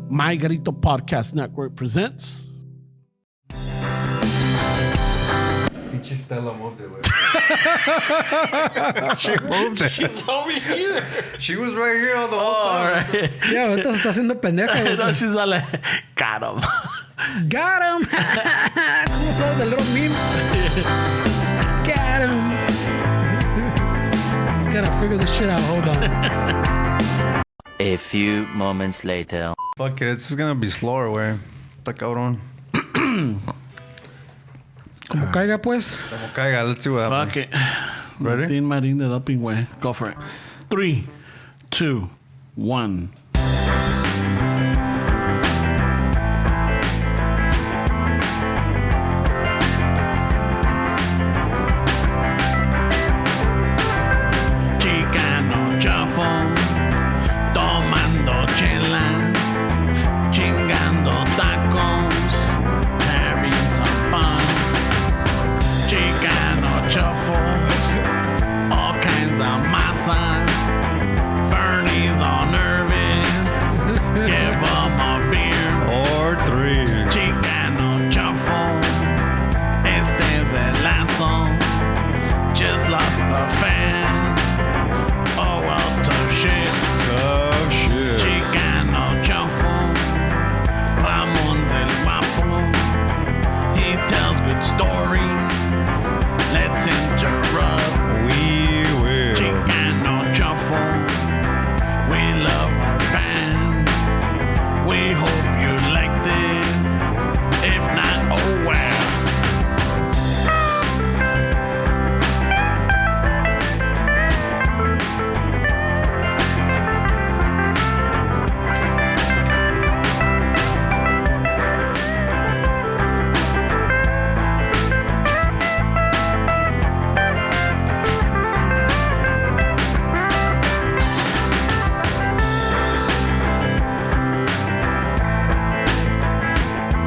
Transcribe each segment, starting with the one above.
My Garito Podcast Network presents. Pinche Stella moved it, güey. She moved it. She's over here. She was right here all the whole time. Right. Yeah, ahorita se está haciendo pendeja. No, she's all like, got him. Got him. ¿Cómo sabes del little meme? Got him. Gotta figure this shit out. Hold on. A few moments later. Fuck it, it's just gonna be slower, güey. Está cabrón. Como caiga, pues. Como caiga, let's see what happens. Fuck it. Ready? Martín Marín de Doping Way. Go for it. 3, 2, 1. Chicano shuffle, tomando chelas, chingando tacos, having some fun. Chicano shuffles, all kinds of masa. Fernie's all nervous, give 'em a beer. Or 3. Chicano shuffle, este es el lazo, just lost the fan. Oh well, tough shit. Tough shit. Chicano shuffle, Ramon's el guapo. He tells good stories. Let's interrupt. We will. Chicano shuffle. We love our fans. We hope you like this. If not, oh well.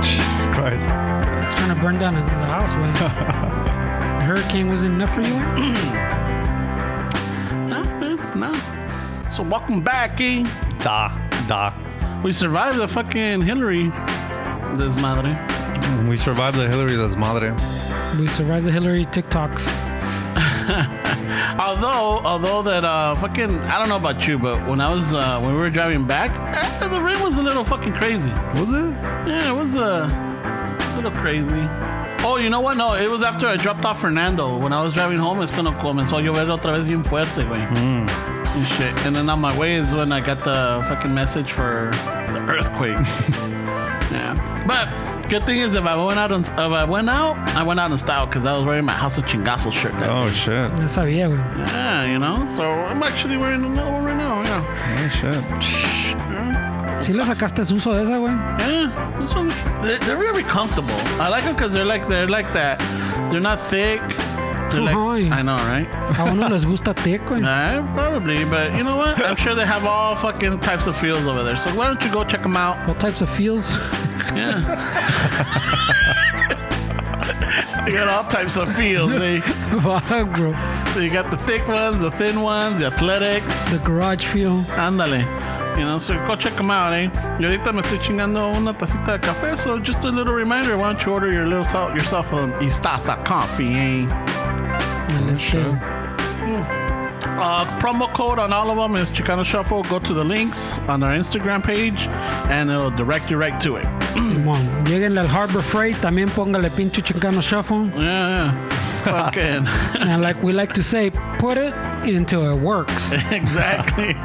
Jesus Christ. It's trying to burn down the house, man. The hurricane wasn't enough for you, man? No. So welcome back, eh? Da. We survived the fucking Hillary. Desmadre. We survived the Hillary das madre. We survived the Hillary TikToks. Although that fucking, I don't know about you, but when we were driving back, the rain was a little fucking crazy. Was it? Yeah, it was a little crazy. Oh, you know what? No, it was after I dropped off Fernando. When I was driving home, es cuando comenzó a llover otra vez bien fuerte, güey. And shit. And then on my way is when I got the fucking message for the earthquake. Yeah. But good thing is, if I went out in style because I was wearing my House of Chingasos shirt. That Oh day. shit. No sabía, güey. Yeah, you know. So I'm actually wearing another one right now. Yeah. Oh shit. ¿Sí le sacaste uso de esa, güey? Yeah, this one, they're really comfortable. I like them because they're like that. They're not thick. They're like, Ay. I know, right? A uno les gusta thick, güey. Probably, but you know what? I'm sure they have all fucking types of feels over there. So why don't you go check them out? What types of feels? Yeah. You got all types of feels. Eh? Fuck, bro. So you got the thick ones, the thin ones, the athletics. The garage feel. Ándale. You know, so go check them out, eh? Y ahorita me estoy chingando una tacita de café, so just a little reminder, why don't you order yourself an Istaza coffee, eh? El este. Promo code on all of them is Chicano Shuffle. Go to the links on our Instagram page, and it'll direct you right to it. Simón. Lléguenle al Harbor Freight. También póngale pinche Chicano Shuffle. Yeah. Fucking. And like we like to say, put it into it works. Exactly.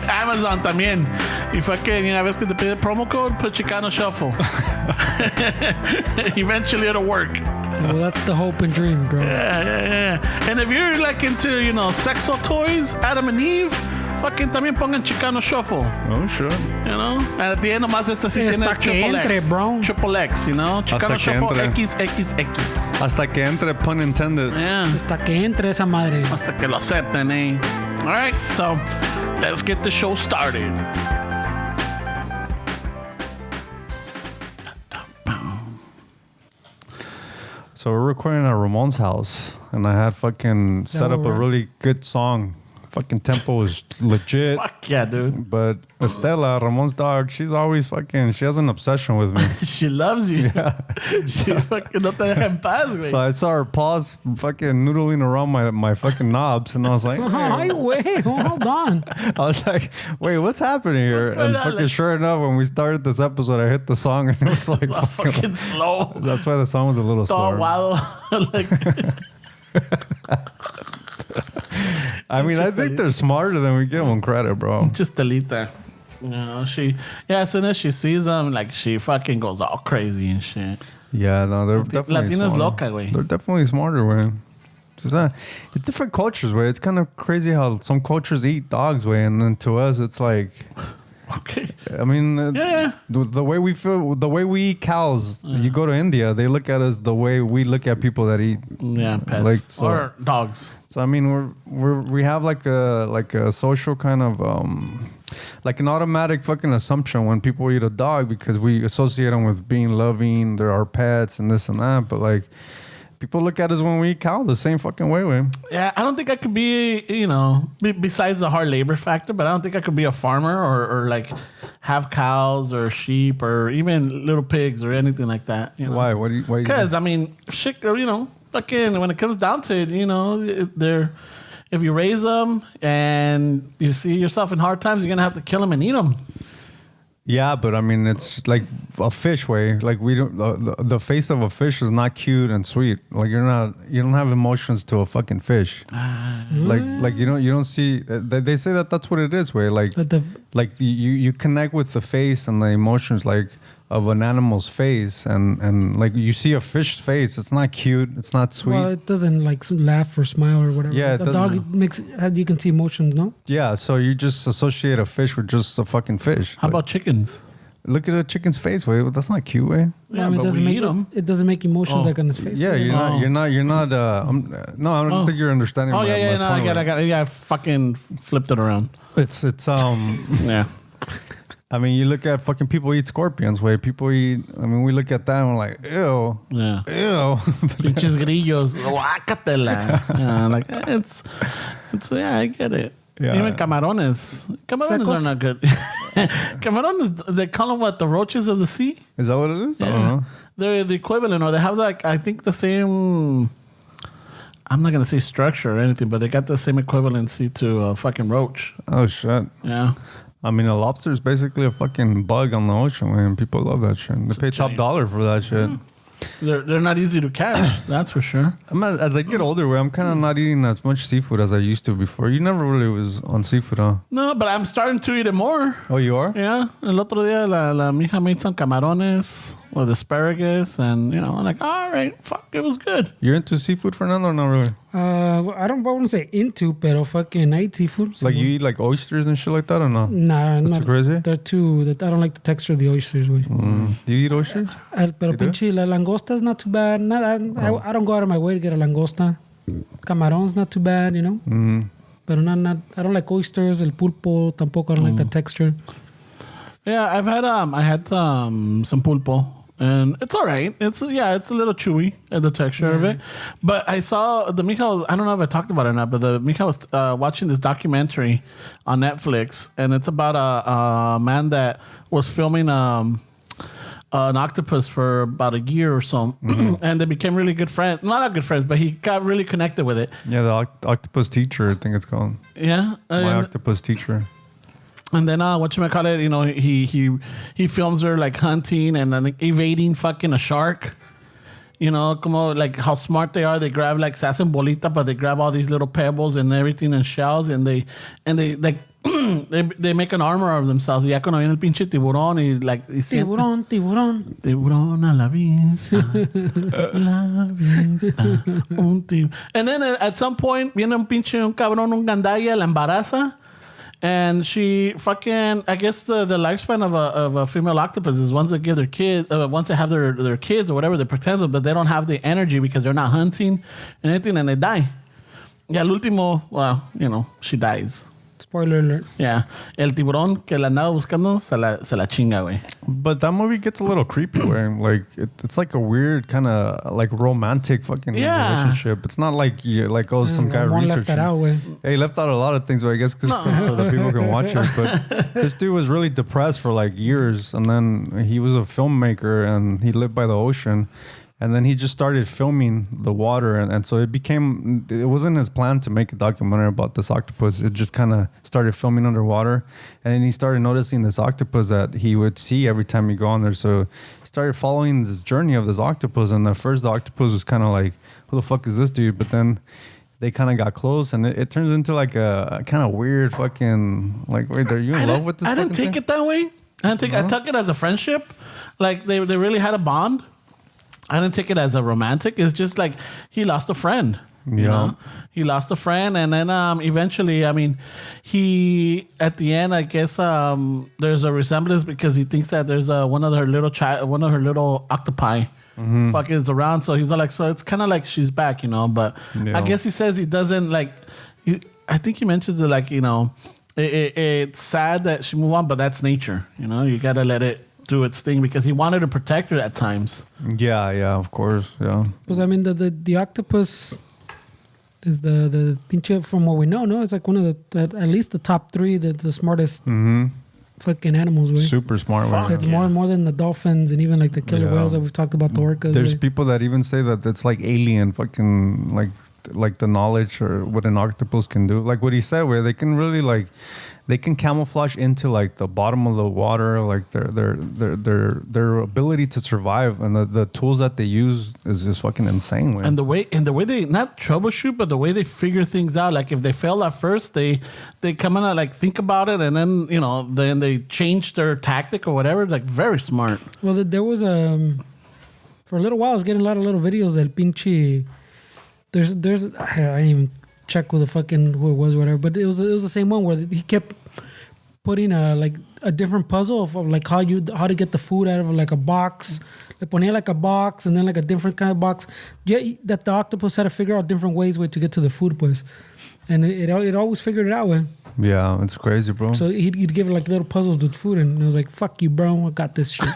Amazon también. Y fucking, una vez que te pide promo code, put Chicano Shuffle. Eventually it'll work. Well, that's the hope and dream, bro. Yeah. And if you're like into, sexual toys, Adam and Eve, fucking también pongan Chicano Shuffle. Oh shit. You know? And at the end, nomás esta sí Hasta tiene que triple entre, X. bro. Triple X, you know? Chicano Hasta que Shuffle entre. XXX. Hasta que entre, pun intended. Yeah. Hasta que entre esa madre. Hasta que lo acepten, eh? All right, so let's get the show started. So we're recording at Ramon's house. and I had fucking set up a right? really good song. Fucking tempo was legit. Fuck yeah, dude. But Estela, Ramon's dog, she has an obsession with me. She loves you. Yeah. She fucking no te deja en paz, güey. So I saw her paws fucking noodling around my fucking knobs, and I was like, Hi, wait, hold on. I was like, wait, what's happening here? What's going And on? fucking Like- sure enough, when we started this episode, I hit the song, and it was like, Fucking slow. that's why the song was a little Todo slower. guado. Like, I mean, I think they're smarter than we give them credit, bro. just Delita. You know, as soon as she sees them, like, she fucking goes all crazy and shit. Yeah, no, they're definitely Latina's smarter. loca, güey. They're definitely smarter, way. It's different cultures, way. It's kind of crazy how some cultures eat dogs, way, and then to us, it's like, Okay. I mean, Yeah. the way we feel, the way we eat cows. You go to India, they look at us the way we look at people that eat. Yeah, pets. Like, so- or dogs. So I mean, we have like a social kind of like an automatic fucking assumption when people eat a dog because we associate them with being loving, they're our pets and this and that. But like, people look at us when we eat cow the same fucking way. Yeah, I don't think I could be, besides the hard labor factor, but I don't think I could be a farmer or like have cows or sheep or even little pigs or anything like that. You know? Why? Why? Because, I mean, shit, fucking when it comes down to it, they're, if you raise them and you see yourself in hard times, you're going to have to kill them and eat them. Yeah, but I mean, it's like a fish way. Like we don't, the face of a fish is not cute and sweet. Like you don't have emotions to a fucking fish. Like you don't see. They say that's what it is. Way like you connect with the face and the emotions like of an animal's face, and like you see a fish's face. It's not cute. It's not sweet. Well, it doesn't like laugh or smile or whatever. Yeah, like it a dog doesn't. makes you can see emotions, no? Yeah, so you just associate a fish with just a fucking fish. How about chickens? Look at a chicken's face, way. That's not cute, way. Yeah, I mean, but it doesn't we make eat 'em. it doesn't make emotions Oh. like on his face. Yeah, you're not. No, I don't think you're understanding. Oh, my no, point, I got it. Yeah, I fucking flipped it around. It's Yeah. I mean, you look at fucking people eat scorpions, way people eat. I mean, we look at that and we're like, ew, Yeah. ew. Pinches grillos. Guácatela. Yeah, like, it's, yeah, I get it. Yeah. Even camarones. Camarones Secos? are not good. Camarones, they call them what? The roaches of the sea? Is that what it is? I don't know. They're the equivalent, or they have like, I think the same, I'm not going to say structure or anything, but they got the same equivalency to a fucking roach. Oh shit. Yeah. I mean, a lobster is basically a fucking bug on the ocean, man. People love that shit. They pay top dollar for that shit. They're not easy to catch, that's for sure. As I get older, I'm kind of not eating as much seafood as I used to before. You never really was on seafood, huh? No, but I'm starting to eat it more. Oh, you are? Yeah. El otro día la mija made some camarones with asparagus, and I'm like, all right, fuck, it was good. You're into seafood, Fernando, or not really? I don't want to say into, pero fucking I eat seafood. So Like you eat like oysters and shit like that, or no? Nah, That's not too crazy? They're too. I don't like the texture of the oysters. Way. Do you eat oysters? Pero You do? pinche la langosta is not too bad. I don't go out of my way to get a langosta. Camaron's not too bad, But not. I don't like oysters. El pulpo tampoco. I don't like the texture. Yeah, I had some pulpo, and it's all right. It's a little chewy the texture of it. But I saw the mija. I don't know if I talked about it or not, but the mija was watching this documentary on Netflix, and it's about a man that was filming an octopus for about a year or so, and they became really good friends. Not good friends, but he got really connected with it. Yeah, the octopus teacher, I think it's called. Yeah, My octopus teacher. and then whatchamacallit, he films her like hunting and then evading fucking a shark. Como like how smart they are. They grab like se hacen bolita, but they grab all these little pebbles and everything and shells, and they like they make an armor of themselves. Ya cuando viene el pinche tiburón y like Tiburón. tiburón a la vista, un tiburón. And then at some point viene un cabrón, un gandalla, la embaraza. And she fucking, I guess the lifespan of a female octopus is once they give their kid, once they have their kids or whatever, they pretend, but they don't have the energy because they're not hunting and anything, and they die. Y al último, well, she dies. Spoiler alert. Yeah. El tiburón que la andaba buscando se la chinga, güey. But that movie gets a little creepy, where like it's like a weird kind of like romantic fucking relationship. It's not like some guy Ramon researching. left that out, güey. Hey, he left out a lot of things, but I guess because so the people can watch it. But this dude was really depressed for like years, and then he was a filmmaker and he lived by the ocean. And then he just started filming the water. And so it wasn't his plan to make a documentary about this octopus. It just kind of started filming underwater. And then he started noticing this octopus that he would see every time he go on there. So he started following this journey of this octopus. And at first the octopus was kind of like, who the fuck is this dude? But then they kind of got close. And it turns into like a kind of weird fucking, like, wait, are you in love with this I didn't take it that way. I took it as a friendship. Like they really had a bond. I didn't take it as a romantic. It's just like he lost a friend. Yeah. You know? He lost a friend. And then eventually, I mean, he, at the end, I guess there's a resemblance because he thinks that there's one of her little octopi fucking is around. So he's like, so it's kind of like she's back, you know. But I guess he says he doesn't like, I think he mentions it like, you know, it's sad that she moved on, but that's nature. You know, you got to let it do its thing because he wanted to protect her at times. Yeah, of course, yeah. Because I mean, the octopus is the pinche, from what we know. No, it's like one of the at least the top 3, the smartest fucking animals. Right? Super smart. It's more than the dolphins and even like the killer whales that we've talked about. The orcas. There's people that even say that it's like alien fucking like the knowledge or what an octopus can do. Like what he said, where they can really like. They can camouflage into like the bottom of the water, like their ability to survive, and the tools that they use is just fucking insane. Man. And the way they not troubleshoot, but the way they figure things out. Like if they fail at first, they come in and like think about it, and then then they change their tactic or whatever. Like very smart. Well, there was for a little while I was getting a lot of little videos del pinche. There's I didn't even check who it was or whatever, but it was the same one where he kept putting a different puzzle of like how to get the food out of like a box. Le ponía like a box and then like a different kind of box. Yeah, that the octopus had to figure out different ways to get to the food, pues. And it always figured it out, way. Yeah, it's crazy, bro. So he'd give it like little puzzles with food, and it was like, "Fuck you, bro! I got this shit."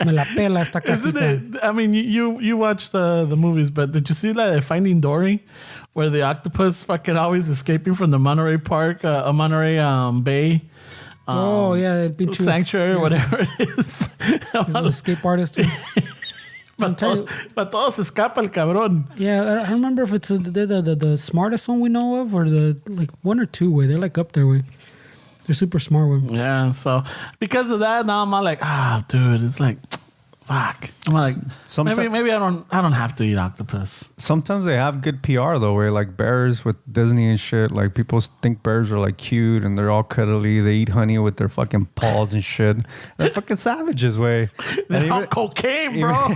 Me la pela esta casita. I mean, you watched the movies, but did you see like Finding Dory, where the octopus fucking always escaping from the Monterey Park, Monterey Bay? Oh yeah, sanctuary, yes. Whatever it is. He's an escape artist. But todo se escapa el cabrón. Yeah, I don't remember if it's the smartest one we know of or the like 1 or 2 way. They're like up there way. They're super smart one. Yeah, so because of that, now I'm like, dude, it's like, fuck. I'm like, maybe I don't have to eat octopus. Sometimes they have good PR though, where like bears with Disney and shit, like people think bears are like cute and they're all cuddly. They eat honey with their fucking paws and shit. They're fucking savages, way. They're all cocaine, bro.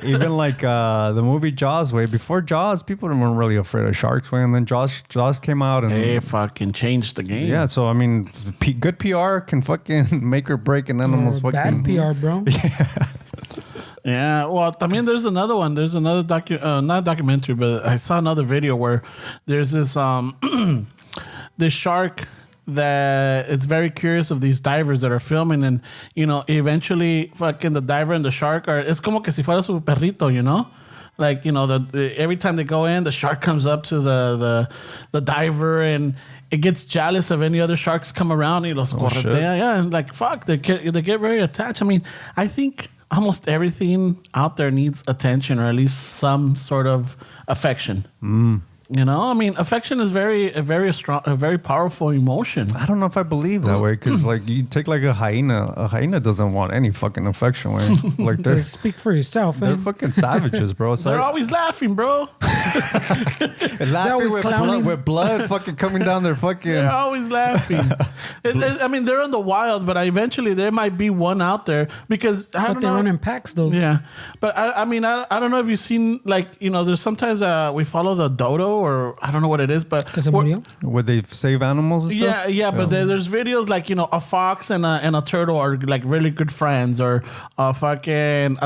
Even like the movie Jaws, way. Before Jaws, people weren't really afraid of sharks, way. And then Jaws came out and they fucking changed the game. Yeah, so I mean, good PR can fucking make or break an animal's fucking bad PR, bro. Yeah. Well, I mean, there's another one. There's another not documentary, but I saw another video where there's this this shark that it's very curious of these divers that are filming, and eventually fucking the diver and the shark are. It's como que si fuera su perrito, like every time they go in, the shark comes up to the diver and it gets jealous of any other sharks come around. Y los corretea. Yeah, and like fuck, they get very attached. I mean, I think almost everything out there needs attention or at least some sort of affection. I mean, affection is a very powerful emotion. I don't know if I believe that way because, like, you take like a hyena. A hyena doesn't want any fucking affection. Way. Like, they speak for yourself. They're fucking savages, bro. So they're always laughing, bro. Laughing with blood fucking coming down their fucking. They're always laughing. I mean, they're in the wild, but eventually there might be one out there because they run in packs, though. Yeah, but I mean, I don't know if you've seen there's sometimes we follow the dodo. Or I don't know what it is, but would they save animals and stuff? Yeah, but there's videos like a fox and a turtle are like really good friends, or a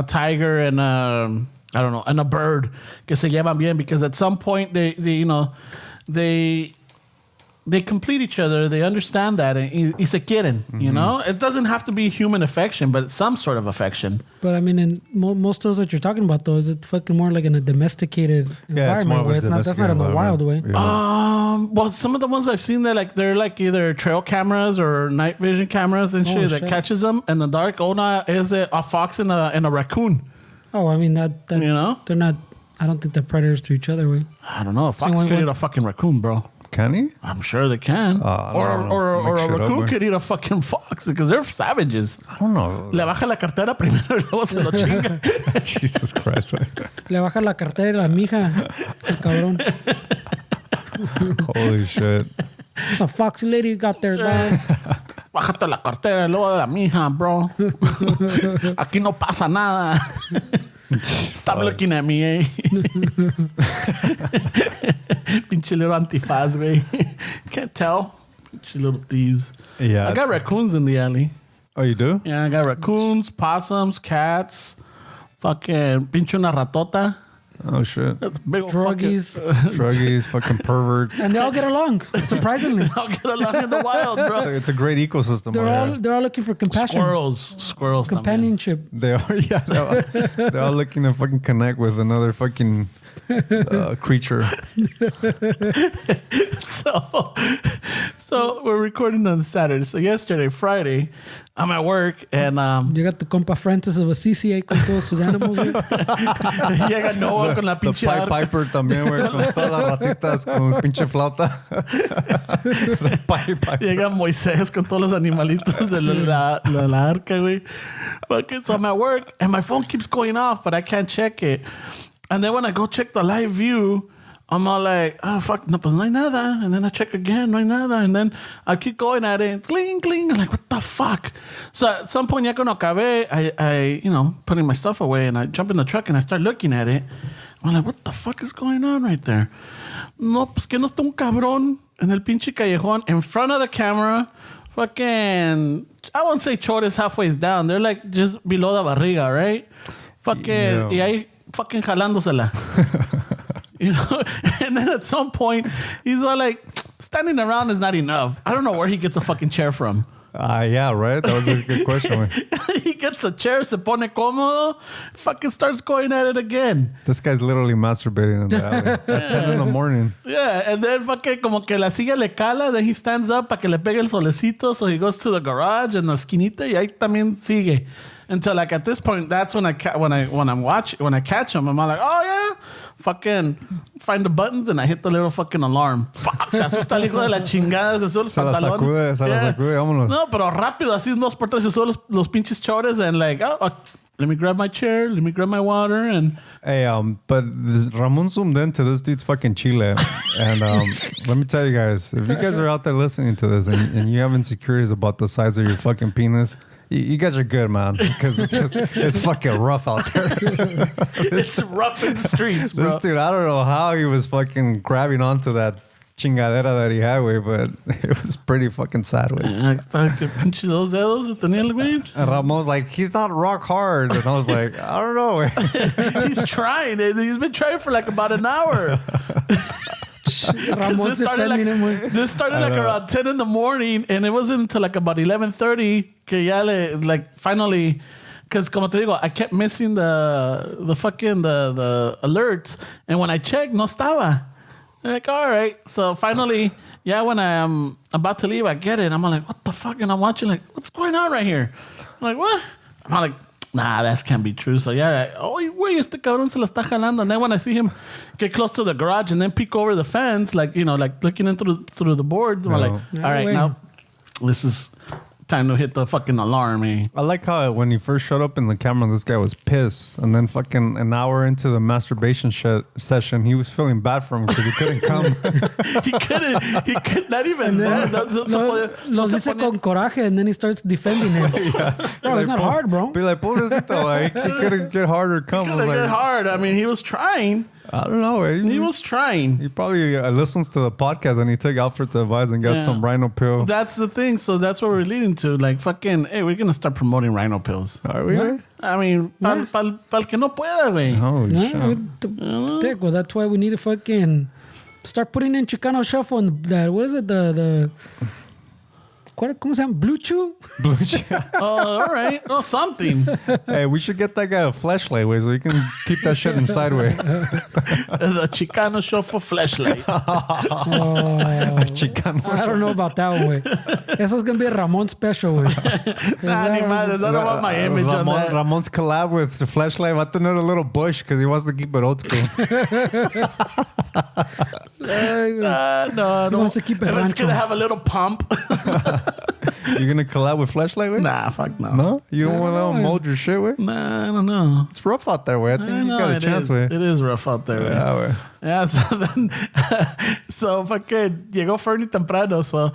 tiger and I don't know, and a bird que se llevan bien because at some point they they complete each other. They understand that, and y se quieren. You know, it doesn't have to be human affection, but it's some sort of affection. But I mean, in most of those that you're talking about, though, is it fucking more like in a domesticated environment? Where that's not in the wild way. Yeah. Well, some of the ones I've seen, they're like either trail cameras or night vision cameras and shit that catches them in the dark. Ona is a fox and a raccoon. Oh, I mean that you know, they're not. I don't think they're predators to each other. Way. I don't know. A fox could eat a fucking raccoon, bro. Can he? I'm sure they can. Or a raccoon could eat a fucking fox because they're savages. I don't know. Le baja la cartera primero y luego se lo chinga. Jesus Christ. Le baja la cartera y la mija. El cabrón. Holy shit. It's a foxy lady you got there, dog. Bájate la cartera y luego la mija, bro. Aquí no pasa nada. Stop looking at me, eh? Pinche little antifaz, güey. Can't tell. Pinche little thieves. Yeah. I got raccoons in the alley. Oh, you do? Yeah, I got raccoons, possums, cats, fucking pinche una ratota. Oh, shit. That's big old Druggies. Druggies, fucking perverts. And they all get along, surprisingly. I'll get along in the wild, bro. It's a great ecosystem. They're all looking for compassion. Squirrels. Companionship. They are, yeah. They're all looking to fucking connect with another fucking creature. So we're recording on Saturday. So yesterday, Friday, I'm at work and You got the compa Francis of a CCA con todos sus animals. llega Noah con la The pinche Pied arpa. Piper también, güey, con todas las ratitas, con pinche flauta. The Pied Piper. Llega Moisés con todos los animalitos de la arca, güey. Okay, so I'm at work and my phone keeps going off, but I can't check it. And then when I go check the live view, I'm all like, oh, fuck, no, pues no hay nada. And then I check again, no hay nada. And then I keep going at it, cling, cling. I'm like, what the fuck? So at some point, ya cuando acabé, I putting my stuff away, and I jump in the truck and I start looking at it. I'm like, what the fuck is going on right there? No, pues que no está un cabrón en el pinche callejón in front of the camera. Fucking, I won't say chores halfway down. They're like just below the barriga, right? Fucking, Yeah. y ahí fucking jalándosela. You know, and then at some point, he's all like, standing around is not enough. I don't know where he gets a fucking chair from. Yeah, right? That was a good question, güey. He gets a chair, se pone cómodo, fucking starts going at it again. This guy's literally masturbating in the alley at 10 in the morning. Yeah, and then fucking como que la silla le cala, then he stands up para que le pegue el solecito, so he goes to the garage and la esquinita y ahí también sigue. Until like at this point, that's when I catch him, I'm all like, oh yeah, fucking find the buttons and I hit the little fucking alarm. Fuck, se asusta el hijo de la chingada, se sube los pantalones. Se la sacude, vámonos. No, pero rápido, así dos por tres, se sube los pinches chores and like, let me grab my chair, let me grab my water and... Hey, but Ramon zoomed into this dude's fucking chile. And let me tell you guys, if you guys are out there listening to this and you have insecurities about the size of your fucking penis, you guys are good, man, because it's fucking rough out there. It's rough in the streets, bro. This dude, I don't know how he was fucking grabbing onto that chingadera that he had, güey, but it was pretty fucking sad, güey. Que pinche dos dedos se tenía el güey. And Ramon's like, he's not rock hard. And I was like, I don't know, güey. He's trying. He's been trying for like about an hour. Ramon's defending him, güey. This started like around 10 in the morning, and it wasn't until like about 11:30 que ya like finally, because como te digo, I kept missing the fucking the alerts, and when I checked, no estaba. Like, all right, so finally, yeah, when I'm about to leave, I get it. I'm like, what the fuck? And I'm watching like, what's going on right here? I'm like, what? I'm like, nah, that can't be true. So yeah, güey, este cabrón se lo está jalando. And then when I see him get close to the garage and then peek over the fence, like, you know, like looking in through the boards, I'm like, all right, now this is time to hit the fucking alarm, eh? I like how when he first showed up in the camera, this guy was pissed. And then fucking an hour into the masturbation session, he was feeling bad for him because he couldn't come. He could not even. Los dice con coraje, and then he starts defending him. Bro, it's not hard, bro. Be like, pobrecito, he couldn't get harder to come. Couldn't get hard. I mean, he was trying. I don't know. He was trying. He probably listens to the podcast and he took Alfred's advice and got some rhino pill. That's the thing. So that's what we're leading to. Like, fucking, hey, we're going to start promoting rhino pills. Are we? Yeah. I mean, pa'l que no pueda, güey. Holy shit. Stick. Well, that's why we need to fucking Start putting in Chicano shuffle and that. What is it? ¿Cómo se llama? Blue Chew? Blue Chew. All right. Oh, something. Hey, we should get that guy a flashlight way so he can keep that shit inside way. The Chicano show for flashlight. Chicano. I don't know about that one, way. This is going to be a Ramon special, way. Nah, ni madres. I don't want my image on that. Ramon's collab with the flashlight. Va a tener a little bush because he wants to keep it old school. No, He wants to keep it and it's rancho. going to have a little pump. You're going to collab with flashlight way? Nah, fuck no. No? You don't I want don't to know. mold your shit way? Nah, I don't know. It's rough out there way. I think you got a chance way. It is rough out there. Yeah, way. Yeah, so then, so fucking llegó Fernie temprano, so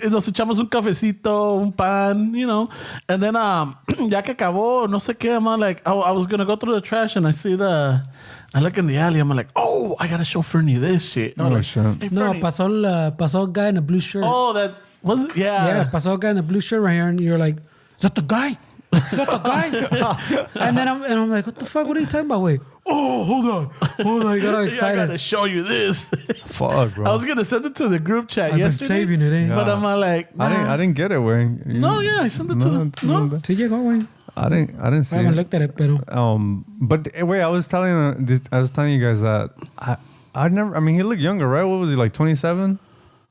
nos echamos un cafecito, un pan, you know, and then ya que acabó, no sé qué, I'm like, I was gonna go through the trash and I look in the alley, I'm like, oh, I gotta show Fernie this shit. I'm Oh, like, shit. "Hey, No, Fernie." pasó a guy in a blue shirt. Oh, that was it? Yeah, pasó a guy in a blue shirt right here, and you're like, is that the guy? Is that the guy? and then I'm like, what the fuck? What are you talking about? Wait. Oh, hold on. I got all I excited. gotta show you this. Fuck, bro. I was gonna send it to the group chat I've been yesterday. saving it, eh? But I'm like, nah. I didn't get it way. No, yeah, I sent it to them. No. Sí llegó, güey. I didn't see I haven't it. looked at it, pero. But wait, I was telling you guys that I never. I mean, he looked younger, right? What was he like? 27?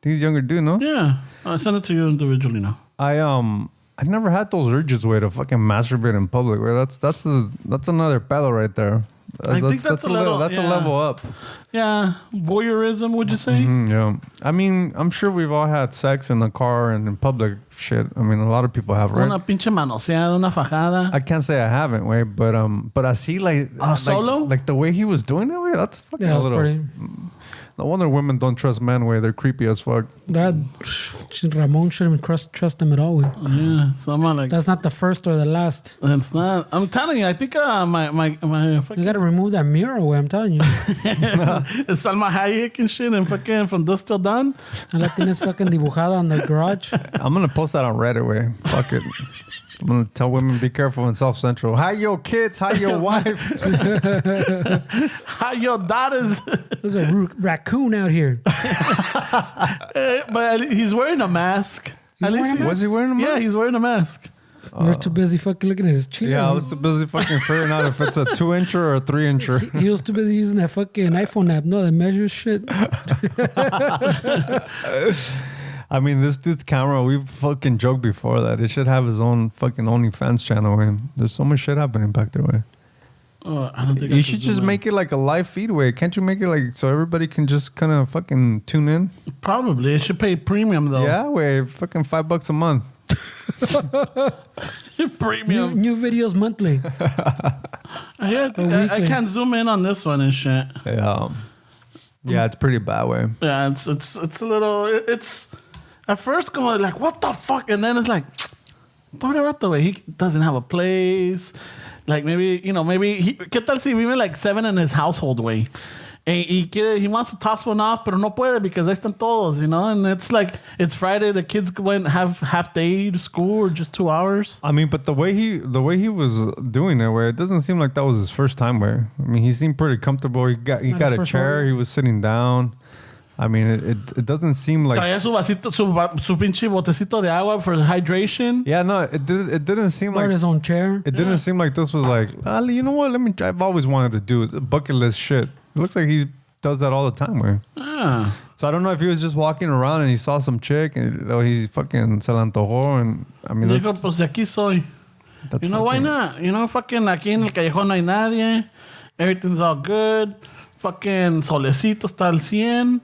He's younger dude, no? Yeah, I sent it to you individually now. I never had those urges way to fucking masturbate in public. Right? That's another pedo right there. I think that's a little- That's a yeah. level up. Yeah, voyeurism, would you say? Yeah. I mean, I'm sure we've all had sex in the car and in public shit. I mean, a lot of people have, right? Una pinche manoseada, una fajada. I can't say I haven't, way, but I see like solo? like the way he was doing it, way. That's fucking Yeah, a it's little. pretty. No wonder women don't trust men, way. They're creepy as fuck. That Ramon shouldn't trust him at all, güey. Yeah, so I'm like, That's not the first or the last. it's not. I'm telling you, I think my You fucking gotta remove that mirror, güey. I'm telling you. Salma Hayek and shit, and fucking From Dusk Till Dawn. And la tienes fucking dibujada on the garage. I'm gonna post that on Reddit, way. Fuck it. I'm gonna tell women be careful in South Central. Hi your kids, hi your wife. How your daughters? There's a raccoon out here. But he's wearing a mask. At least wearing a he's- Was he wearing a mask? Yeah, he's wearing a mask. You're too busy fucking looking at his chin. Yeah, I was too busy fucking figuring out if it's a 2-incher or a 3-incher. He was too busy using that fucking iPhone app. No, that measures shit. I mean, this dude's camera, we fucking joked before that it should have his own fucking OnlyFans channel. Man. There's so much shit happening back there. Way. Oh, I don't think I You could should zoom just in. make it like a live feed way. Can't you make it like so everybody can just kind of fucking tune in? Probably. It should pay premium though. Yeah, way fucking $5 a month. Premium. New videos monthly. I can't zoom in on this one and shit. Yeah, it's pretty bad way. Yeah, it's a little. It's at first going like, what the fuck, and then it's like, what about the way he doesn't have a place? Like maybe ¿qué tal si vive like 7 in his household way? He wants to toss one off, pero no puede because ahí están todos, you know? And it's like, it's Friday, the kids went have half day to school or just 2 hours. I mean, but the way he was doing it, where it doesn't seem like that was his first time. Where I mean, he seemed pretty comfortable. He got his a first chair. one. He was sitting down. I mean, it doesn't seem like. Traía su vasito, su pinche botecito de agua for hydration. Yeah, no, it didn't seem Brought like. his own chair. It didn't seem like this was like, you know what? I've always wanted to do it. Bucket list shit. It looks like he does that all the time. Where. Ah. So I don't know if he was just walking around and he saw some chick and he fucking se le antojó and I mean that's, Dijo, pues de aquí soy. that's You know, why fucking- not? You know, fucking aquí en el callejón no hay nadie. Everything's all good. Fucking solecito está al 100.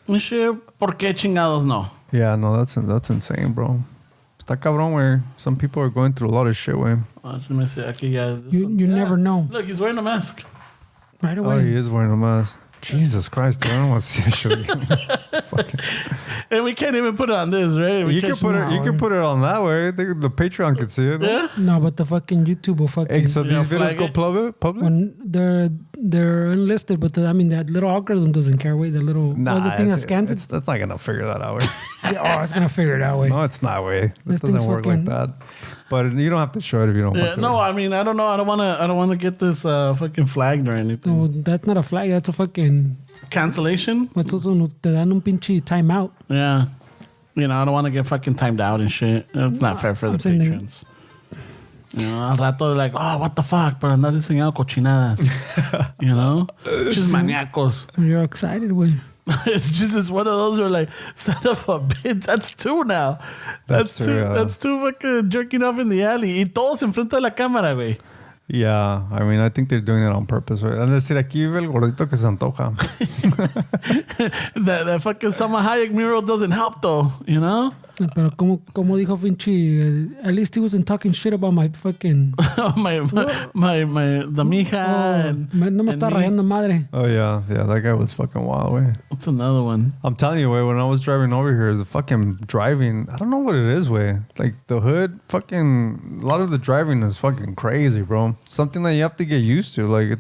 And shit. ¿Por qué chingados no? Yeah, no, that's insane, bro. Está cabrón where some people are going through a lot of shit, way. Let me see. Aquí ya. You never know. Look, he's wearing a mask. Right Oh, away. he is wearing a mask. Jesus Christ, dude, I don't want to see that shit. Fucking- And we can't even put it on this, right? We You can't- can put it. You can put it on that way. The Patreon could see it. no? Yeah? No, but the fucking YouTube will fucking. Hey, so Yeah, these videos flag go it. public. when they're unlisted, but I mean that little algorithm doesn't care. Wait, the little the thing that scans it. That's not gonna figure that out. Way. Oh, it's gonna figure it out. Way. No, it's not. Way. It This doesn't thing's work like fucking- that. But you don't have to show it if you don't want to. No, I mean, I don't know. I don't want to get this fucking flagged or anything. No, that's not a flag. That's a fucking. Cancellation? What's also te dan un pinche timeout. Yeah. You know, I don't want to get fucking timed out and shit. It's not fair for the I'm saying patrons. You know, al rato they're like, oh, what the fuck? Pero andar enseñando cochinadas. You know? Just maniacos. You're excited, way. It's one of those where like, son of a bitch, that's two now. That's two, two. yeah. That's two fucking jerking off in the alley. Y todos enfrente de la cámara, güey. Yeah, I mean, I think they're doing it on purpose. Right? And decir, aquí vive el gordito que se antoja. That fucking Salma Hayek mural doesn't help though, you know? Pero como dijo Vinci, at least he wasn't talking shit about my fucking. the mija and No me and está me. rayando madre. Oh, yeah. Yeah, that guy was fucking wild. Way. What's another one? I'm telling you, way, when I was driving over here, the fucking driving, I don't know what it is, way. Like, the hood, fucking, a lot of the driving is fucking crazy, bro. Something that you have to get used to. Like,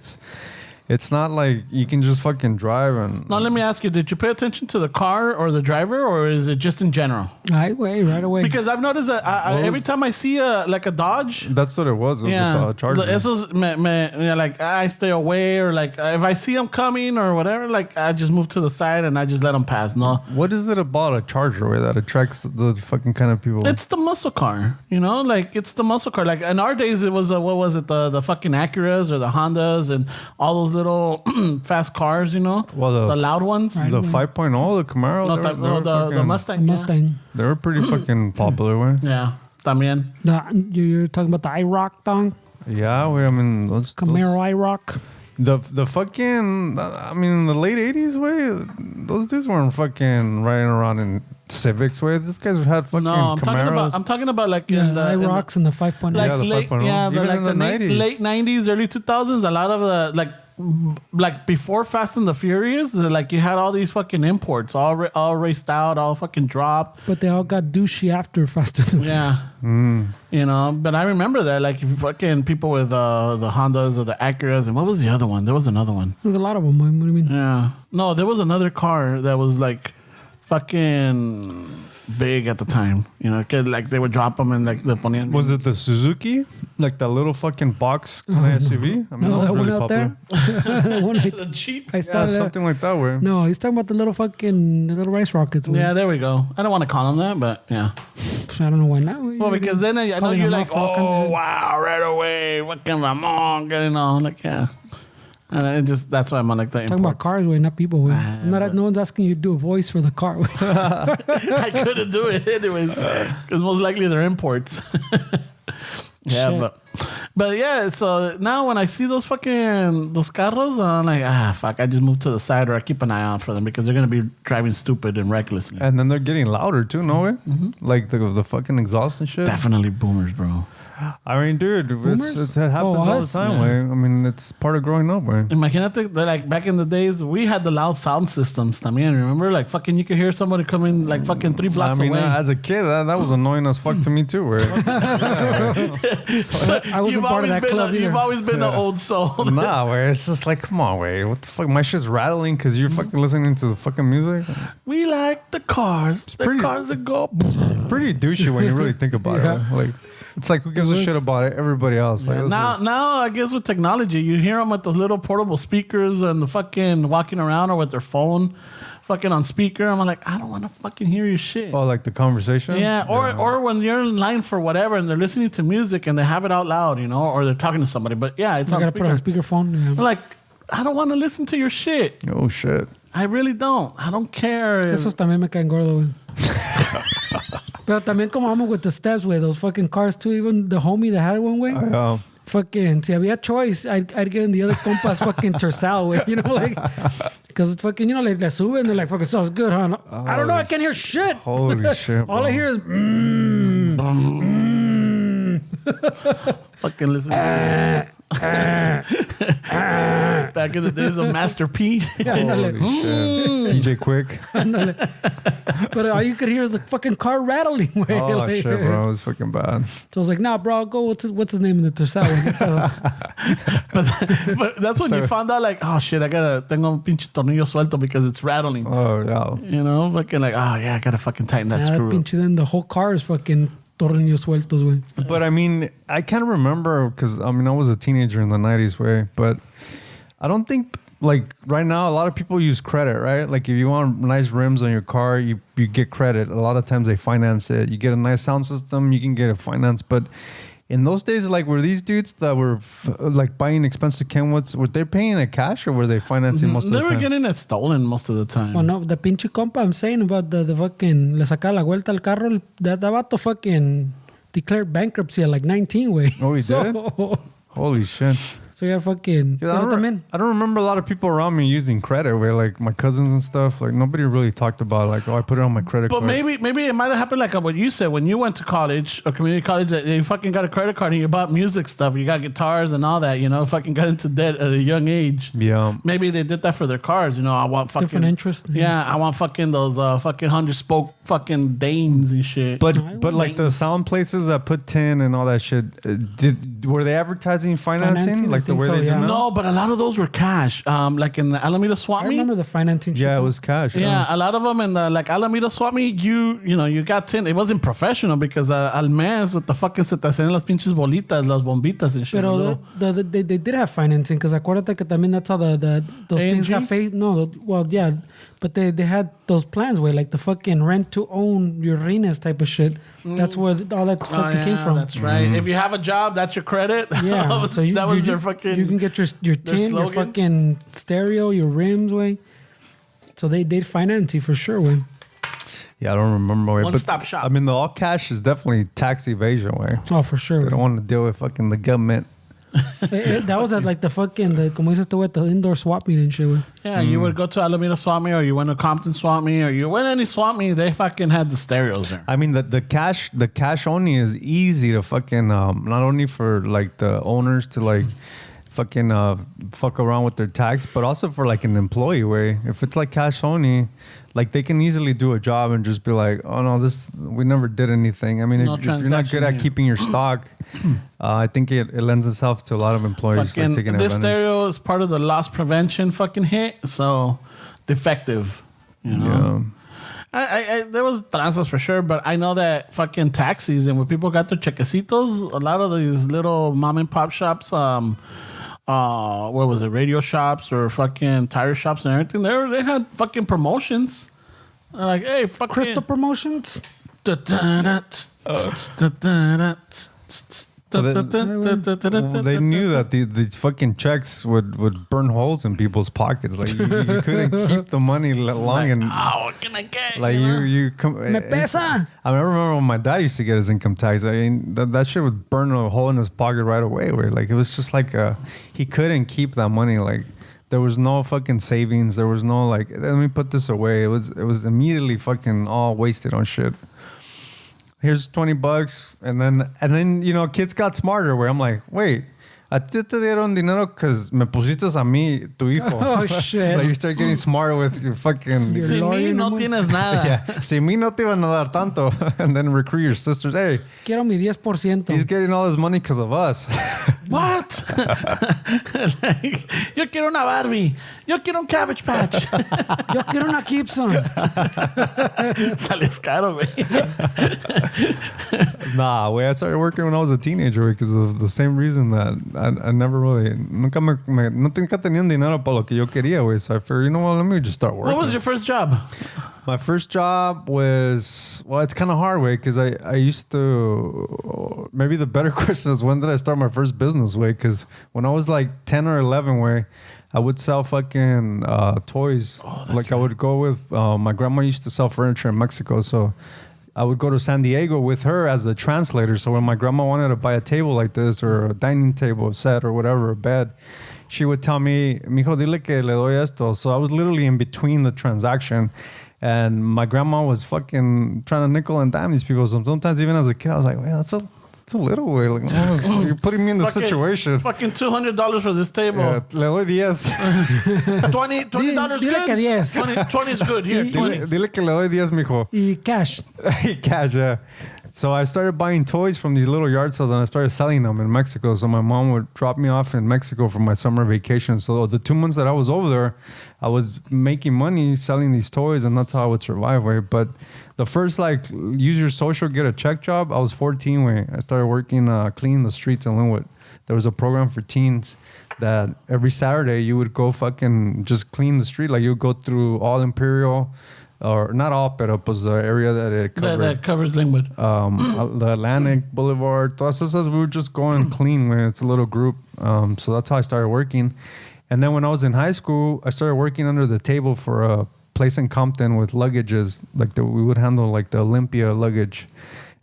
it's not like you can just fucking drive and... Now, let me ask you, did you pay attention to the car or the driver, or is it just in general? Right away. Because I've noticed that every time I see a Dodge... That's what it was. It was a Charger. Esos like, I stay away, or like, if I see them coming or whatever, like, I just move to the side and I just let them pass, no? What is it about a Charger, way, that attracts the fucking kind of people? It's the muscle car, you know? Like, it's the muscle car. Like, in our days, it was, what was it? The fucking Acuras or the Hondas and all those little fast cars, you know? Well, the loud ones. The 5.0, the Camaro, The Mustang. Mustang. They were pretty fucking popular, way. Yeah, también. You're talking about the IROC thong? Yeah, I mean, those Camaro IROC? the fucking, I mean, in the late 80s, way, those dudes weren't fucking riding around in Civics, way. These guys had fucking No, I'm Camaros. talking about like Yeah, in the IROCs and the 5.0. like Yeah, the late, 5.0. yeah, Even like in the the 90s. late 90s, early 2000s. A lot of the like before Fast and the Furious, like you had all these fucking imports, all raced out, all fucking dropped. But they all got douchey after Fast and the Yeah, Furious. you know. But I remember that, like fucking people with the Hondas or the Acuras, and what was the other one? There was another one. There's a lot of them. What do you mean? Yeah, no, there was another car that was like fucking big at the time. You know, 'cause, like they would drop them and like the ponían. Was it the Suzuki? Like that little fucking box kind of SUV? I mean, No, that that was one really out popular. there. One I, the Jeep? I Yeah, started that. something like that, way. No, he's talking about the little rice rockets. Yeah, there we go. I don't want to call them that, but yeah. I don't know why not. Well, because then I know Calling you're them like, out for all kinds of oh shit. wow, right away, what can Ramon getting on? Like, yeah, and it just that's why I'm on like the Talking about imports. cars, way, not people. Way. but- No one's asking you to do a voice for the car. I couldn't do it anyways, because most likely they're imports. Yeah, Shit. but yeah. So now when I see those carros, I'm like, fuck. I just move to the side or I keep an eye out for them because they're gonna be driving stupid and recklessly. And then they're getting louder too, no way? Like the fucking exhaust and shit. Definitely boomers, bro. I mean, dude, Boomers? it happens all us? the time, Yeah. way. I mean, it's part of growing up, way. Imagínate, like back in the days, we had the loud sound systems. También, remember? Like fucking, you could hear somebody coming like fucking 3 blocks I mean, away. as a kid, that was annoying as fuck to me too. Where I wasn't part of that club either. You've always been an old soul. nah, where it's just like, come on, way. What the fuck? My shit's rattling because you're fucking listening to the fucking music. We like the cars. pretty- Cars that go. Pretty douchey when you really think about Yeah. it. Like, it's like, who gives a shit about everybody else? Like, Now, I guess with technology, you hear them with those little portable speakers and the fucking walking around or with their phone, fucking on speaker. I'm like, I don't want to fucking hear your shit. oh, like the conversation. Yeah, or when you're in line for whatever and they're listening to music and they have it out loud, you know, or they're talking to somebody. But yeah, it's I on gotta put it speaker. on speakerphone. Yeah. I'm like, I don't want to listen to your shit. Oh shit. I really don't. I don't care. Esos también me caen gordo, güey. Pero también como vamos with the steps, güey. Those fucking cars too. Even the homie that had one, güey. Fucking, si había choice, I'd get in the other compas fucking Tercel, güey. You know, like, because fucking, you know, like, they sube and they're like, fucking, sounds good, huh? I don't know, I can't hear shit. Holy shit. All I hear is, fucking listen to Back in the days of Master P. Ándale. Holy shit. DJ Quick. Ándale. But all you could hear is the fucking car rattling. Way. Oh Like, shit, bro, it was fucking bad. So I was like, nah, bro, I'll go. What's his name in the tercera one? But that's when you found out, like, oh shit, tengo un pinche tornillo suelto because it's rattling. Oh yeah. You know, fucking like, oh yeah, I gotta fucking tighten that screw. Pinche, then the whole car is fucking tornillos sueltos, güey. But I mean, I can't remember because I mean I was a teenager in the 90s, way. But I don't think like right now a lot of people use credit, right? Like if you want nice rims on your car, you get credit. A lot of times they finance it. You get a nice sound system, you can get it financed. But in those days, like were these dudes that were like buying expensive Kenwoods, were they paying it cash or were they financing most of the time? They were getting it stolen most of the time. Well, no, the pinche compa I'm saying about the fucking le sacaba la vuelta al carro, that vato fucking declared bankruptcy at like 19, way. Oh, he did? Holy shit. So yeah, fucking. Yeah, I don't remember a lot of people around me using credit, where like my cousins and stuff, like nobody really talked about like, oh, I put it on my credit But card. maybe it might have happened like what you said when you went to college or community college, that you fucking got a credit card and you bought music stuff, you got guitars and all that, you know, fucking got into debt at a young age. Yeah. Maybe they did that for their cars, you know. I want fucking Different interest. Yeah, I want fucking those fucking 100-spoke fucking Danes and shit. But like the sound places that put tin and all that shit, were they advertising financing I like the think way so, they do yeah. now? No, but a lot of those were cash. Like in the Alameda Swap I Meet. remember the financing shit. Yeah, it though. was cash. Yeah, a lot of them in the like Alameda Swap Meet, you know, you got tin. It wasn't professional because al mes with the fucking se te hacían las pinches bolitas, las bombitas and shit. Pero they did have financing because acuérdate que también that's how those things got faced. No, well, yeah, but they had those plans where like the fucking rent to own your Rines type of shit. That's where all that fucking came from. That's right. If you have a job, that's your credit. Yeah, that was their fucking. You can get your tin, your fucking stereo, your rims, way. So they did finance you for sure, way. Yeah, I don't remember. Way. One-stop shop. I mean, the all cash is definitely tax evasion way. Oh, for sure. They don't want to deal with fucking the government. That was at like the fucking como dices tú, the indoor swap meet and shit. Way. Yeah, you would go to Alameda Swap Meet, or you went to Compton Swap Meet, or you went any swap meet. They fucking had the stereos there. I mean, the cash only is easy to fucking not only for like the owners to like fucking fuck around with their tax, but also for like an employee way. If it's like cash only, like they can easily do a job and just be like, oh no, we never did anything. I mean, if you're not good at keeping your stock, I think it lends itself to a lot of employees Fucking, like, taking this advantage. stereo is part of the loss prevention fucking hit, so defective. You know. Yeah. I there was tranzas for sure, but I know that fucking tax season when people got their chequecitos, a lot of these little mom and pop shops, what was it, radio shops or fucking tire shops and everything, they had fucking promotions. They're like, hey, fucking Crystal Promotions. Well, they knew that these fucking checks would burn holes in people's pockets. Like you couldn't keep the money long and what can I get? like you come. Me pesa. I remember when my dad used to get his income tax. I mean, that shit would burn a hole in his pocket right away. Where like it was just like he couldn't keep that money. Like there was no fucking savings. There was no like, let me put this away. It was immediately fucking all wasted on shit. Here's $20, and then you know, kids got smarter. Where I'm like, wait, a ti te dieron dinero because me pusiste a mí, tu hijo. Oh shit! Like you start getting smarter with your fucking. Your Sin lawyer mí no number? tienes nada. Yeah, si mí no te iban a dar tanto, and then recruit your sisters. Hey, Quiero mi 10%. he's getting all his money because of us. What? Like, yo quiero una Barbie. Yo quiero un Cabbage Patch. Yo quiero una Gibson. Sales caro, güey. Nah, way I started working when I was a teenager because of the same reason that I never really nunca tenía un dinero para lo que yo quería, güey. So I figured, you know what, let me just start working. What was your first job? My first job was, well, it's kind of hard, way, because I used to, maybe the better question is when did I start my first business, way? Because when I was like 10 or 11, way, I would sell fucking toys. Like I would go with, my grandma used to sell furniture in Mexico, so I would go to San Diego with her as the translator. So when my grandma wanted to buy a table like this or a dining table set or whatever, a bed, she would tell me, mijo, dile que le doy esto. So I was literally in between the transaction. And my grandma was fucking trying to nickel and dime these people. So sometimes even as a kid, I was like, man, too little, güey. Like, oh, you're putting me in the situation. Fucking $200 for this table. Yeah, le doy 10. $20 Dile good? que 10. 20 is good. Here, 20. Dile que le doy 10, mijo. Y cash. Cash, yeah. So I started buying toys from these little yard sales and I started selling them in Mexico. So my mom would drop me off in Mexico for my summer vacation. So the 2 months that I was over there, I was making money selling these toys and that's how I would survive, right? But the first, like, use your social, get a check job, I was 14, way. I started working, cleaning the streets in Linwood. There was a program for teens that every Saturday you would go fucking just clean the street. Like, you would go through all Imperial, or not all, pero pues the area that it covered. That covers Linwood. The Atlantic Boulevard. Todas esas, we would just go and clean when it's a little group. So that's how I started working. And then when I was in high school, I started working under the table for a place in Compton with luggages. Like we would handle like the Olympia luggage.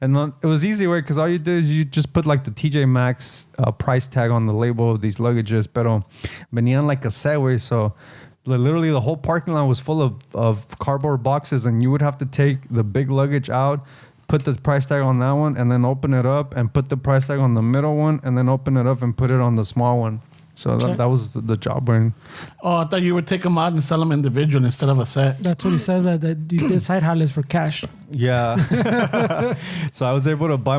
And it was easy, way, because all you did is you just put like the TJ Maxx price tag on the label of these luggages. Pero venían like a set, way, so literally the whole parking lot was full of cardboard boxes and you would have to take the big luggage out, put the price tag on that one and then open it up and put the price tag on the middle one and then open it up and put it on the small one. So that was the job. Oh, I thought you would take them out and sell them individual instead of a set. That's what he says, that you did side hustlers for cash. Yeah. So I was able to buy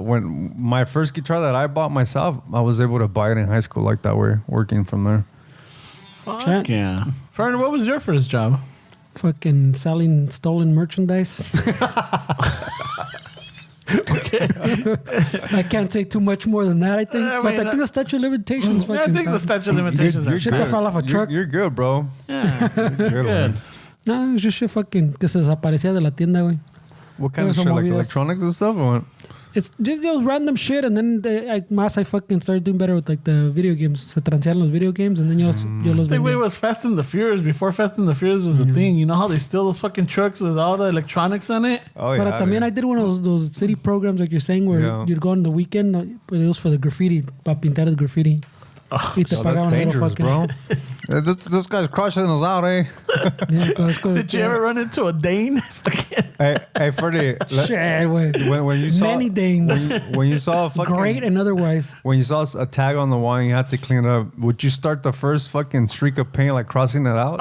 when my first guitar that I bought myself, I was able to buy it in high school like that way, working from there. Fuck yeah. Fern, what was your first job? Fucking selling stolen merchandise. I can't say too much more than that, I think. But I think the statute of limitations. I think the statute of limitations are shit that fell off a truck. You're good, bro. Yeah, good. No, it's just shit fucking que se desaparecía de la tienda, güey. What kind of shit, like electronics and stuff, or what? It's just those random shit, and then I fucking started doing better with like the video games. Se transearon los video games, and then yo los vendía. It was Fast and the Furious before Fast and the Furious was a thing. You know how they steal those fucking trucks with all the electronics in it? Oh, yeah. But también I did one of those city programs like you're saying where you'd go on the weekend, but it was for the graffiti, para pintar el graffiti. Y te pagaban that's dangerous, bro. This guy's crushing us out, eh? Yeah, did you ever run into a Dane? Hey, Freddie. Shit, when you saw many Danes, when you saw a fucking great and otherwise, when you saw a tag on the wall and you had to clean it up, would you start the first fucking streak of paint like crossing it out?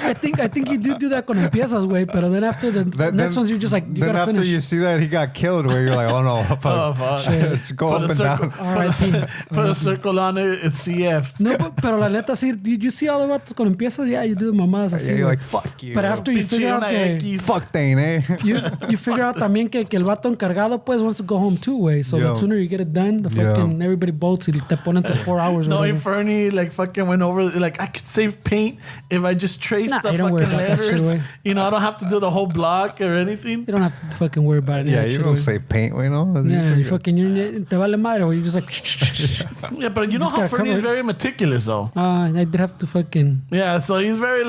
I think you do that con empiezas, way, but then after the next ones you're just like you gotta finish. Then after you see that he got killed, where you're like, oh no, fuck. Shit. Go up and down. Put a circle on it. It's CF. No, pero la neta sí, you see all the vatos con empiezas, yeah, you do mamadas así. Yeah, you're like, fuck you. But after you figure out que fuck Dane, eh? you figure out también que el vato encargado pues wants to go home too, way. So the sooner you get it done, the fucking everybody bolts y te ponen tus 4 hours. No, if Fernie like fucking went over, like I could save paint if I just trace the fucking letters. You know, I don't have to do the whole block or anything. You don't have to fucking worry about it. Yeah, you don't save paint, you know? Yeah, you fucking te vale madre, or you're just like. Yeah, but you know how Fernie is very meticulous, though. I did have to fucking. Yeah, so he's very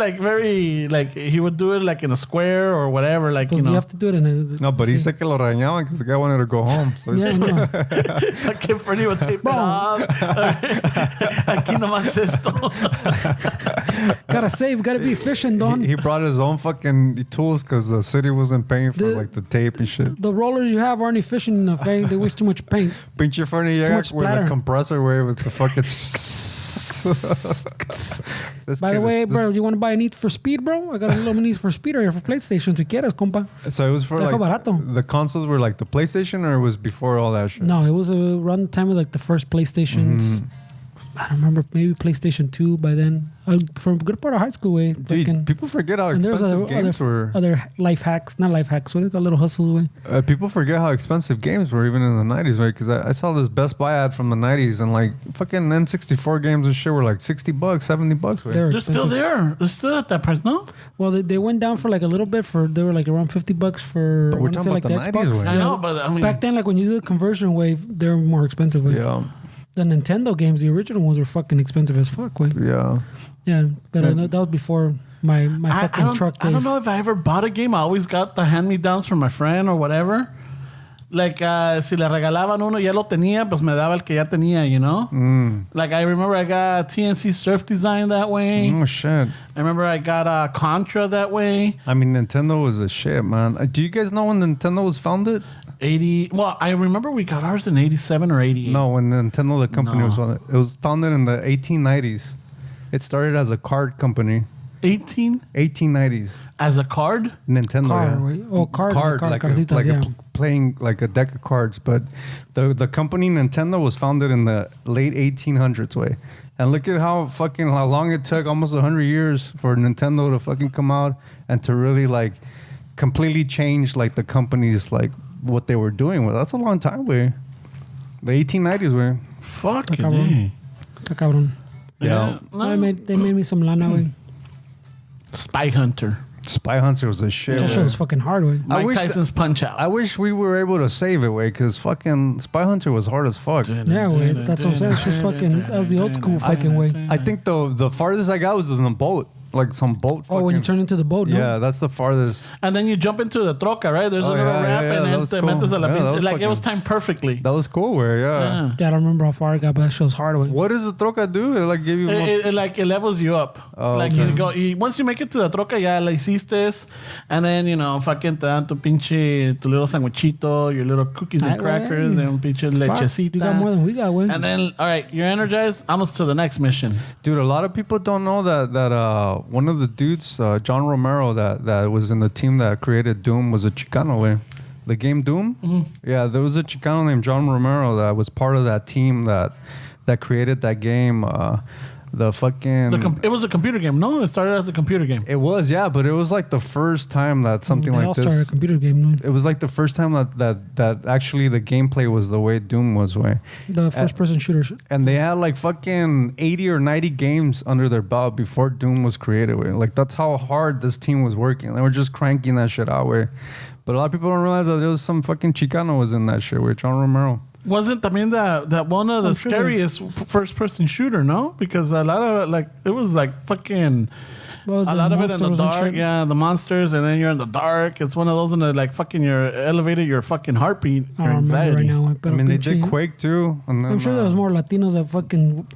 he would do it like in a square or whatever, like you have to do it in a. No, but he said que lo regañaban because the guy wanted to go home. So yeah, no. Fucking Fernie would tape it off. Aquí nomás esto. Gotta save, gotta be efficient, Don. He brought his own fucking tools because the city wasn't paying for like the tape and shit. The rollers you have aren't efficient enough, eh? They waste too much paint. Pinche Fernie with a compressor way with the fucking. By the way, bro, do you want to buy a Need for Speed, bro? I got a little Need for Speed here for PlayStation si quieres, compa. So it was for like the consoles were like the PlayStation, or it was before all that shit? No, it was around the time of like the first PlayStations. I don't remember, maybe PlayStation 2 by then. From a good part of high school, way. Dude, people forget how expensive games were. Other life hacks, not life hacks, what is it called? Little hustles, way. People forget how expensive games were even in the 90s, right? Because I saw this Best Buy ad from the 90s and like fucking N64 games and shit were like $60, $70, right? They're still there. They're still at that price, no? Well, they went down for like a little bit they were like around $50 for, but we're talking about like the 90s, I know, but I mean. Back then, like when you did the conversion wave, they were more expensive, way. Yeah. The Nintendo games, the original ones were fucking expensive as fuck, way. Yeah. Yeah, but that was before my fucking truck days. I don't know if I ever bought a game. I always got the hand-me-downs from my friend or whatever. Like, si le regalaban uno, ya lo tenía, pues me daba el que ya tenía, you know? Like, I remember I got TNC Surf Design that way. Oh, shit. I remember I got Contra that way. I mean, Nintendo was a shit, man. Do you guys know when Nintendo was founded? 80. Well, I remember we got ours in 87 or 88. No, when Nintendo, the company, No. was on it. It was founded in the 1890s. It started as a card company. 1890s. As a card? Nintendo. Card, yeah. right? Oh, card, like carditas, yeah. playing like a deck of cards. But the company Nintendo was founded in the late 1800s way. And look at how long it took, almost 100 years for Nintendo to fucking come out and to really like completely change like the company's like what they were doing. Well, that's a long time, way. The 1890s, way. Fucking cabrón. Está cabrón. Yeah. They made me some lana, güey. Spy Hunter. Spy Hunter was a shit. That way. shit was fucking hard, güey. Mike wish Tyson's Punch Out. I wish we were able to save it, way, because fucking Spy Hunter was hard as fuck. Yeah, güey. That's what I'm saying. It's just fucking, that was the old school fucking way. I think the farthest I got was in the boat, like some boat. Oh, when you turn into the boat, no? Yeah, that's the farthest. And then you jump into the troca, right? There's a Oh, little yeah, ramp, yeah, and that then was te cool. metes a la Yeah, that pinche. was Like, it was fucking- timed perfectly. That was cool, where Yeah. Yeah, I don't remember how far I got, but that shit was hard, güey. What does the troca do? It like give you more. It levels you up. Oh, like okay. you go, once you make it to the troca, ya la hiciste, and then fucking te dan tu little sandwichito, your little cookies and Ay, crackers, güey. and pinche Fuck, lechecita. you got more than we got, güey. And then, all right, you're energized. Almost to the next mission. Dude, a lot of people don't know that one of the dudes, John Romero, that was in the team that created Doom, was a Chicano, way. The game Doom? Mm-hmm. Yeah, there was a Chicano named John Romero that was part of that team that created that game. The fucking... It was a computer game. No, it started as a computer game. It was, yeah, but it was like the first time that something They like all this... started a computer game, no? It was like the first time that actually the gameplay was the way Doom was, way. The first-person shooter shit. And they had like fucking 80 or 90 games under their belt before Doom was created, way. Like that's how hard this team was working. They were just cranking that shit out, way. But a lot of people don't realize that there was some fucking Chicano was in that shit, way. John Romero. Wasn't that one of the I'm sure there's- scariest first-person shooter? No, because a lot of it, it was like fucking. Well, A lot of it in the monsters and dark, shit. yeah, the monsters, and then you're in the dark. It's one of those in the fucking your elevator, your fucking heartbeat, I your don't remember anxiety. right now, güey. I Pero mean, they did pinche- Quake too. And then, I'm sure there was more Latinos that fucking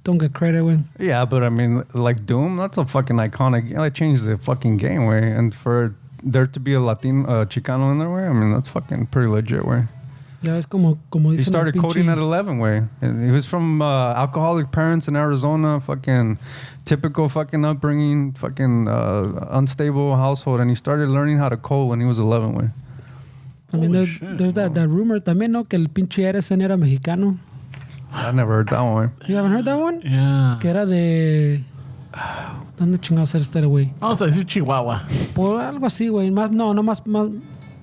don't get credit, güey. Yeah, but I mean, like Doom, that's a fucking iconic. They changed the fucking game, way. And for there to be a Chicano in there, way, I mean, that's fucking pretty legit, way. Ya ves como He dicen started el coding pinche- at 11, way. And he was from alcoholic parents in Arizona, fucking typical fucking upbringing, fucking unstable household. And he started learning how to code when he was 11, way. I mean, Holy there's, shit, there's that rumor también, ¿no? Que el pinche Edison era mexicano. I never heard that one, way. You haven't heard that one? Yeah. Que era de... ¿Dónde chingados era este, güey? Vamos a decir Chihuahua. Por algo así, güey. Más, no más...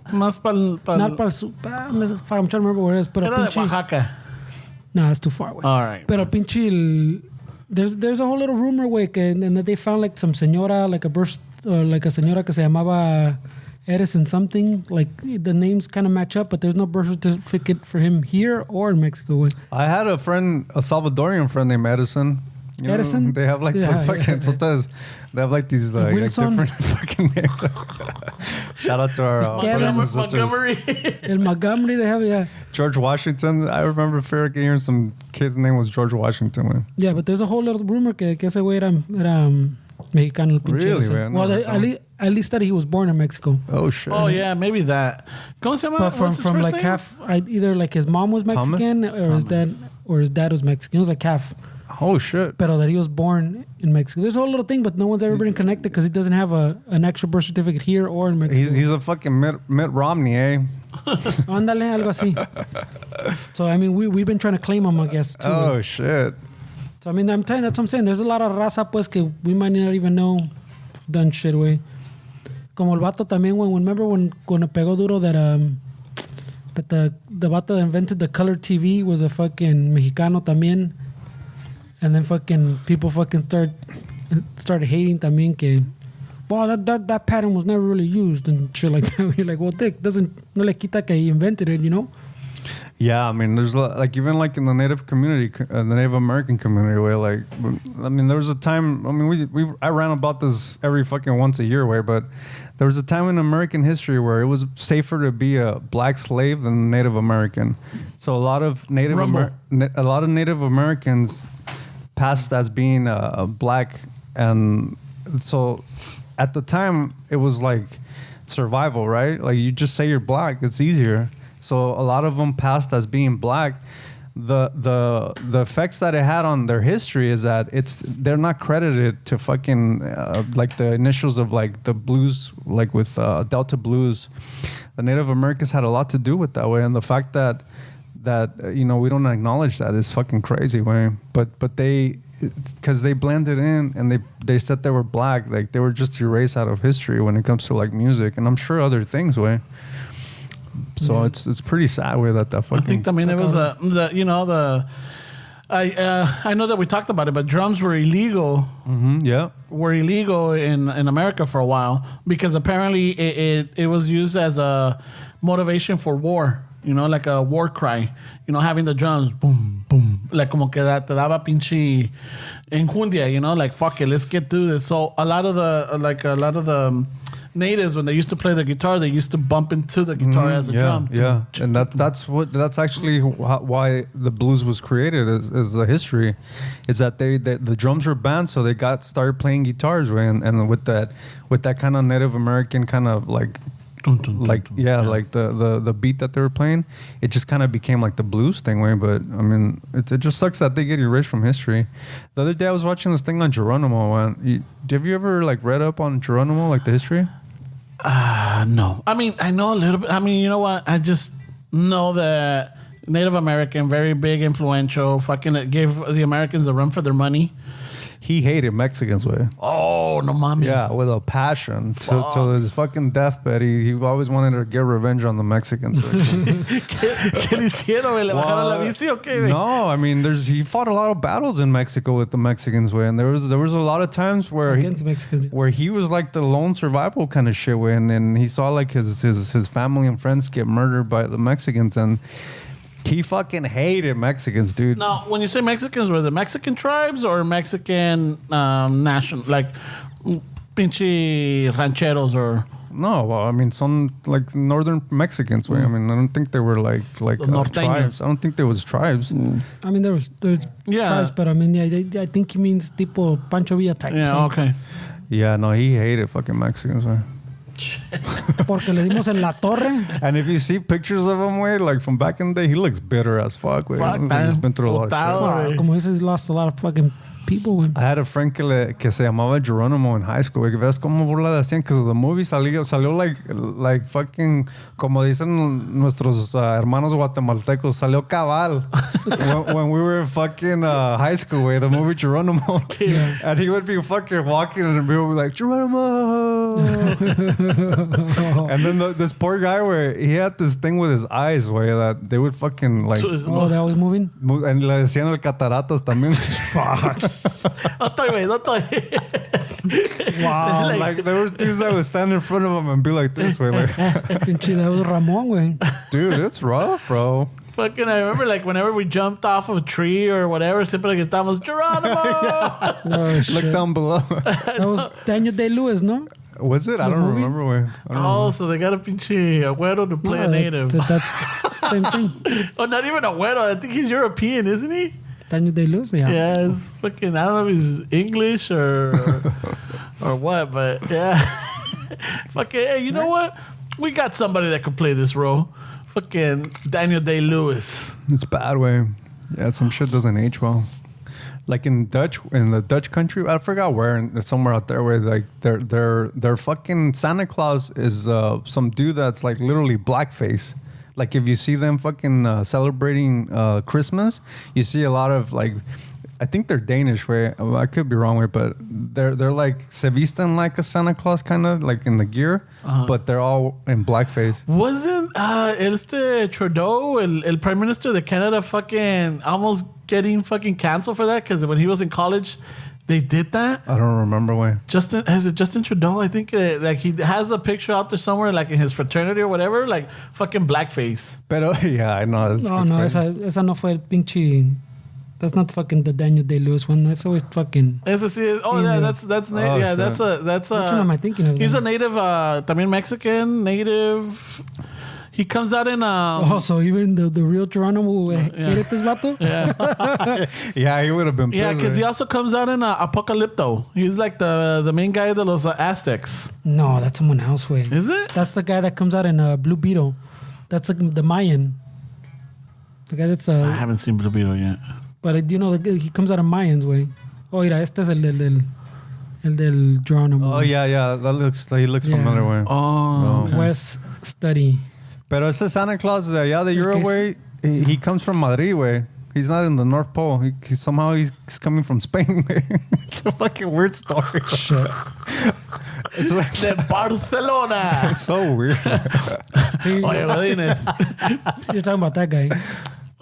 Más pa'l... Not para el sur. I'm trying to remember where it is. Pero Era de pinche... Oaxaca. Nah, it's too far, güey. All right. Pero pinche... There's a whole little rumor, güey, que and that they found like some señora, like a birth... like a señora que se llamaba Edison something. Like, the names kind of match up, but there's no birth certificate for him here or in Mexico, güey. I had a friend, a Salvadorian friend named Edison. You know, Edison? they have like Yeah, those fucking... yeah. Sometimes they have like these like Wilson? different fucking names. Shout out to our brothers and sisters. Montgomery. El Montgomery, they have, yeah. George Washington. I remember hearing some kid's name was George Washington. Man. Yeah, but there's a whole little rumor que ese güey era mexicano, el pinche. Really, ese. man? Well, No, at least that he was born in Mexico. Oh shit. Oh, yeah, maybe that. ¿Cómo se llama? But What's his from first like name? half, either like his mom was Thomas? Mexican or his dad was Mexican. It was like half. Oh shit. Pero that he was born in Mexico. There's a whole little thing, but no one's ever been connected because he doesn't have an actual birth certificate here or in Mexico. He's a fucking Mitt Romney, eh? Ándale, algo así. So I mean, we've been trying to claim him, I guess. Too. Oh shit. So I mean, that's what I'm saying. There's a lot of raza pues que we might not even know done shit, güey. Como el vato también, güey. Remember when pegó duro that the vato that invented the color TV was a fucking Mexicano también, and then fucking people fucking started hating también que, well, that pattern was never really used and shit like that. You're like, well, dick, no le quita que he invented it, you know? Yeah, I mean, there's like even like in the Native community, the Native American community, where like, I mean, there was a time. I mean, I ran about this every fucking once a year, way, but there was a time in American history where it was safer to be a black slave than a Native American. So a lot of Native Americans passed as being black, and so at the time it was like survival, right? Like you just say you're black, it's easier. So a lot of them passed as being black. The effects that it had on their history is that they're not credited to fucking like the initials of like the blues, like with Delta blues. The Native Americans had a lot to do with that way, and the fact that we don't acknowledge that is fucking crazy, way. But they, because they blended in and they said they were black, like they were just erased out of history when it comes to like music, and I'm sure other things, way. So it's pretty sad way that fucking. I think it was I know that we talked about it, but drums were illegal. Mm-hmm, yeah, were illegal in America for a while because apparently it was used as a motivation for war. Like a war cry. Having the drums, boom, boom, like como que te daba pinche enjundia. Like fuck it, let's get through this. So a lot of the natives, when they used to play the guitar, they used to bump into the guitar as a drum. Yeah, and that's actually why the blues was created. Is the history, is that the drums were banned, so they started playing guitars, and with that kind of Native American kind of like the beat that they were playing, it just kind of became like the blues thing, way. But I mean, it just sucks that they get erased from history. The other day I was watching this thing on Geronimo. Have you ever like read up on Geronimo, like the history? No. I mean, I know a little bit. I mean, you know what? I just know that Native American, very big, influential, fucking gave the Americans a run for their money. He hated Mexicans, way. Oh, no mami. Yeah, with a passion. Till his fucking deathbed, he always wanted to get revenge on the Mexicans. ¿Qué le hicieron? ¿Le bajaron la bici o qué? No, I mean, he fought a lot of battles in Mexico with the Mexicans, way. And there was a lot of times where he was like the lone survival kind of shit, way. And then he saw like his family and friends get murdered by the Mexicans, and he fucking hated Mexicans, dude. Now, when you say Mexicans, were the Mexican tribes or Mexican national, like pinche rancheros or? No, well, I mean, some like northern Mexicans, way. I mean, I don't think they were like tribes. I don't think there was tribes. I mean, there's tribes, but I mean, I think he means tipo Pancho Villa type. Yeah, okay. Yeah, no, he hated fucking Mexicans, way. Porque le dimos en la torre. And if you see pictures of him, way, like from back in the day, he looks bitter as fuck, way. He's been through a lot of shit. Como he's lost a lot of fucking people, way. I had a friend que se llamaba Geronimo in high school, que ves cómo burla de hacían, because the movie salió like fucking, como dicen nuestros hermanos guatemaltecos, salió cabal when we were in fucking high school, way, the movie Geronimo. Yeah. And he would be fucking walking and people would be like, Geronimo! And then this poor guy, where he had this thing with his eyes, way, that they would fucking like... Oh, they're always moving? And le decían el cataratas también. Fuck. No estoy. Wow. Like there was dudes that would stand in front of him and be like this, way. Like, pinche that was Ramon, way. Dude, it's rough, bro. Fucking, I remember like whenever we jumped off of a tree or whatever, siempre gritamos, Geronimo! Yeah. Oh, shit. Look down below. That was Daniel Day-Lewis, no? Was it? I don't remember. Way. So they got a pinche Agüero to play a native. That's the same thing. Oh, not even Agüero. I think he's European, isn't he? Daniel Day-Lewis, yeah. Yeah, it's fucking, I don't know if he's English or what, but yeah. Fucking, hey, you know what? We got somebody that could play this role. Fucking Daniel Day-Lewis. It's bad, way. Yeah, some shit doesn't age well. Like in the Dutch country, I forgot where, somewhere out there, where like their fucking Santa Claus is some dude that's like literally blackface. Like if you see them fucking celebrating Christmas, you see a lot of like, I think they're Danish, way. I could be wrong, way, but they're like se visten like a Santa Claus, kind of like in the gear, but they're all in blackface. Wasn't Trudeau, el Prime Minister of Canada, fucking almost getting fucking canceled for that? Because when he was in college, they did that. I don't remember, way. Justin Trudeau? I think like he has a picture out there somewhere, like in his fraternity or whatever, like fucking blackface. Pero yeah, I know. No, esa no fue el pinche. That's not fucking the Daniel Day-Lewis one. That's always fucking. That's native. Yeah, that's a. Which one am I thinking of? He's a native, también Mexican native. He comes out in so even the real Geronimo hated this vato? Yeah. Yeah, he would have been. Yeah, because he also comes out in Apocalypto. He's like the main guy of los Aztecs. No, that's someone else, way. Is it? That's the guy that comes out in Blue Beetle. That's like the Mayan. The guy that's I haven't seen Blue Beetle yet. But you know, he comes out of Mayans, way. Oh, mira, este es el del Geronimo. Oh, yeah. He looks familiar, way. Oh, okay. West Study. Pero ese Santa Claus de allá de Europe, way, he comes from Madrid, way. He's not in the North Pole. Somehow he's coming from Spain, way. It's a fucking weird story. Shit. It's like de Barcelona. It's so weird. Oye, Godínez. You're talking about that guy.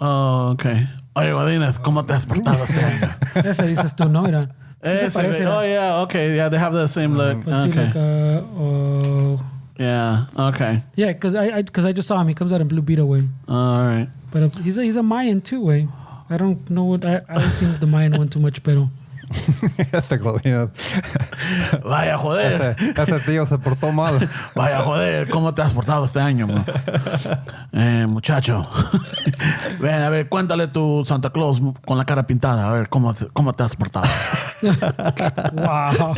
Oh, okay. Oye, Godínez, ¿cómo te has portado este año? Ese dices tú, no, mira. Ese, oh, yeah, okay. Yeah, they have the same look. Let's see, Okay. like, Yeah, okay. yeah, because I just saw him. He comes out in Blue Beetle, way. All right. But he's a Mayan, too, way. I don't know what... I don't think the Mayan one too much, pero... Ese Godínez. Vaya, joder. Ese tío se portó mal. Vaya, joder, ¿cómo te has portado este año, bro? Muchacho. Ven, a ver, cuéntale tu Santa Claus con la cara pintada. A ver, ¿cómo te has portado? Wow.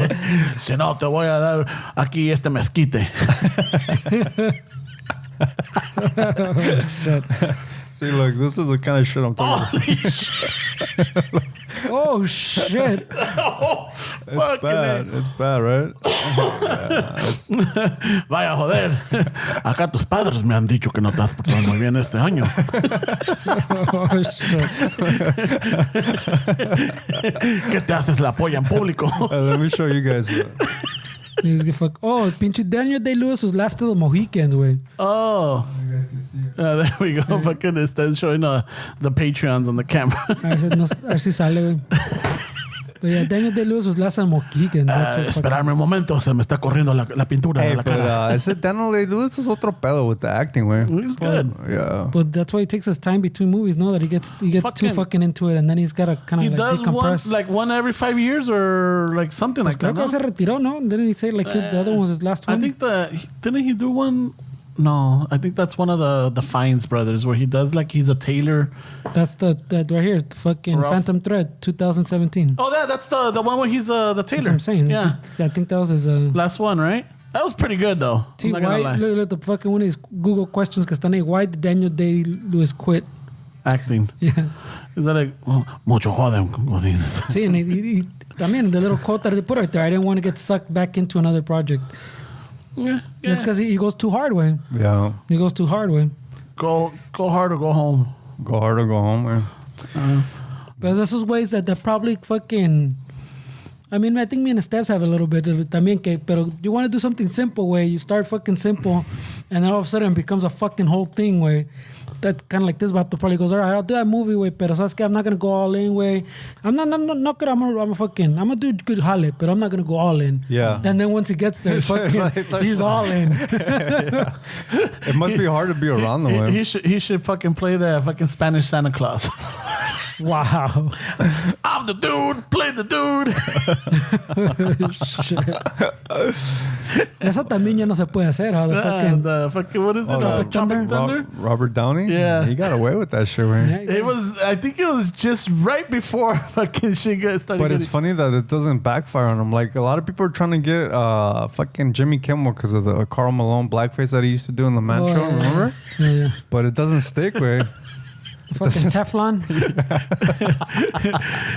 Si no, te voy a dar aquí este mezquite. Shit. See, look, this is the kind of shit I'm talking about. Oh, shit. It's bad. It's bad, right? Vaya, joder. Acá tus padres me han dicho que no te has portado muy bien este año. Oh, shit. ¿Qué te haces la polla en público? Let me show you guys. He's get fuck. Oh, pinche Daniel Day-Lewis was last of the Mohicans, way. Oh. You guys can see it. There we go. Fucking está showing the Patreons on the camera. A ver si sale, güey. But yeah, Daniel Day-Lewis was last on Mohicans. Esperarme un momento, se me está corriendo la pintura de la cara. Ese Daniel Day-Lewis es otro pedo with the acting, way. He's good. Yeah. But that's why he takes his time between movies, no? That he gets too fucking into it, and then he's got to kind He of like does decompress. one every 5 years or like something like Creo that. que No? se retiró, no? Didn't he say like the other one was his last one? I think didn't he do one? No, I think that's one of the Fiennes brothers where he does like he's a tailor. That's the right here, the fucking Rough. Phantom Thread, 2017. Oh, that's the one where he's the tailor. That's what I'm saying. Yeah, I think that was his. last one, right? That was pretty good though. See, I'm not gonna why? lie. Look, the fucking one of these Google questions que están ahí. Why did Daniel Day-Lewis quit? Acting. Yeah. Is that like mucho joden, Godínez? See, and he también the little quote that they put right there. I didn't want to get sucked back into another project. Yeah, It's because he goes too hard, way. Yeah. He goes too hard, way. Go hard or go home. Go hard or go home, man. But there's those ways that they're probably fucking. I mean, I think me and the Steps have a little bit of it también, pero you want to do something simple, way. You start fucking simple, and then all of a sudden it becomes a fucking whole thing, way. That kind of like this vato probably goes, all right, I'll do that movie, way, pero sabes que I'm not gonna go all in, way. I'm not good. I'm gonna do good jale, but I'm not gonna go all in. Yeah. And then once he gets there, he's all in. Yeah. It must be hard to be around the way. He should fucking play the fucking Spanish Santa Claus. Wow. I'm the dude. Play the dude. Eso también ya no se puede hacer, huh? The fucking what is it? Tropic Tropic Thunder? Thunder? Robert Downey? Yeah. He got away with that shit, man. Yeah, It was. I think it was just right before fucking shit started. But it's getting- funny that it doesn't backfire on him. Like, a lot of people are trying to get fucking Jimmy Kimmel because of the Karl Malone blackface that he used to do in the Man Oh, Show, yeah. remember? Yeah. But it doesn't stick, way. Fucking Teflon.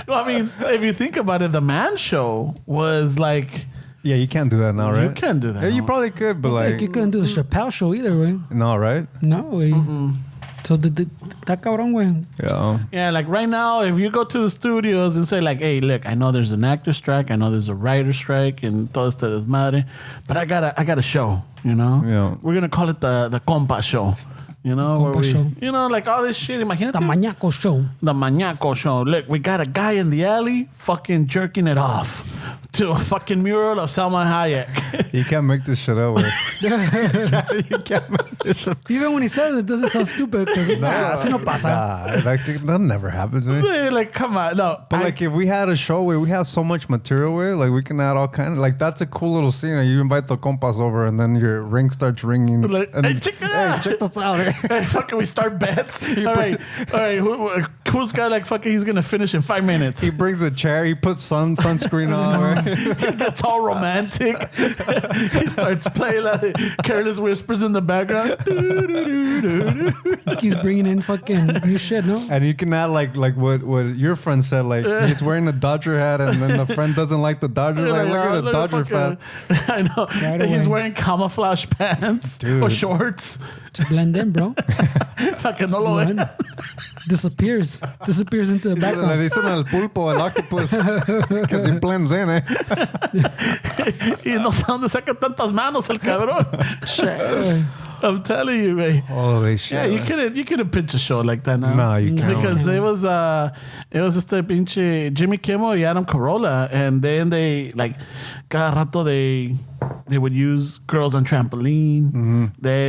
Well, I mean, if you think about it, the Man Show was like. Yeah, you can't do that now, right? You can do that. Yeah, you now. probably could, but Like, like, you couldn't do the Chappelle show either, way. no, right? No, way. So está cabrón, güey. Yeah. Yeah, like right now, if you go to the studios and say like, hey, look, I know there's an actor strike, I know there's a writer strike, and todo este desmadre, but I got a show, you know? Yeah. We're going to call it the Compa Show. You know, Compa where we, show. you know, like all this shit. Imagínate. The Mañaco show. The Mañaco Show. Look, we got a guy in the alley fucking jerking it off to a fucking mural of Salma Hayek. You can't make this shit up, way. You can't make this shit. Even when he says it, doesn't sound stupid because así no pasa. Nah, like, that never happens, man. Like, come on. No. But like, if we had a show where we have so much material where like we can add all kind of like that's a cool little scene. Like, you invite the compas over and then your ring starts ringing. Like, and, hey, check this out. here. Hey, fucking, we start bets. All right. Who, coolest guy, like fucking, he's gonna finish in 5 minutes. He brings a chair. He puts sunscreen on. Right? He gets all romantic. He starts playing like Careless Whispers in the background. He's bringing in fucking new shit, no? And you can add like what your friend said. Like he's wearing a Dodger hat, and then the friend doesn't like the Dodger. Like look at the Dodger fan. I know. Right He's away. wearing camouflage pants or shorts. To blend in, bro. Fucking no lo ven. Disappears into the Le background. dicen el pulpo, el octopus, que si blends in, eh? Y no sé dónde saca tantas manos el cabrón. Shit. I'm telling you, man. Holy shit. Yeah, you couldn't pitch a show like that now. No, you can't. Because it was este pinche Jimmy Kimmel y Adam Carolla, and then they like cada rato they would use girls on trampoline. Mm-hmm.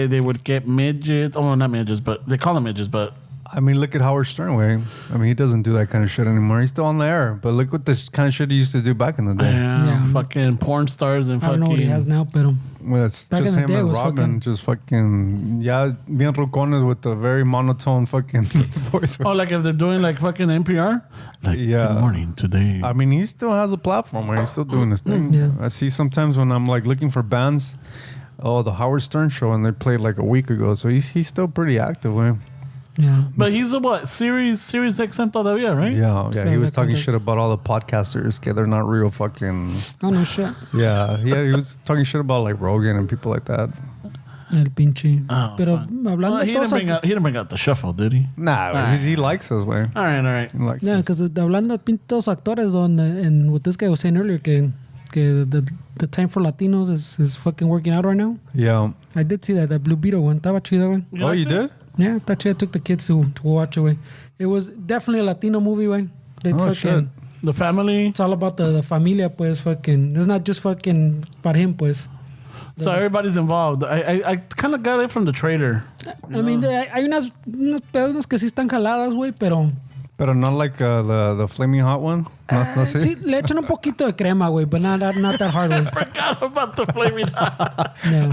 They would get midgets. Oh, not midgets, but they call them midgets, but I mean, look at Howard Stern, way. I mean, he doesn't do that kind of shit anymore. He's still on the air. But look what the kind of shit he used to do back in the day. yeah, fucking porn stars and I don't know what he has now, pero Well, it's back just in the him day and was Robin. fucking- Just fucking, yeah, bien rocones with the very monotone fucking voice. Oh, like if they're doing like fucking NPR? Like, Yeah. good morning today. I mean, he still has a platform where he's still doing his thing. Yeah. I see sometimes when I'm like looking for bands, the Howard Stern show, and they played like a week ago. So he's still pretty active, way. yeah. But he's a what? Series XM todavía, right? Yeah, he Sounds was like talking that. shit about all the podcasters. Okay, they're not real fucking. Oh no shit. Yeah, he was talking shit about like Rogan and people like that. El pinche. Oh, Pero fun. hablando Well, de he todos didn't bring out the shuffle, did he? Nah, Alright. he likes us, way. All right. He likes Yeah, us. because hablando de pintos actores, and what this guy was saying earlier, que the time for Latinos is fucking working out right now. Yeah. I did see that Blue Beetle one. Estaba chido, güey. You Oh, liked you it? did? Yeah, está chido. I took the kids to watch it, güey. It was definitely a Latino movie, güey. They Oh, fucking. shit. The family. It's all about the familia, pues, fucking. It's not just fucking para him, pues. So everybody's involved. I kind of got it from the trailer. I mean, hay unos pedos que sí están jaladas, güey, pero... Pero not like the flaming hot one. No, no, Sí, le echan un poquito de crema, güey, but not that hard, güey. Forgot about the flaming hot. Yeah.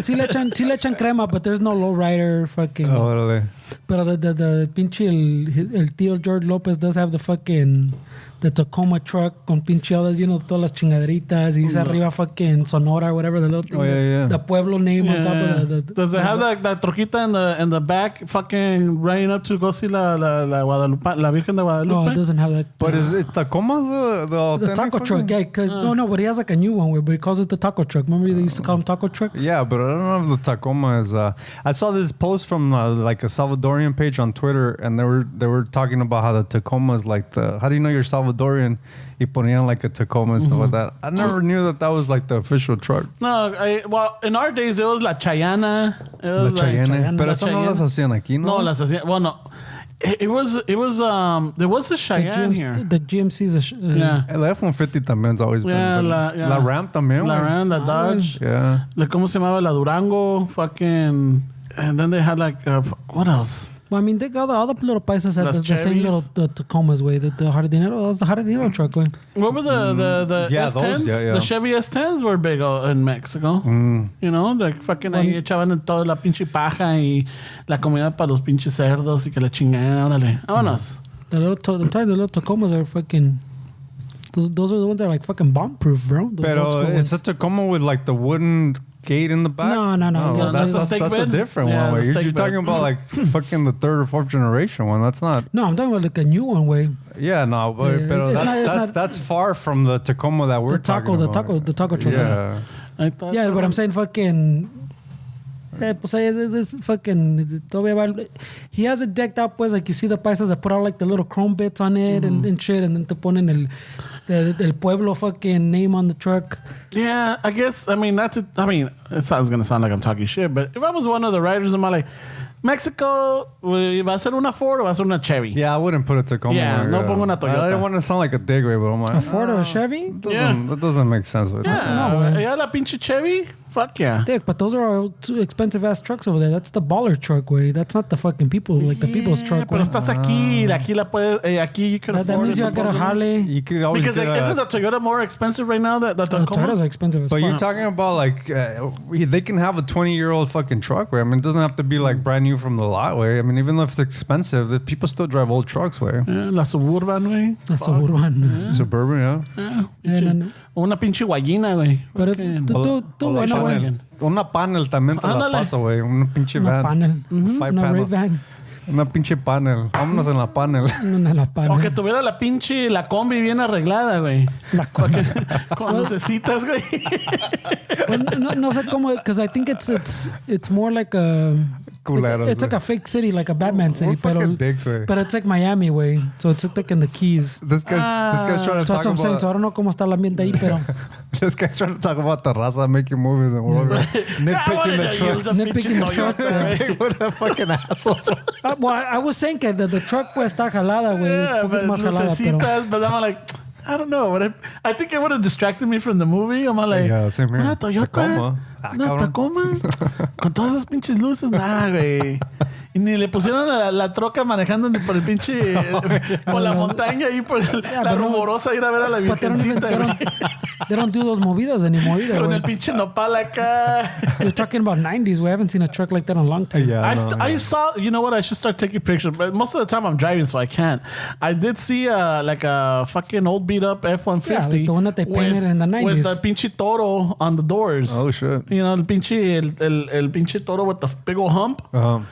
Sí le echan crema, but there's no lowrider, fucking... Oh, órale. Pero the pinche el tío George Lopez does have the fucking the Tacoma truck con pinche all the, todas las chingaderitas y dice arriba fucking Sonora, whatever the little thing. Oh, yeah. The Pueblo name on top of the Does it have that troquita in the back, fucking running up to go see la Guadalupe, la Virgen de No, Guadalupe? it doesn't have that. But is it Tacoma the The authentic taco fucking- truck, yeah. Cause, no, but he has like a new one, but he calls it the taco truck. Remember they used to call them taco trucks? Yeah, but I don't know if the Tacoma is. I saw this post from like a Salvadorian page on Twitter, and they were talking about how the Tacoma is like the. How do you know you're Salvadorian? Y ponían like a Tacoma and stuff like that. I never knew that was like the official truck. No, well, in our days it was la Chayana. It La was like Cheyenne. Pero la eso no las hacían aquí, ¿no? No, las hacían. Well, no. It was there was a Cheyenne here. The GMC's a Yeah. El F-150 también has always Yeah, been. la Ram también. La güey. Ram, la Dodge. Yeah. ¿Cómo se llamaba? La Durango. Fucking. And then they had like, what else? Well, I mean, they got all the little paisas had Las the same Cherys. little Tacomas, way. The Jardinero, that was the Jardinero truck, way. What were the yeah, S10s? those, yeah. The Chevy S10s were big in Mexico. You know, like fucking ahí echaban en toda la pinche paja y la comida para los pinches cerdos y que la chingada, órale. Vámonos. The I'm telling you, the little Tacomas are fucking. Those are the ones that are like fucking bomb proof, bro. Those old Pero school it's ones. a Tacoma with like the wooden gate in the back. No. Oh, Yeah, that's that's the a steak bed. different Yeah, one. the You're steak talking bed. about like fucking the third or fourth generation one. That's not. No, I'm talking about like a new one, way. Yeah, no, but, Yeah, pero it's that's not- that's far from the Tacoma that we're The taco, talking the about. taco truck. Yeah. I thought Yeah, that but I'm was- saying fucking. Pues es fucking. Todavía va, he has it decked out, pues, like you see the paisas that put out like the little chrome bits on it and shit, and then te ponen el Pueblo fucking name on the truck. Yeah, I guess, I mean, that's it. I mean, it sounds going to sound like I'm talking shit, but if I was one of the writers, I'm like, Mexico, ¿va a ser una Ford o va a ser una Chevy? Yeah, I wouldn't put a Tacoma. Yeah, there, no pongo una I Toyota. don't want to sound like a dig, but I'm like, A Ford or a Chevy? that doesn't make sense with Yeah, that. No, güey. ya la pinche Chevy, Fuck yeah. Dick, but those are all too expensive ass trucks over there. That's the baller truck, way. That's not the fucking people, like the people's truck. Pero Way. estás aquí. Aquí la puedes. Aquí you can That afford means it, you gotta supposedly. Harley. You could always Because get like, a- isn't the Toyota more expensive right now? The Tacoma? Toyotas are expensive as But fuck. you're talking about like they can have a 20-year-old fucking truck. Way. I mean, it doesn't have to be like brand new from the lot. Way. I mean, even if it's expensive, the people still drive old trucks. Way. Yeah, la Suburban, güey. That's a Suburban. Suburban, yeah. And Una pinche guayina, güey. But if Fucking- tú, bueno, güey. Una panel también te la Ándale. paso, güey. Una pinche Una van. panel. Five Una panel. Ray-Ban. Una pinche panel. Vámonos en la panel. Una panel. O que tuviera la pinche, la combi bien arreglada, güey. La combi. Con lucecitas, güey. Well, no sé cómo, because I think it's more like a Culeros, it's like güey. a fake city, like a Batman city, We're pero fucking dicks, güey. but it's like Miami way, so it's like in the Keys. This guy's trying to So that's talk what I'm saying. about. So I don't know cómo está el ambiente ahí, pero This guy's trying to talk about the raza making movies and we're nitpicking the trucks. Nitpicking the truck, right? What a fucking assholes. well, I was saying que the truck pues está jalada, güey, Yeah, un poquito but más jalada, pero lucecitas, but I'm like, I don't know. I think it would have distracted me from the movie. I'm like, Yeah, same here. una Toyota, Tacoma. una cabrón. Tacoma, con todas esas pinches luces, nada, güey. Y ni le pusieron la troca manejando ni por el pinche, por la montaña y por la pero no. rumorosa ir a ver a la but virgencita, güey. they don't do those movidas anymore either, Con güey. el pinche nopal acá. You're talking about 90s. We haven't seen a truck like that in a long time. Yeah, I saw, you know what? I should start taking pictures, but most of the time I'm driving, so I can't. I did see like a fucking old beat up F-150. Yeah, like the one that they painted in the 90s. With the pinche toro on the doors. Oh, shit. You know, el pinche toro with the big old hump.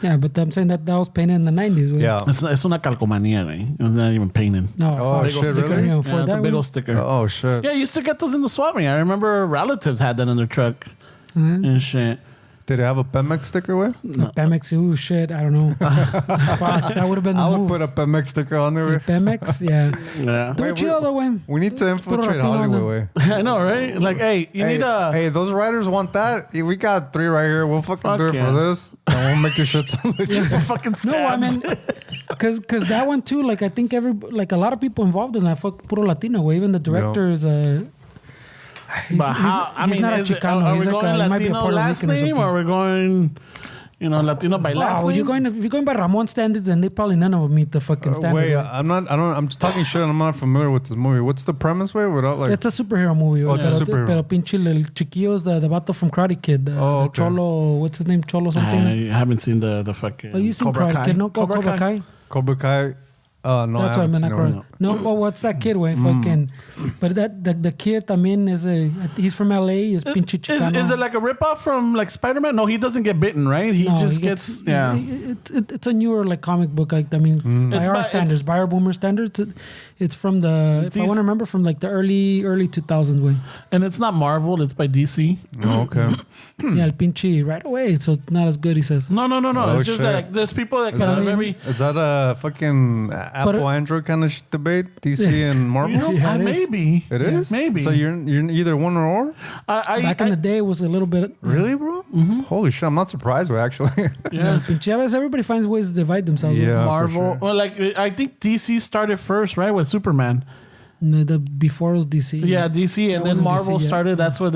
Yeah, but I'm saying that was painted in the 90s. Güey. Yeah. Es una calcomanía, güey. It was not even painted. No, Oh, fuck. shit, Sticker, really? you know, Yeah, for it's a that big one. old sticker. Oh, shit. Yeah, you used to get those in the swap meet. I remember relatives had that in their truck and shit. Did it have a Pemex sticker with? Pemex, ooh, shit, I don't know. Fuck, that would have been the I would move. put a Pemex sticker on there. Pemex, yeah. Yeah. Do Wait, it chill though, way. We need to infiltrate Latino on Hollywood, the- way. I know, right? Like, hey, you need a... Hey, those writers want that? We got 3 right here. We'll fucking Fuck do it yeah. for this. And we'll make your shit sound legit. fucking scabs. No, I mean, because that one too, like I think a lot of people involved in that, fuck, puro Latino, way. Even the director is But how? I he's mean, not a is it, Chicano. are He's we like going he might be a Latino Puerto last Rican or name, something. or are we going, Latino by last Wow, name? if you're going by Ramon standards, then they probably none of them meet the fucking standard. Wait, way. I'm just talking shit. I'm not familiar with this movie. What's the premise, way? Without like. It's a superhero movie. Oh, it's a superhero. Pero pinche el chiquillo is the vato from Karate Kid. The okay. Cholo, what's his name? Cholo something. I haven't seen the fucking. Oh, you seen Cobra Karate Kai? Kid? No, Cobra Kai. Cobra Kai. No, That's I what I haven't meant. seen Not it. Cobra. No, oh, what's that kid? Way fucking. But the kid también is he's from LA. Is pinche Chicano. Is it like a ripoff from like Spider-Man? No, he doesn't get bitten, right? He No, just he gets yeah. It's a newer like comic book. Like I mean, by It's our by- standards, by our boomer standards, it's from the. If I These- want to remember, from like the early 2000s way. And it's not Marvel, it's by DC. Oh, okay. Yeah, el pinche right away. So it's not as good. He says. No. Oh, it's just shit. that like, there's people that Is kind that, of very. is that a fucking Apple Android kind of debate? DC and Marvel? You know, Yeah, it is. maybe It is? maybe. So you're either one or? Back in the day, it was a little bit. Really, bro? Holy shit, I'm not surprised, bro, actually. yeah. Pinche, everybody finds ways to divide themselves. Yeah. Yeah. for Marvel. sure. Well, like I think DC started first, right, with Superman. The before it was DC. Yeah, DC, and That then wasn't Marvel DC, yeah. started. That's with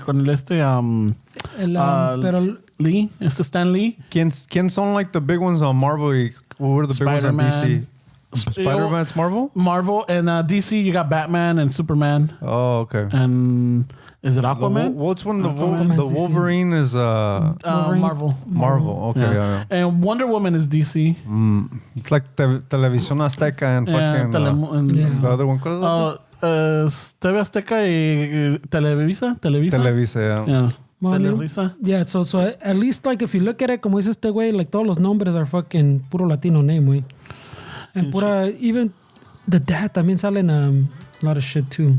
con Pero Lee, Stan Lee. ¿Quién son like the big ones on Marvel? What were the big ones on DC? Spider-Man's Marvel? Marvel and DC, you got Batman and Superman, Oh, okay. and is it Aquaman? What's one? The Aquaman's DC. Wolverine is Wolverine. Marvel. Marvel. Okay, yeah. And Wonder Woman is DC. It's like Televisión Azteca and fucking Yeah. the other one. ¿Cuál es la otra? TV Azteca y Televisa. Televisa, yeah. Yeah. Well, Televisa. yeah, so at least like if you look at it, como dice este güey, like todos los nombres are fucking puro Latino name, güey. And pura, even the dad también sale en a lot of shit too.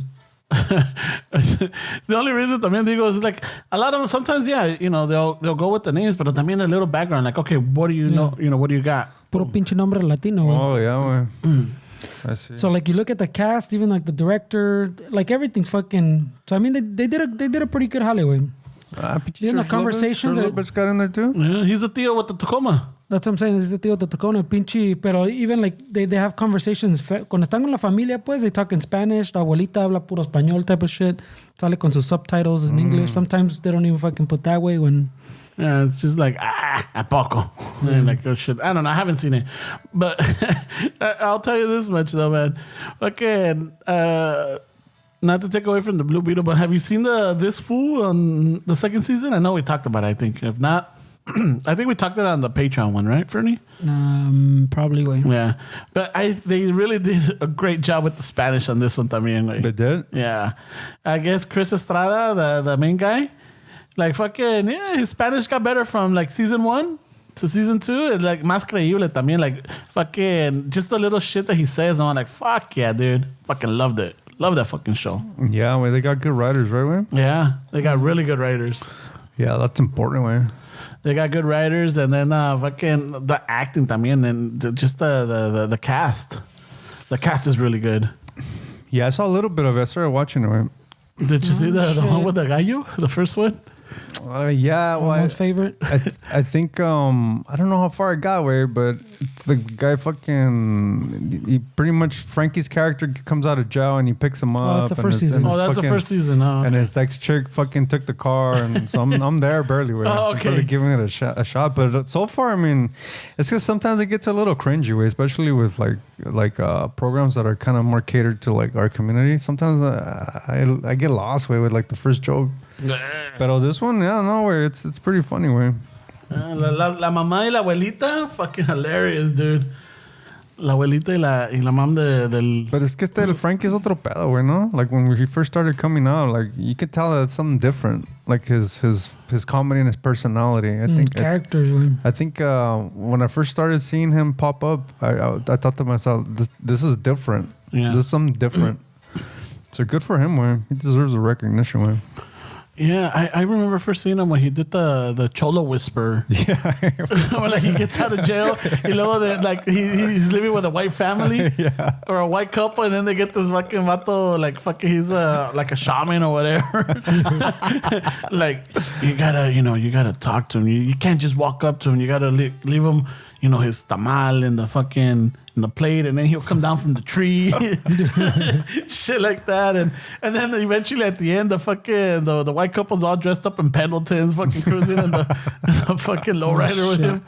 The only reason también digo is like a lot of them sometimes, yeah, they'll go with the names, but también a little background, like, okay, what do you know? What do you got? Puro pinche nombre Latino, güey. Oh, yeah, güey. I see. So like you look at the cast, even like the director, like everything's fucking. So I mean they did a pretty good Hollywood. Ah, In the conversations Lopez got in there too? Yeah, he's the Theo with the Tacoma. That's what I'm saying. Este tío te tocó una pinche... Pero even like, they have conversations. Cuando están con la familia, pues, they talk in Spanish. La abuelita habla puro español type of shit. Sale con sus subtitles in English. Sometimes they don't even fucking put that way when... Yeah, it's just like, a poco. Like, oh shit. I don't know. I haven't seen it. But I'll tell you this much, though, man. Fucking... not to take away from the Blue Beetle, but have you seen this fool on the second season? I know we talked about it, I think. If not... I think we talked it on the Patreon one, right, Fernie? Probably way. Yeah, but they really did a great job with the Spanish on this one también. Like. They did? Yeah, I guess Chris Estrada, the main guy, like fucking his Spanish got better from like season 1 to season 2. It's like más creíble también. Like fucking just the little shit that he says. I'm like, fuck yeah, dude, fucking loved it. Love that fucking show. Yeah, well, they got good writers, right, man? Yeah, they got really good writers. Yeah, that's important, man. They got good writers, and then fucking the acting también, and just the cast. The cast is really good. Yeah, I saw a little bit of it. I started watching it, man. Did you see the one with the gallo? The first one? Yeah, well, Most favorite? I think, I don't know how far it got away, but the guy he pretty much, Frankie's character comes out of jail and he picks him up. That's the first season. Oh, that's the first season. Oh, okay. And his ex-chick fucking took the car, and so I'm there barely. Oh, okay. Barely giving it a shot. But so far, I mean, it's because sometimes it gets a little cringy, way, especially with like programs that are kind of more catered to like our community. Sometimes I get lost with like the first joke. Pero this one, yeah, no way, it's pretty funny, way. La mamá y la abuelita, fucking hilarious, dude. La abuelita y la mam del... But es que el Frankie es otro pedo, güey, ¿no? Like when he first started coming out, like you could tell that it's something different. Like his comedy and his personality. I think characters, güey. I think when I first started seeing him pop up, I thought to myself, this is different. Yeah. This is something different. So good for him, güey. He deserves the recognition, güey. Yeah, I remember first seeing him when he did the Cholo Whisper. Yeah. When like he gets out of jail, y luego he's living with a white family, Yeah. or a white couple, and then they get this fucking vato, like fucking he's like a shaman or whatever. Like you gotta talk to him. You can't just walk up to him. You gotta leave him, his tamal in the plate, and then he'll come down from the tree. Shit like that. And then eventually at the end, the white couple's all dressed up in Pendletons, fucking cruising in the fucking lowrider with him.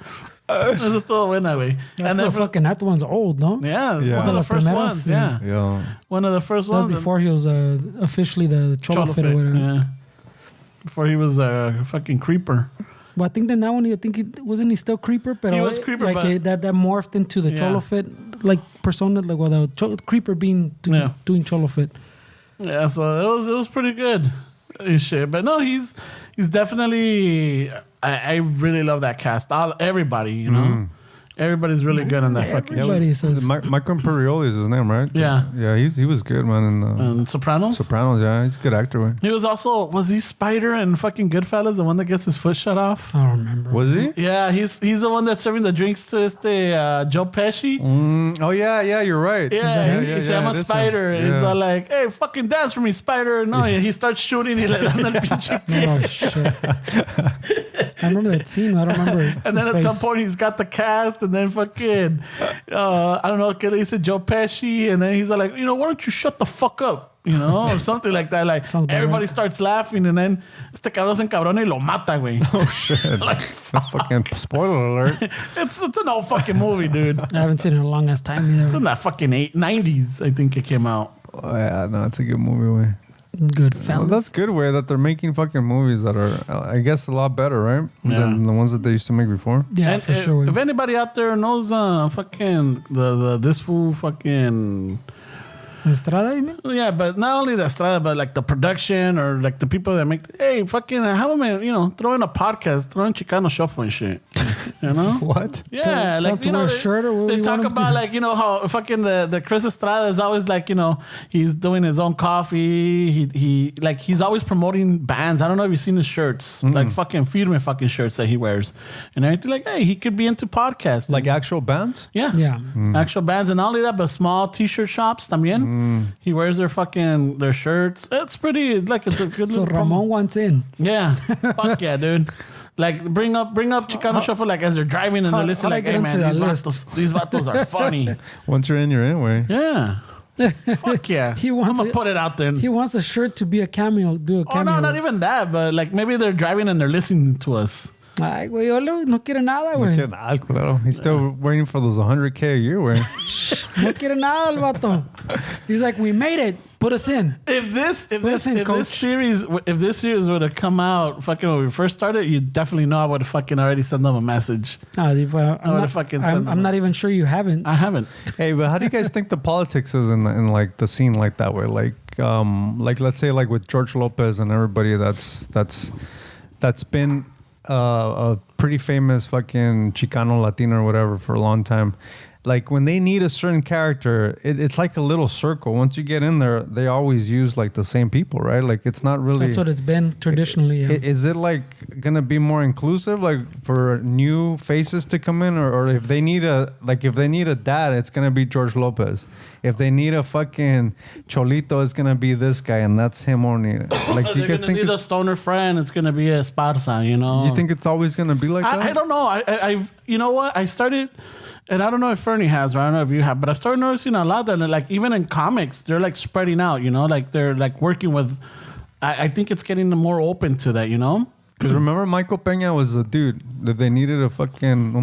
Eso es todo buena, güey. And then that one's old, no? Yeah, it's Yeah. one of the first Primeras, ones. yeah. Yeah. One of the first That was ones. before he was officially the Cholo Fit or whatever. Yeah. Before he was a fucking creeper. Well, I think that now wasn't he still Creeper? But He was Creeper, like but- that morphed into the Yeah. Cholo Fit like persona, like the Creeper being doing Cholo Fit. Yeah, so it was pretty good. Shit. But no, he's definitely. I really love that cast. Everybody, everybody's really good on that fucking. Everybody says Michael Imperioli is his name, right? Yeah. Yeah, he was good, man. In Sopranos. Sopranos, yeah, he's a good actor, way. He was he Spider in fucking Goodfellas, the one that gets his foot shut off? I don't remember. Was he? Yeah, he's the one that's serving the drinks to Joe Pesci. Oh yeah, you're right. Yeah, he said, I'm a it is him. Spider. And Yeah. he's all like, hey, fucking dance for me, Spider. No, he starts shooting. He le dan el pinche pie. Oh shit! I remember that scene. I don't remember. And then his at some face. point he's got the cast, and then fucking, I don't know, que le dice Joe Pesci, and then he's like, why don't you shut the fuck up? Or something like that. Like Sounds about everybody right. starts laughing, and then este cabrón se encabrona y lo mata, güey. Oh shit! Like, Fucking spoiler alert. it's an old fucking movie, dude. I haven't seen it in a long ass time It's either. in that fucking 90s, I think it came out. Oh, yeah, no, it's a good movie, way. Good Well, fellas. that's good, way that they're making fucking movies that are, I guess, a lot better, right? Yeah. Than the ones that they used to make before. Yeah, And for sure. If anybody out there knows fucking this fool fucking. Estrada, you mean? Yeah, but not only the Estrada, but like the production or like the people that make. Hey, fucking have them, throw in a podcast, throw in Chicano Shuffle and shit. What? Yeah, Tell like him to wear a shirt or what they you talk want him to about do. like how fucking the Chris Estrada is always like he's doing his own coffee. He's always promoting bands. I don't know if you've seen his shirts, like fucking Firme fucking shirts that he wears, and everything. Like, hey, he could be into podcasts, Like actual bands? yeah, Yeah. actual bands, and not only that, but small T-shirt shops. También, he wears their shirts. It's pretty like it's a good. So little promo. Ramon wants in. Yeah, fuck yeah, dude. Like bring up Chicano Shuffle like as they're driving and they're listening like, hey man, these vatos are funny. Once you're in, you're in, way. Yeah. Fuck yeah. I'm gonna put it out there. He wants a shirt to be a cameo, do a cameo. Oh no, not even that, but like maybe they're driving and they're listening to us. Ay, güey, Olo, no quiere nada, güey. No quiere nada, culero. He's still waiting for those 100K a year, güey. No quiere nada, el vato. He's like, we made it. Put us in. If this series would have come out fucking when we first started, you definitely know I would have fucking already sent them a message. I'm not even sure you haven't. I haven't. Hey, but how do you guys think the politics is in like the scene like that way? Like let's say like with George Lopez and everybody that's been a pretty famous fucking Chicano Latino or whatever for a long time. Like when they need a certain character, it's like a little circle. Once you get in there, they always use like the same people, right? Like it's not really. That's what it's been traditionally. Yeah. Is it like gonna be more inclusive, like for new faces to come in, or if they need a dad, it's gonna be George Lopez. If they need a fucking Cholito, it's gonna be this guy, and that's him only. Like, do you guys think need a stoner friend? It's gonna be a Esparza, you know? You think it's always gonna be like that? I don't know. I you know what? I started. And I don't know if Fernie has, or I don't know if you have, but I started noticing a lot that, like, even in comics, they're like spreading out, you know, like they're like working with. I think it's getting more open to that, you know. Because remember, Michael Peña was a dude that they needed a fucking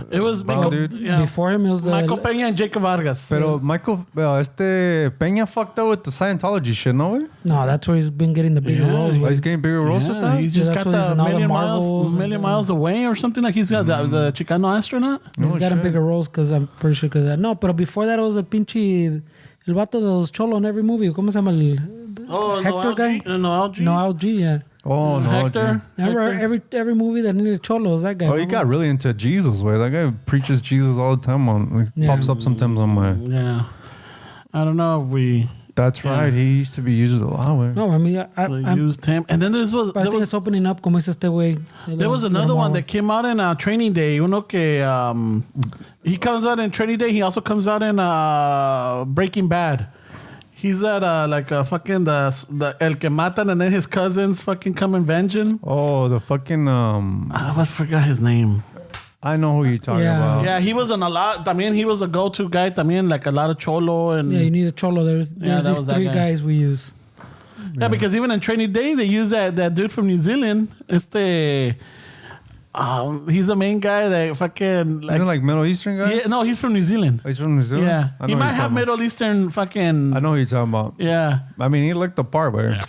it was brown dude. Yeah. Before him, it was Michael Peña and Jacob Vargas. Pero Michael, Peña fucked up with the Scientology shit, no? No, that's where he's been getting the bigger roles. He's getting bigger roles with that? He just got the million miles away or something. Like he's got the Chicano astronaut. He's got bigger roles because I'm pretty sure because no, but before that it was a pinche el vato de los cholo in every movie. ¿Cómo se llama el Hector guy? No LG, yeah. Oh no, Hector. Remember every movie that needed cholos, that guy. Oh, he got really into Jesus, way. That guy preaches Jesus all the time. He pops up sometimes on my. Yeah, I don't know if we. That's right. He used to be used a lot. Way. No, I mean I used him, and then I think it's opening up. Como es este way. There was another one that came out in Training Day. Uno que he comes out in Training Day. He also comes out in Breaking Bad. He's at like fucking the El que matan, and then his cousins fucking come and venge him. Oh, the fucking I forgot his name. I know who you're talking about. Yeah, he was in a lot. I mean, he was a go-to guy. I mean, like a lot of cholo and. Yeah, you need a cholo. There's these three guys we use. Yeah, because even in Training Day, they use that dude from New Zealand. He's the main guy that fucking like Middle Eastern guy. Yeah, no, he's from New Zealand. Oh, he's from New Zealand. Yeah, he might have Middle Eastern fucking. I know who you're talking about. Yeah, I mean, he looked the part, but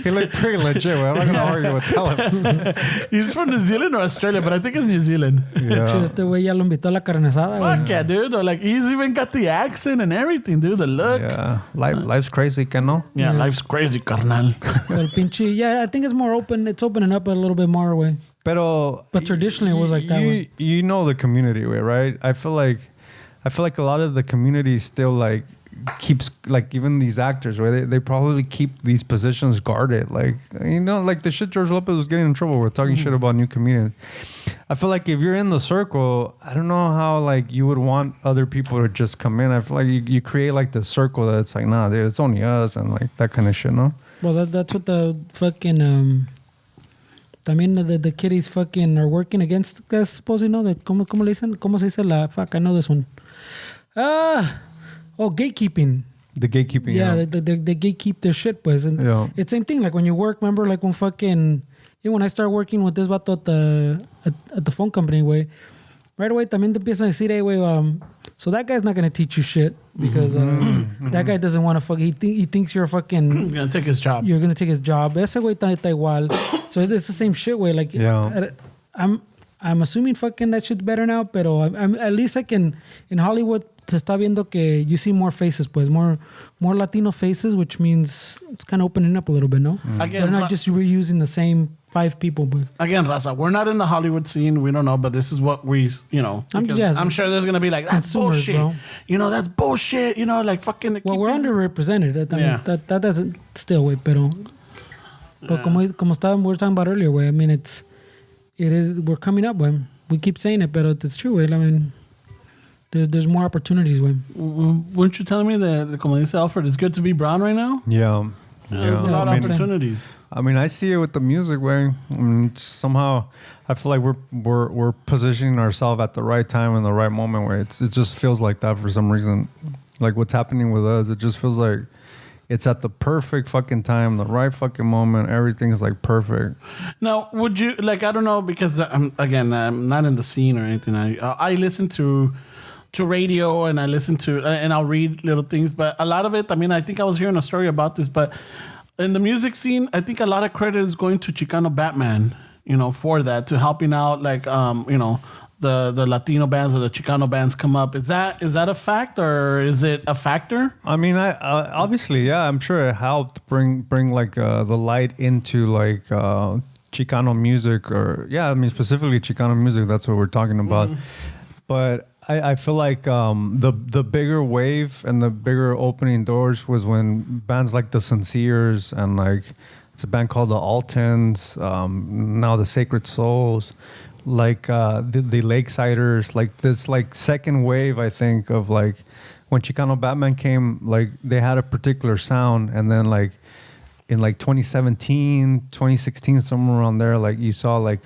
he looked pretty legit. I'm not gonna argue with that. He's from New Zealand or Australia, but I think it's New Zealand. Yeah. Este güey ya lo invitó a la carne asada. Fuck yeah, dude! Or like he's even got the accent and everything, dude. The look. Yeah, life's crazy, ¿no? Yeah, life's crazy, carnal. Well, pinche, yeah, I think it's more open. It's opening up a little bit more way. But traditionally it was like that way. You know the community way, right? I feel like a lot of the community still like keeps like even these actors where they probably keep these positions guarded. Like, you know, like the shit George Lopez was getting in trouble with talking shit about new comedians. I feel like if you're in the circle, I don't know how like you would want other people to just come in. I feel like you create like the circle that's like, nah, dude, it's only us and like that kind of shit, no? Well, that's what the fucking también the kiddies fucking are working against. I suppose you know that. ¿Cómo le dicen? ¿Cómo se dice la fuck? I know this one. Gatekeeping. The gatekeeping. Yeah, they gatekeep their shit, pues. And it's same thing. Like when you work, remember, like when fucking, when I started working with this vato at the phone company, way, right away, también te empiezan a decir, hey, way, so that guy's not gonna teach you shit because that guy doesn't want to fuck. He thinks you're fucking. You're gonna take his job. You're gonna take his job. Ese güey está igual. So it's the same shit way. Like, I'm assuming fucking that shit's better now, pero I'm at least like in Hollywood se está viendo que you see more faces, pues more Latino faces, which means it's kind of opening up a little bit, no? Again, they're not just reusing the same 5 people, but again, Raza, we're not in the Hollywood scene. We don't know, but this is what we, I'm sure there's gonna be like that's bullshit. Bro. That's bullshit. Like fucking. Well, we're underrepresented. I mean, that doesn't still wait, pero. But como we were talking about earlier, way. I mean, it is. We're coming up, way. We keep saying it, but it's true, way. I mean, there's more opportunities, way. Weren't you telling me that, como dice Alfred, it's good to be brown right now? Yeah. There's a lot of opportunities. I mean, I see it with the music way. I mean, somehow I feel like we're positioning ourselves at the right time and the right moment where it just feels like that for some reason. Like what's happening with us, it just feels like it's at the perfect fucking time, the right fucking moment. Everything's like perfect. Now, would you like? I don't know because I'm not in the scene or anything. I listen to radio and I listen to and I'll read little things, but a lot of it. I mean, I think I was hearing a story about this, but in the music scene, I think a lot of credit is going to Chicano Batman. You know, for that, to helping out, like you know, the Latino bands or the Chicano bands come up. Is that a fact or is it a factor? I mean, I obviously, yeah, I'm sure it helped bring like the light into like Chicano music, or I mean specifically Chicano music. That's what we're talking about. But I feel like the bigger wave and the bigger opening doors was when bands like the Sinceres and like it's a band called the Altons, now the Sacred Souls, like the Lakesiders, like this like second wave, I think, of like when Chicano Batman came, like they had a particular sound, and then like in like 2017, 2016, somewhere around there, like you saw like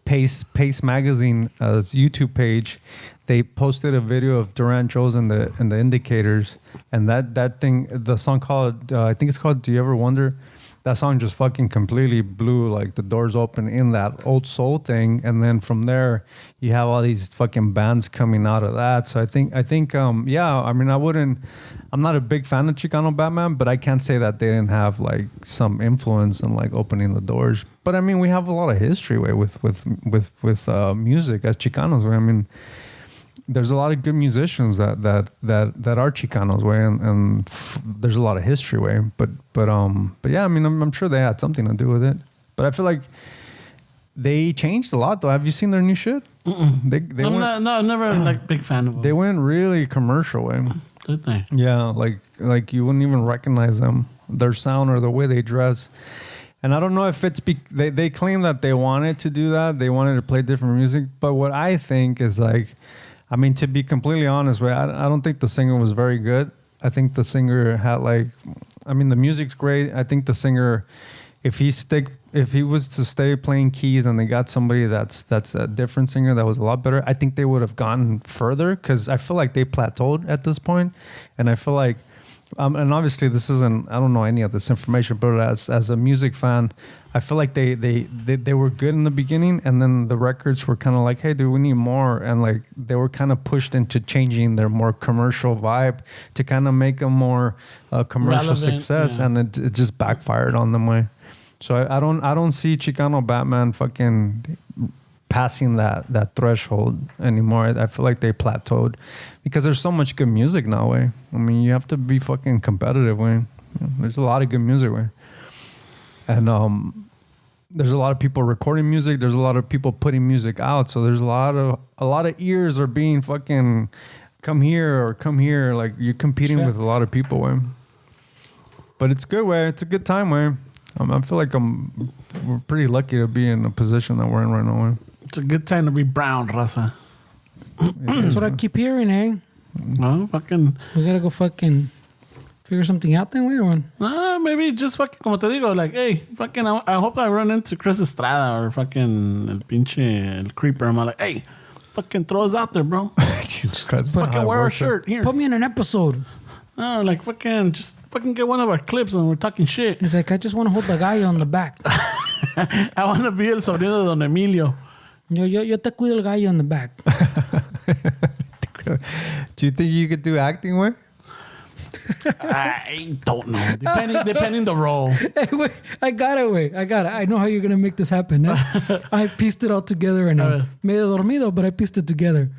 Pace Magazine YouTube page. They posted a video of Duran Joe's and the Indicators, and that thing, the song called I think it's called "Do You Ever Wonder." That song just fucking completely blew like the doors open in that old soul thing, and then from there you have all these fucking bands coming out of that. So I think yeah, I mean I'm not a big fan of Chicano Batman, but I can't say that they didn't have like some influence in like opening the doors. But I mean we have a lot of history with music as Chicanos. I mean there's a lot of good musicians that are Chicanos way, and there's a lot of history way. But yeah, I mean, I'm sure they had something to do with it. But I feel like they changed a lot, though. Have you seen their new shit? I'm never like big fan of them. They went really commercial way. Did they? Yeah, like you wouldn't even recognize them, their sound or the way they dress. And I don't know if it's they claim that they wanted to do that, they wanted to play different music. But what I think is like, I mean, to be completely honest, I don't think the singer was very good. I think the singer had like, I mean, the music's great. I think the singer, if he was to stay playing keys and they got somebody that's a different singer that was a lot better, I think they would have gotten further, because I feel like they plateaued at this point. And I feel like, and obviously this isn't, I don't know any of this information, but as a music fan, I feel like they were good in the beginning, and then the records were kind of like, hey, dude, we need more, and like they were kind of pushed into changing their more commercial vibe to kind of make a more commercial success, and it just backfired on them way. So I don't see Chicano Batman fucking passing that threshold anymore. I feel like they plateaued because there's so much good music now way. I mean, you have to be fucking competitive way. There's a lot of good music way, and there's a lot of people recording music. There's a lot of people putting music out. So there's a lot of ears are being fucking come here. Like you're competing with a lot of people way. But it's good way. It's a good time way. I feel like we're pretty lucky to be in a position that we're in right now way. It's a good time to be brown, raza. That's what I keep hearing, eh? No, fucking. We gotta go fucking figure something out then, way, or what? Maybe just fucking, como te digo, like, hey, fucking, I hope I run into Chris Estrada or fucking el pinche, el creeper. I'm like, hey, fucking throw us out there, bro. Jesus Christ. Fucking wear our shirt here. Put me in an episode. Like fucking, just fucking get one of our clips and we're talking shit. It's like, I just want to hold the guy on the back. I want to be el sobrino de Don Emilio. Yo te cuido el gallo on the back. Do you think you could do acting way? I don't know. Depending the role. Hey, wait, I got it. I know how you're going to make this happen. Eh? I pieced it all together and I'm medio dormido, but I pieced it together.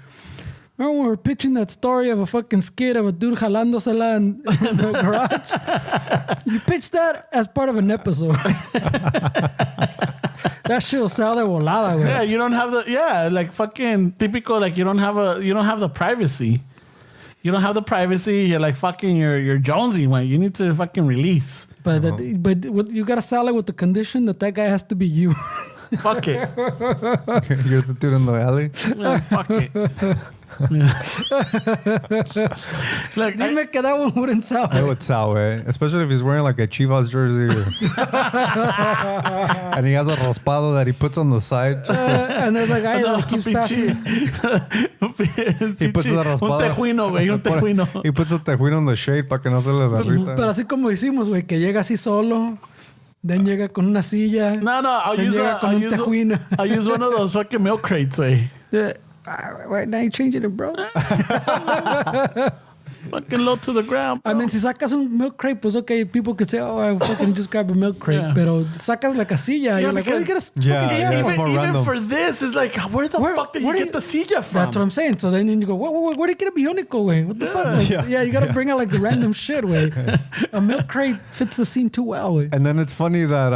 Remember when we were pitching that story of a fucking skit of a dude jalándosela in the garage? You pitched that as part of an episode. That shit will sell de volada, güey. Yeah, you don't have like fucking typical, like you don't have the privacy. You don't have the privacy. You're like fucking you're Jonesy, man. You need to fucking release. But you gotta sell it with the condition that guy has to be you. Fuck it. You're the dude in the alley. Yeah, fuck it. Like, Dime que that one wouldn't sell. It would sell, eh? Especially if he's wearing like a Chivas jersey. And he has a raspado that he puts on the side. And there's a guy that keeps passing. He puts the raspado. Un tejuino, güey. Un tejuino. He puts a tejuino in the shade para que no se le derrita. Pero así como hicimos, güey, que llega así solo. Then llega con una silla. No, I'll then use llega con un tejuino. I'll use one of those fucking milk crates, güey. Wait, now you're changing it, bro. Fucking low to the ground, bro. I mean, si sacas un milk crate, pues okay, people could say, oh, I fucking just grab a milk crate. Yeah. Pero sacas like a silla. You're like, where you get a fucking chair yeah, from? it's more Even random. for this, it's like, where the fuck did you get the silla from? That's what I'm saying. So then you go, where did you get a bionico, way? What the fuck? Like, yeah, you got to bring out like the random shit, way. A milk crate fits the scene too well, way. And then it's funny that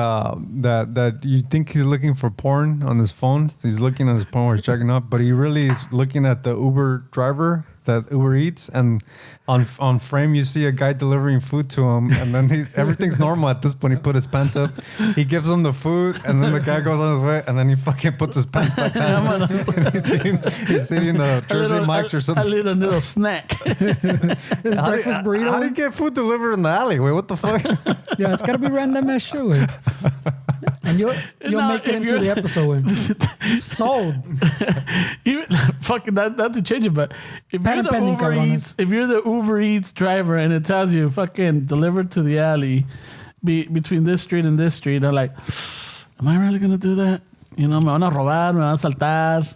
that you think he's looking for porn on his phone. He's looking at his phone while he's checking up, but he really is looking at the Uber driver that Uber Eats, and on frame you see a guy delivering food to him, and then everything's normal at this point. He put his pants up, he gives him the food, and then the guy goes on his way, and then he fucking puts his pants back down. And he's eating the Jersey Mike's or something. A little snack. His breakfast burrito. How do you get food delivered in the alleyway? What the fuck? Yeah, it's got to be random ass shit, way. And you'll make it into the episode, way. Sold. Even, fucking not to change it, but if you're the Uber Eats driver and it tells you fucking delivered to the alley between this street and this street, I'm like, am I really gonna do that? You know, me van a robar, me van a saltar.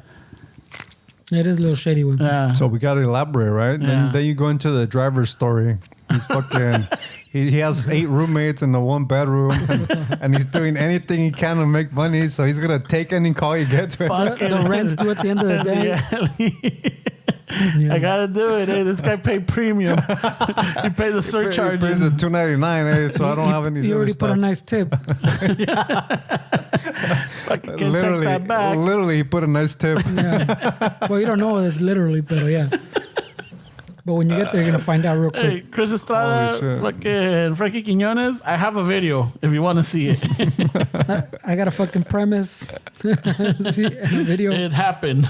It is a little shady one. Yeah. So we gotta elaborate, right? Yeah. Then you go into the driver's story. He's fucking. he has 8 roommates in the 1 bedroom, and he's doing anything he can to make money. So he's gonna take any call he gets. The rent's due at the end of the day. Yeah. I gotta do it. Hey, this guy paid premium. He paid the surcharge. He pays the $2.99. So I don't have any. He already put a nice tip. Fucking can't take that back. Literally, he put a nice tip. Yeah. Well, you don't know it's literally, but yeah. But when you get there, you're gonna find out real quick. Hey, Chris Estrada, fucking Frankie Quiñones. I have a video if you want to see it. I got a fucking premise and a video. It happened.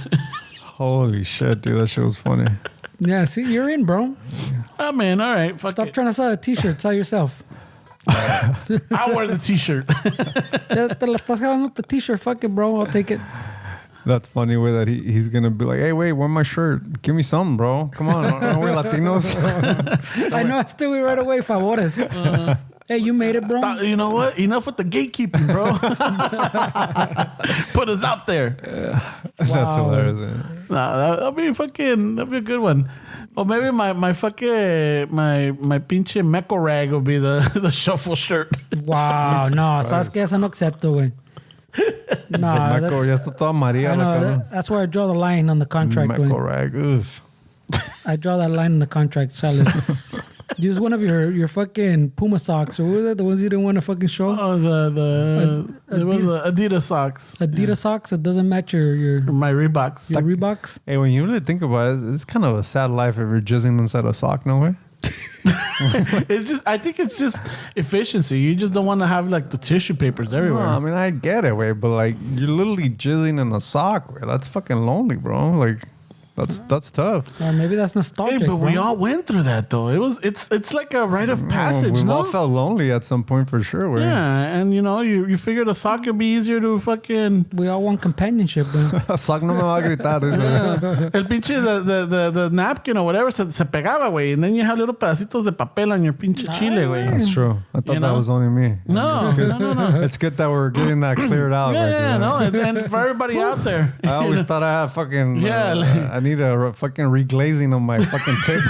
Holy shit, dude! That shit was funny. Yeah, see, you're in, bro. Oh man, all right. Stop trying to sell a t-shirt. Sell yourself. I'll wear the t-shirt. Te la estás jalando the t-shirt. Fuck it, bro. I'll take it. That's funny way that he's gonna be like, hey, wait, wear my shirt. Give me something, bro. Come on, aren't we Latinos? I know I still will right away. Favores. Hey, you made it, bro. Stop, you know what? Enough with the gatekeeping, bro. Put us out there. That's hilarious. Nah, that'll be a good one. Or maybe my fucking my pinche meco rag will be the shuffle shirt. Wow, no, sabes que esa no acepto, güey. No, Meco, ya está toda María. I know, that's where I draw the line on the contract, güey. Meco rag. Oof. I draw that line in the contract, Charles. Use one of your fucking Puma socks, or what were they? The ones you didn't want to fucking show? Oh, there was Adidas socks. Adidas socks that doesn't match your My Reeboks. Your Reeboks. Hey, when you really think about it, it's kind of a sad life if you're jizzing inside a sock, no way? I think it's just efficiency. You just don't want to have like the tissue papers everywhere. No, I mean, I get it, way, but like, you're literally jizzing in a sock, way. That's fucking lonely, bro. Like, that's tough. Or maybe that's nostalgic. Hey, but we bro. all went through that though. It's like a rite of passage. We all no? felt lonely at some point for sure. Way. Yeah, and you figured a sock would be easier to fucking. We all want companionship, bro. A sock no me va a gritar. Dice. El pinche the napkin or whatever se pegaba, güey, and then you have little pedacitos de papel on your pinche chile, güey. That's true. I thought that was only me. No, no. It's good that we're getting that cleared out. Yeah, no, and for everybody out there. I always thought I had fucking. Yeah, I need a fucking reglazing on my fucking tip.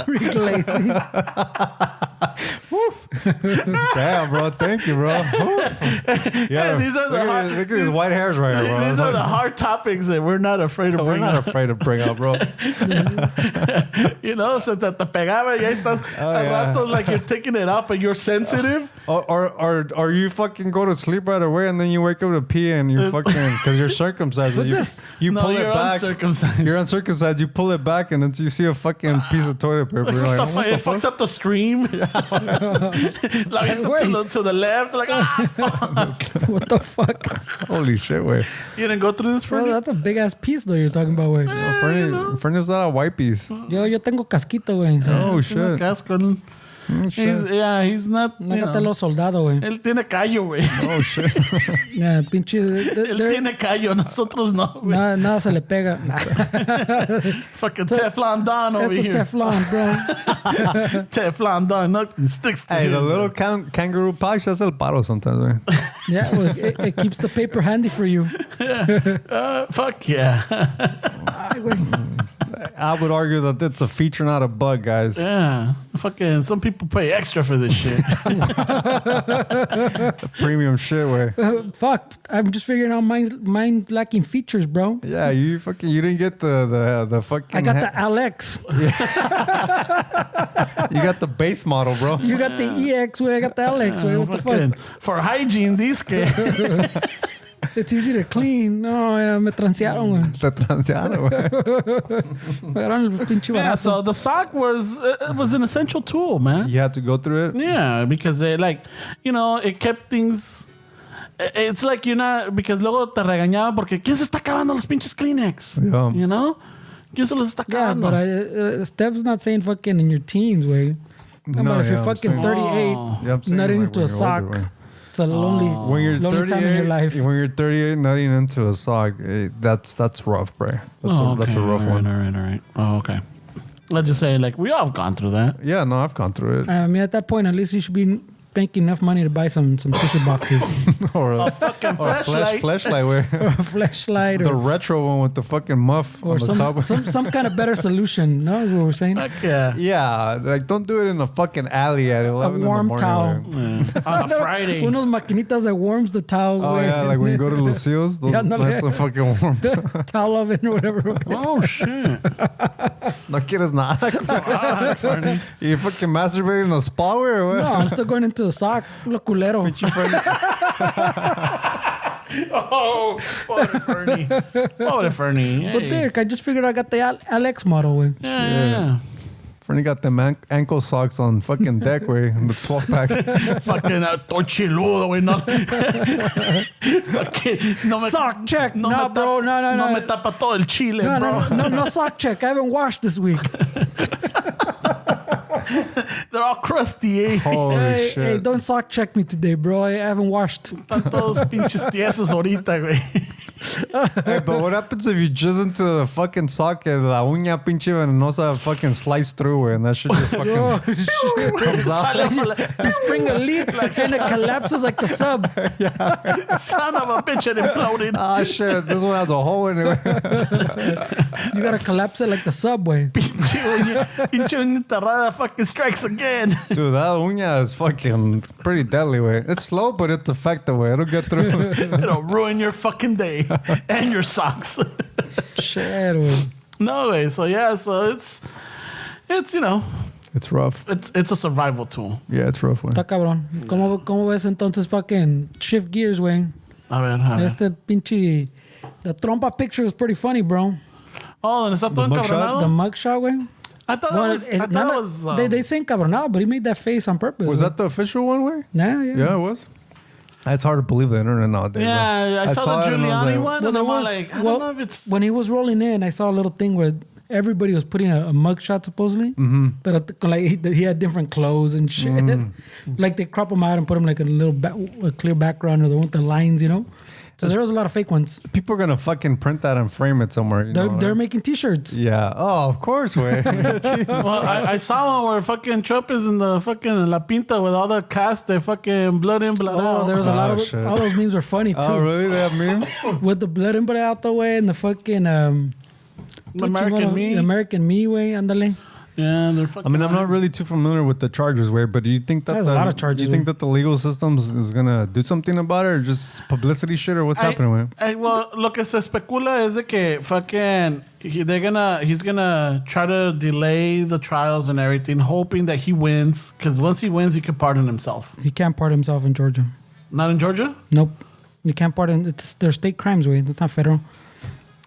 Reglazing. Damn, bro. Thank you, bro. Yeah, these are look at these white hairs right here, bro. These are the hard topics that we're not afraid to bring We're not up. afraid to bring up, bro. You know, so te pegaba y ahí estás a ratos like you're taking it up and you're sensitive. Or you fucking go to sleep right away and then you wake up to pee and you fucking, because you're circumcised. What's you, this? You No, pull it you're back. uncircumcised. You're uncircumcised. You pull it back and then you see a fucking piece of toilet paper We're like, What the fuck? It fucks up the stream. Like to the left. Like, fuck. What the fuck? Holy shit, way. You didn't go through this, Bro, Fernie? that's a big ass piece though you're talking about, güey. Fernie's not a white piece. Yo tengo casquito, güey. So. Oh, shit. Casco. Shit. He's not. Nágatelo soldado, güey. Él tiene callo, güey. Oh, shit. Yeah, pinche. Él tiene callo, nosotros no, güey. Nada se le pega. Fucking Teflon Don over It's a here. Teflon, bro. Teflon Don, nothing sticks to Hey, him. the little kangaroo pouch, that's el paro sometimes, man. Yeah, well, it keeps the paper handy for you. Fuck yeah. Ay, güey. I would argue that it's a feature, not a bug, guys. Yeah. Fucking some people pay extra for this shit. Premium shit, way. Fuck. I'm just figuring out mine's lacking features, bro. Yeah, you didn't get the fucking. I got the Alex. You got the base model, bro. You got the EX, way. I got the Alex, way. What the Fucking- fuck? For hygiene, these guys. It's easy to clean. No, me transearon, güey. The transeado, güey. Me agarraron el pinche Yeah, barato. so the sock was an essential tool, man. You had to go through it. Yeah, because it it kept things. It's like you're not, because luego te regañaba porque ¿quién se está acabando los pinches Kleenex? Yeah. You know? ¿Quién se los está Yeah, acabando? but Steph's not saying fucking in your teens, way. About if you're I'm fucking saying- 38, Yeah, I'm saying nutting like into when a you're sock. older, way. It's a lonely, When you're lonely time in your 38, life. when you're 38, nutting into a sock, that's rough, bro. That's a rough one. All right. Oh, okay. Let's just say, like, we all have gone through that. Yeah, no, I've gone through it. I mean, at that point, at least you should be making enough money to buy some tissue boxes or A fucking or a flashlight. flashlight, way. or a flashlight The or, retro one with the fucking muff or on the top. some kind of better solution. No, is what we're saying. Heck yeah. Yeah, like don't do it in a fucking alley at 11 warm in the towel. morning. way. On a Friday. One of those maquinitas that warms the towels. Oh güey. yeah, like when you go to Lucille's, those Yeah, no, nice yeah. fucking warm. The towel oven or whatever. Oh, shit. No quieres nada. Funny. You fucking masturbating in a spa way or what? No, I'm still going into the sock. Lo culero. Oh, pobre Fernie. Pobre Fernie. But Hey. Dick, I just figured I got the Alex model, güey. Yeah. Fernie got them ankle socks on fucking deck way in the 12 pack. Fucking tochiludo, güey. No. Fucking, no me, Sock check. No, No, me bro. tapa, No. No me tapa todo el chile, No, bro. no sock check. I haven't washed this week. They're all crusty, eh? Holy hey, shit. hey, don't sock check me today, bro. I haven't washed. Están todos pinches tiesos ahorita, güey. Hey, but what happens if you jizz into the fucking sock and la uña pinche venenosa fucking slice through way and that shit just fucking Oh, shit. comes out? You spring a leak and it collapses like the sub. Son of a bitch, it imploded. Ah shit, this one has a hole in it. You gotta collapse it like the subway. Pinche uña enterrada fucking strikes again. Dude, that uña is fucking pretty deadly way. It's slow, but it's effective way. It'll get through. It'll ruin your fucking day and your socks. Shit, güey. No way. So yeah, so it's It's rough. it's a survival tool. Yeah, it's rough way. Está cabrón. ¿Cómo ves entonces fucking shift gears, güey? A ver. Este pinche... The trompa picture was pretty funny, bro. Oh, ¿dónde está todo mugshot? encabronado? The mugshot, güey. I thought Well, it was. they say encabronado, but he made that face on purpose. Was güey. that the official one way? Yeah. Yeah, it was. It's hard to believe the internet nowadays. Yeah, I saw the it and I was Giuliani like, one, Well, and there I'm all was, like, I well, don't know if it's. when he was rolling in, I saw a little thing where everybody was putting a mugshot supposedly, but like he had different clothes and shit. Like they crop him out and put him like a little a clear background or the one with the lines, you know. So there was a lot of fake ones. People are gonna fucking print that and frame it somewhere. They're making T-shirts. Yeah. Oh, of course, way. Jesus. Well, I saw one where fucking Trump is in the fucking La Pinta with all the cast, they fucking blood in, blood out. Oh, there was a lot of shit. all those memes were funny too. Oh, really? They have memes? With the blood in, blood out the way and the fucking American Me way, ándale. Yeah, they're fucking. I mean, I'm not really too familiar with the charges way, but do you think that There's a lot of charges, do you think that the legal system is gonna do something about it, or just publicity shit, or what's happening with it? Well, lo que se especula es de que fucking he's gonna try to delay the trials and everything, hoping that he wins. Because once he wins, he can pardon himself. He can't pardon himself in Georgia. Not in Georgia. Nope. You can't pardon. They're state crimes way. That's not federal.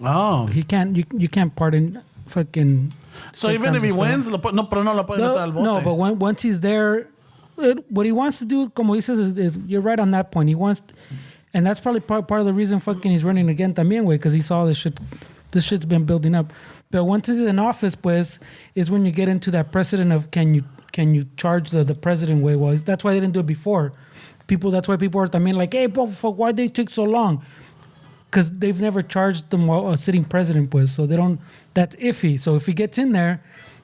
Oh, He can't. You can't pardon fucking So even if he wins, no lo pueden meter al bote. No, but once he's there, what he wants to do, como dices, is you're right on that point. He wants, and that's probably part of the reason fucking he's running again también, way, because he saw this shit. This shit's been building up. But once he's in office, pues, is when you get into that precedent of can you charge the president way? Well, that's why they didn't do it before. That's why people are también like, hey, fuck, why they take so long? Because they've never charged them a sitting president, pues. So they don't. That's iffy. So if he gets in there,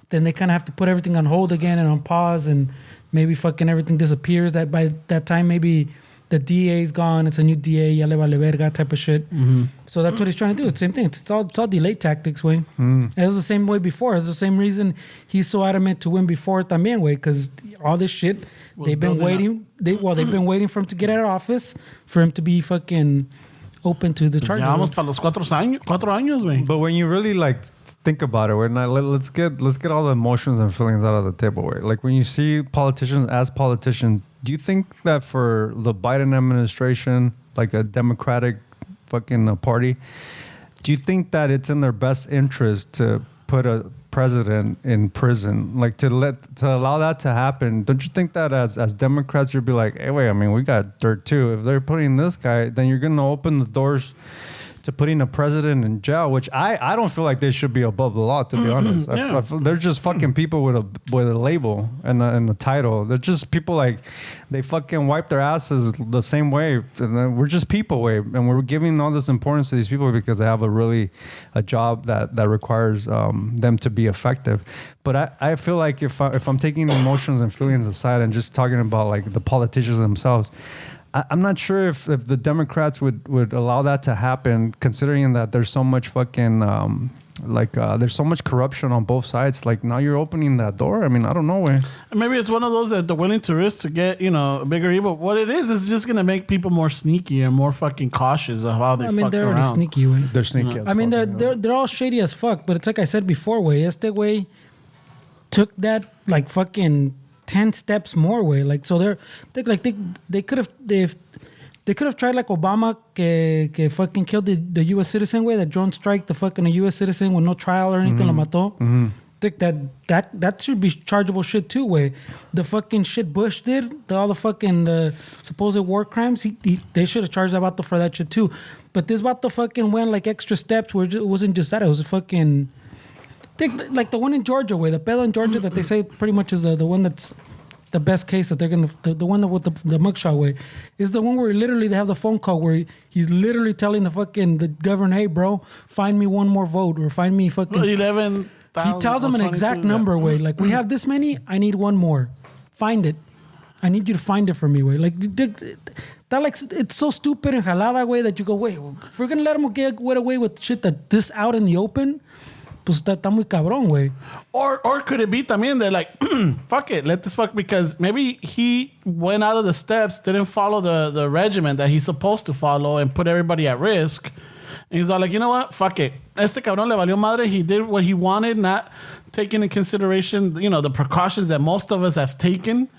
then they kind of have to put everything on hold again and on pause, and maybe fucking everything disappears. That by that time, maybe the DA's gone. It's a new DA, ya le vale verga type of shit. Mm-hmm. So that's what he's trying to do. It's the same thing. It's all delay tactics, way. It was the same way before. It's the same reason he's so adamant to win before también, way, because all this shit they've been waiting. They've been waiting for him to get out of office for him to be fucking open to the charges. Vamos para los 4 años, güey. But when you really like think about it, let's get all the emotions and feelings out of the table. Right? Like when you see politicians as politicians, do you think that for the Biden administration, like a Democratic fucking party, do you think that it's in their best interest to put a president in prison, like to allow that to happen? Don't you think that as Democrats you'd be like, hey, wait, I mean, we got dirt too. If they're putting this guy, then you're gonna open the doors to putting a president in jail, which I don't feel like they should be above the law, to be honest. Yeah. I feel they're just fucking people with a label and a title. They're just people like they fucking wipe their asses the same way. And then we're just people way, and we're giving all this importance to these people because they have a job that requires them to be effective. But I feel like if I'm taking emotions and feelings aside and just talking about like the politicians themselves, I'm not sure if the Democrats would allow that to happen, considering that there's so much fucking there's so much corruption on both sides. Like now you're opening that door. I mean, I don't know where. Maybe it's one of those that they're willing to risk to get, a bigger evil. What it is just gonna make people more sneaky and more fucking cautious of how they. I mean, they're already around. Sneaky, way. They're sneaky. I mean, they're all shady as fuck. But it's like I said before, way. Este way took that like fucking 10 steps more way, like so they could have tried like Obama que fucking killed the U.S. citizen way, that drone strike the fucking U.S. citizen with no trial or anything, lo mató. Think that should be chargeable shit too way. The fucking shit Bush did, all the fucking the supposed war crimes, they should have charged that vato for that shit too. But this vato fucking went like extra steps where it wasn't just that, it was a fucking. Like the one in Georgia, where the pedo in Georgia that they say pretty much is the one that's the best case that they're gonna the one that with the mugshot way is the one where literally they have the phone call where he's literally telling the governor, hey bro, find me one more vote or find me fucking 11,000. He tells them an exact number way, like we have this many, I need one more, find it, I need you to find it for me way. Like that, like it's so stupid and jalada way that you go, wait, if we're gonna let them get away with shit that this out in the open, pues está muy cabrón, güey. Or could it be también that like, fuck it, let this fuck, because maybe he went out of the steps, didn't follow the regimen that he's supposed to follow and put everybody at risk. And he's all like, you know what? Fuck it. Este cabrón le valió madre. He did what he wanted, not taking into consideration, the precautions that most of us have taken.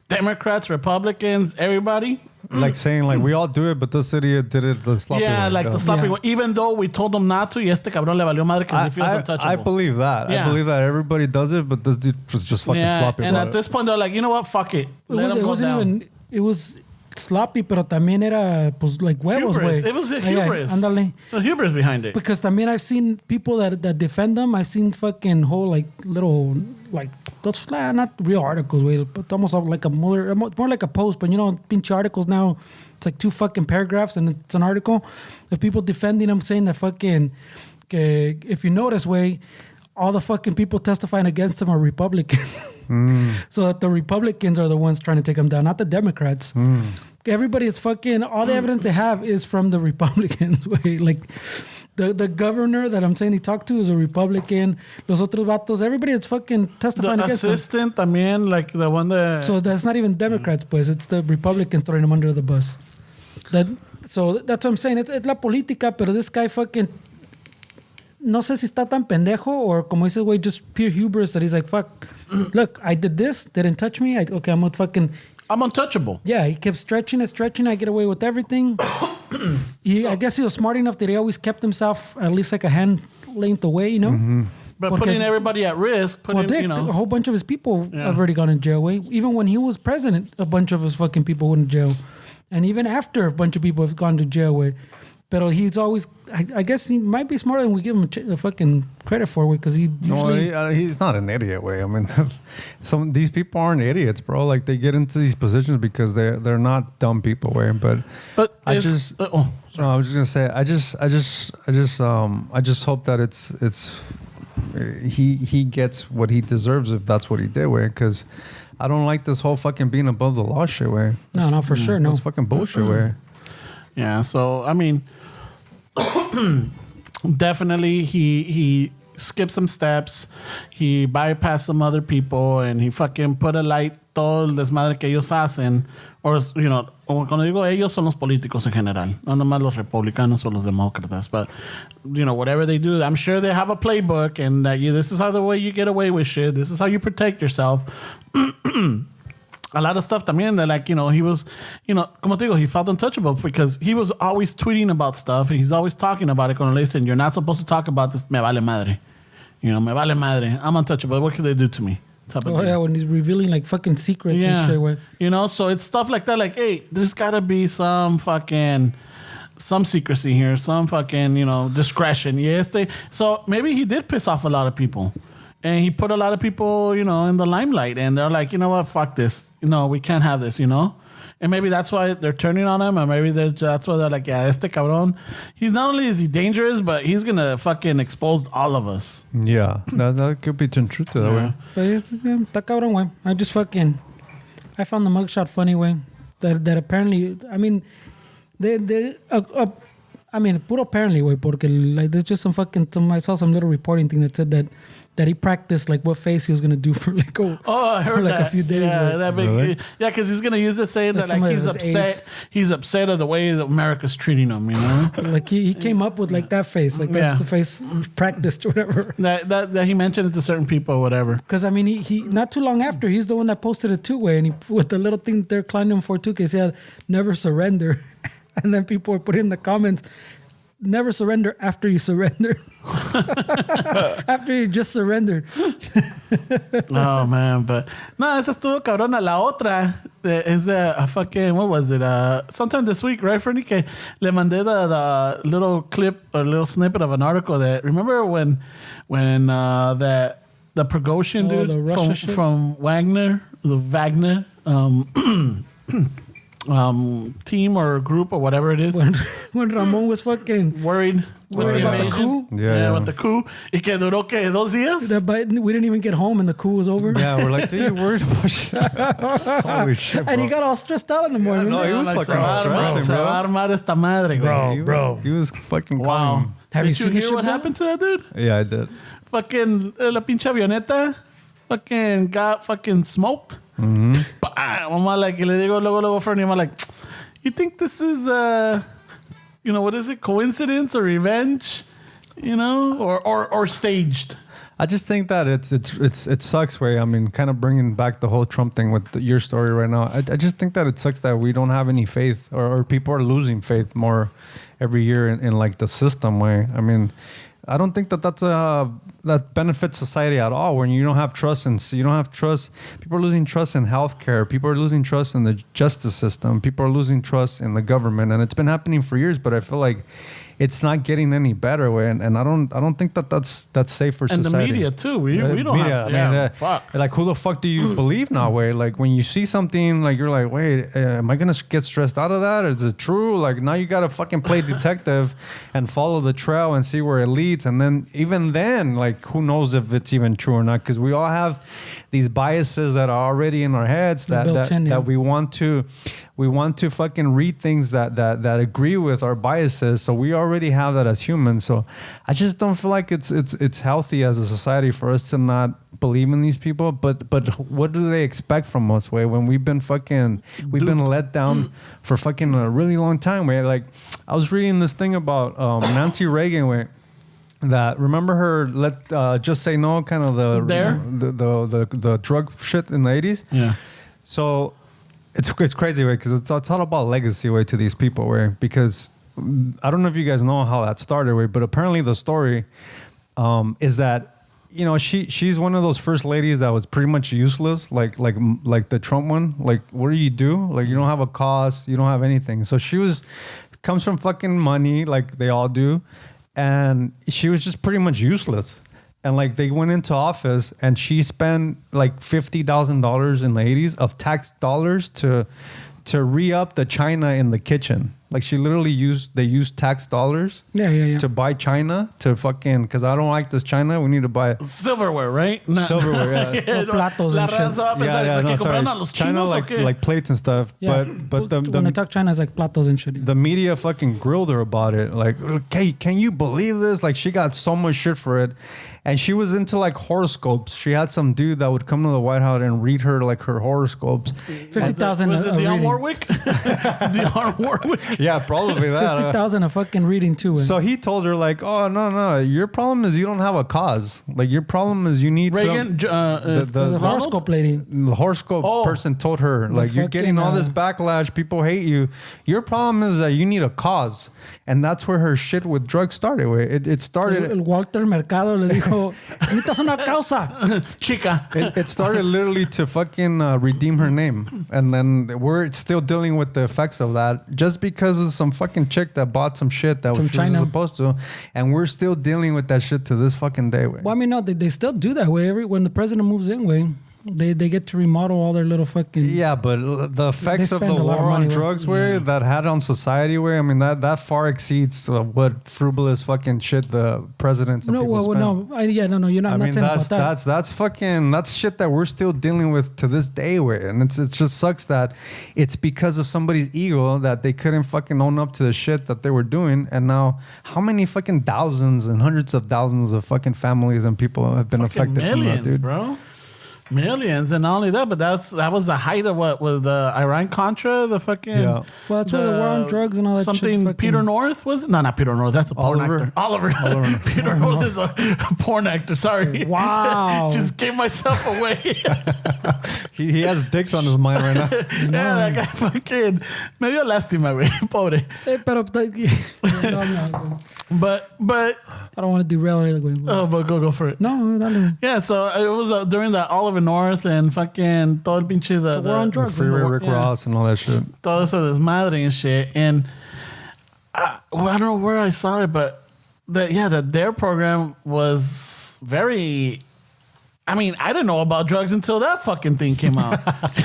Democrats, Republicans, everybody. Like saying, like, we all do it, but this idiot did it the sloppy way. Yeah, like the sloppy way. Even though we told him not to, y este cabrón le valió madre because he feels untouchable. I believe that. Yeah. I believe that everybody does it, but this dude was just fucking sloppy and about at this point, they're like, you know what? Fuck it. Let him go down. It was sloppy, pero también era, pues, like huevos, güey. It was a hubris. Ándale. The hubris behind it. Because también I've seen people that defend them. I've seen fucking whole, like, little, like, those, not real articles, güey, but almost like more like a post, but pinche articles now, it's like 2 fucking paragraphs and it's an article of people defending them, saying that fucking, if you notice, way, all the fucking people testifying against him are Republicans. So that the Republicans are the ones trying to take him down, not the Democrats. Everybody, it's fucking, all the evidence they have is from the Republicans. Like the governor that I'm saying he talked to is a Republican. Los otros vatos, everybody that's fucking testifying against him. The assistant también, like the one that... So that's not even Democrats, pues. It's the Republicans throwing him under the bus. So that's what I'm saying. It's la política, pero this guy fucking... No sé si está tan pendejo or como dice, güey, just pure hubris that he's like, fuck, look, I did this, didn't touch me. I'm untouchable. Yeah, he kept stretching, I get away with everything. I guess he was smart enough that he always kept himself at least like a hand length away, But Porque- putting everybody at risk, Well, Dick, you know. a whole bunch of his people Yeah. have already gone in jail. Way even when he was president, a bunch of his fucking people went in jail, and even after, a bunch of people have gone to jail. Way, but he's always. I guess he might be smarter than we give him a fucking credit for. Because he usually. He's not an idiot. Way, I mean, these people aren't idiots, bro. Like they get into these positions because they're not dumb people. Way, but I was just gonna say, I just hope that it's he gets what he deserves if that's what he did. Way, because I don't like this whole fucking being above the law shit. Way, No, for sure, no. It's fucking bullshit. Way. Yeah, so I mean, definitely he skipped some steps. He bypassed some other people, and he fucking put a light todo el desmadre que ellos hacen. Or, you know, cuando digo ellos son los políticos en general, no nomás los republicanos o los demócratas, but, you know, whatever they do, I'm sure they have a playbook, and that this is how the way you get away with shit. This is how you protect yourself. A lot of stuff también that, like, you know, he was, you know, como te digo, he felt untouchable because he was always tweeting about stuff. He's always talking about it. Cuando le dicen, you're not supposed to talk about this, me vale madre. You know, me vale madre. I'm untouchable. What can they do to me? Oh, yeah, when he's revealing, like, fucking secrets and shit. Way. You know, so it's stuff like that. Like, hey, there's got to be some secrecy here, some fucking, you know, discretion. So maybe he did piss off a lot of people. And he put a lot of people, you know, in the limelight. And they're like, you know what, fuck this. No, we can't have this, you know? And maybe that's why they're turning on him. Or maybe that's why they're like, yeah, este cabrón. He's not only is he dangerous, but he's going to fucking expose all of us. Yeah, that could be some truth to that. Way. But está cabrón, way. I found the mugshot funny, way. That apparently, I mean, I mean, puro apparently, way, porque like there's just I saw some little reporting thing that said that he practiced like what face he was gonna do for like I heard like that. a few days. Yeah, Right? Really? Yeah, because he's gonna use this saying that like he's upset. He's upset of the way that America's treating him. You know, like he came up with like that face, like that's the face he practiced or whatever. That he mentioned it to certain people, or whatever. Because I mean, he not too long after he's the one that posted it two-way, and he with the little thing they're clowning him for too, because he had never surrender, and then people were putting in the comments. Never surrender after you surrender. After you just surrendered. Oh, man. But, no, esa estuvo cabrona. La otra is a fucking, what was it? Sometime this week, right, Fernie? Que le mandé the little clip or little snippet of an article that, remember when the Prigozhin dude from Wagner, the Wagner, team or group or whatever it is. When Ramon was fucking worried with the about the invasion. coup. Yeah, with the coup. Y que duró, ¿qué? 2 días? We didn't even get home and the coup was over. Yeah, we're like, dude, you worried about shit? Holy shit, bro. And he got all stressed out in the morning. No, he was fucking stressing, Se va a armar esta madre, güey. He was fucking Wow. calm. Did you hear what happened to that dude? Yeah, I did. Fucking la pinche avioneta fucking got fucking smoked. Mm-hmm. I'm like, le digo luego Fernie, I'm like, you think this is you know, what is it, coincidence or revenge, you know, or staged? I just think that it sucks. Way, I mean, kind of bringing back the whole Trump thing with your story right now. I just think that it sucks that we don't have any faith, or people are losing faith more every year in like the system. Way, I mean, I don't think that benefits society at all. When you don't have trust people are losing trust in healthcare. People are losing trust in the justice system. People are losing trust in the government, and it's been happening for years. But I feel like it's not getting any better. Way, and I don't think that's safe for society. And the media too. We don't have. Fuck. Like, who the fuck do you believe now? Way, like when you see something, like you're like, wait, am I gonna get stressed out of that? Is it true? Like now you gotta fucking play detective and follow the trail and see where it leads. And then even then, like, who knows if it's even true or not? Because we all have these biases that are already in our heads that we want to fucking read things that agree with our biases. So we already have that as humans. So I just don't feel like it's healthy as a society for us to not believe in these people. But what do they expect from us? Way, when we've been let down for fucking a really long time. Way, like I was reading this thing about Nancy Reagan. Way, that remember her just say no, kind of the drug shit in the 80s. Yeah. So it's crazy, way, because it's all about legacy, way, to these people, way, because I don't know if you guys know how that started, way, but apparently the story is that you know, she's one of those first ladies that was pretty much useless, like the Trump one. Like, what do? Like, you don't have a cause, you don't have anything. So she comes from fucking money, like they all do, and she was just pretty much useless. And like they went into office, and she spent like $50,000 in the 80s of tax dollars to re-up the china in the kitchen. Like she literally used tax dollars to buy china to fucking, because I don't like this china. We need to buy silverware, right? Silverware, yeah. Platos and shit. Sorry. China like plates and stuff. Yeah. But when they talk China, it's like platos and shit. The media fucking grilled her about it. Like, okay, can you believe this? Like she got so much shit for it. And she was into like horoscopes. She had some dude that would come to the White House and read her like her horoscopes. 50,000. Was it Dionne Warwick? Dionne Warwick. Yeah, probably that. 50,000 a fucking reading too. So he told her like, oh no, your problem is you don't have a cause. Like your problem is you need Reagan. The horoscope lady. The horoscope person told her like you're getting all this backlash. People hate you. Your problem is that you need a cause, and that's where her shit with drugs started. It started. El Walter Mercado le dijo, necesitas una causa. Chica. It started literally to fucking redeem her name. And then we're still dealing with the effects of that just because of some fucking chick that bought some shit that she wasn't supposed to. And we're still dealing with that shit to this fucking day. Well, I mean, no, they still do that way. When the president moves in, way. They get to remodel all their little fucking... Yeah, but the effects of the war on drugs that had on society I mean, that far exceeds what frivolous fucking shit the presidents and people spend. You're not. I mean, saying about that. That's shit that we're still dealing with to this day, and it just sucks that it's because of somebody's ego that they couldn't fucking own up to the shit that they were doing, and now how many fucking thousands and hundreds of thousands of fucking families and people have been affected from that, dude, bro. Millions, and not only that, but that was the height of what was the Iran-Contra, the fucking... Yeah. Well, that's where the war on drugs and all that something shit. Peter North, was it? No, not Peter North. That's a porn actor. Oliver. Peter North is a porn actor. Sorry. Wow. Just gave myself away. he has dicks on his mind right now. Yeah, that guy fucking... Me dio lástima, güey. Pobre. But I don't want to derail it. Oh, but go for it. No, dale. Yeah, so it was during the Oliver North and fucking todo el pinche the war on drugs, Freeway Rick Ross and all that shit. Todo eso desmadre and shit. And I don't know where I saw it, but that their program was very... I mean, I didn't know about drugs until that fucking thing came out.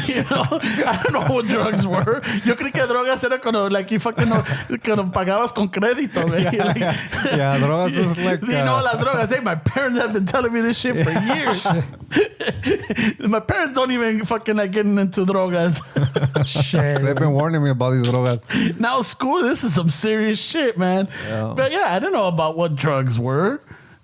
You know, I don't know what drugs were. Yo creí que drogas era cuando, like, you fucking cuando pagabas con crédito, güey. Yeah, drogas is like... You know, las drogas. Hey, my parents have been telling me this shit for years. My parents don't even fucking like getting into drogas. Shit. They've been warning me about these drogas. Now, school, this is some serious shit, man. Yeah. But yeah, I didn't know about what drugs were.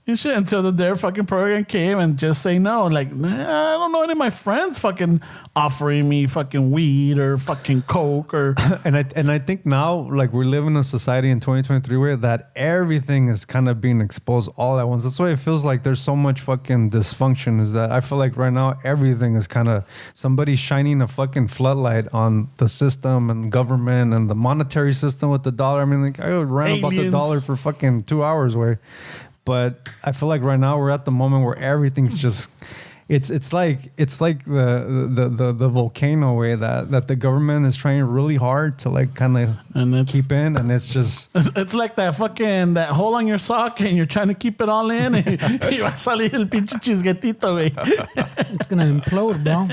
And shit until their fucking program came and just say no. Like, I don't know any of my friends fucking offering me fucking weed or fucking coke or... And I think now, like, we live in a society in 2023 where that everything is kind of being exposed all at once. That's why it feels like there's so much fucking dysfunction, is that I feel like right now everything is kind of somebody shining a fucking floodlight on the system and government and the monetary system with the dollar. I mean, like, I would rant about the dollar for fucking 2 hours way. But I feel like right now we're at the moment where everything's just it's like the volcano way that the government is trying really hard to like kind of keep in, and it's just it's like that hole on your sock and you're trying to keep it all in and you va a salir el pinche chisguetito, güey. It's gonna implode, bro.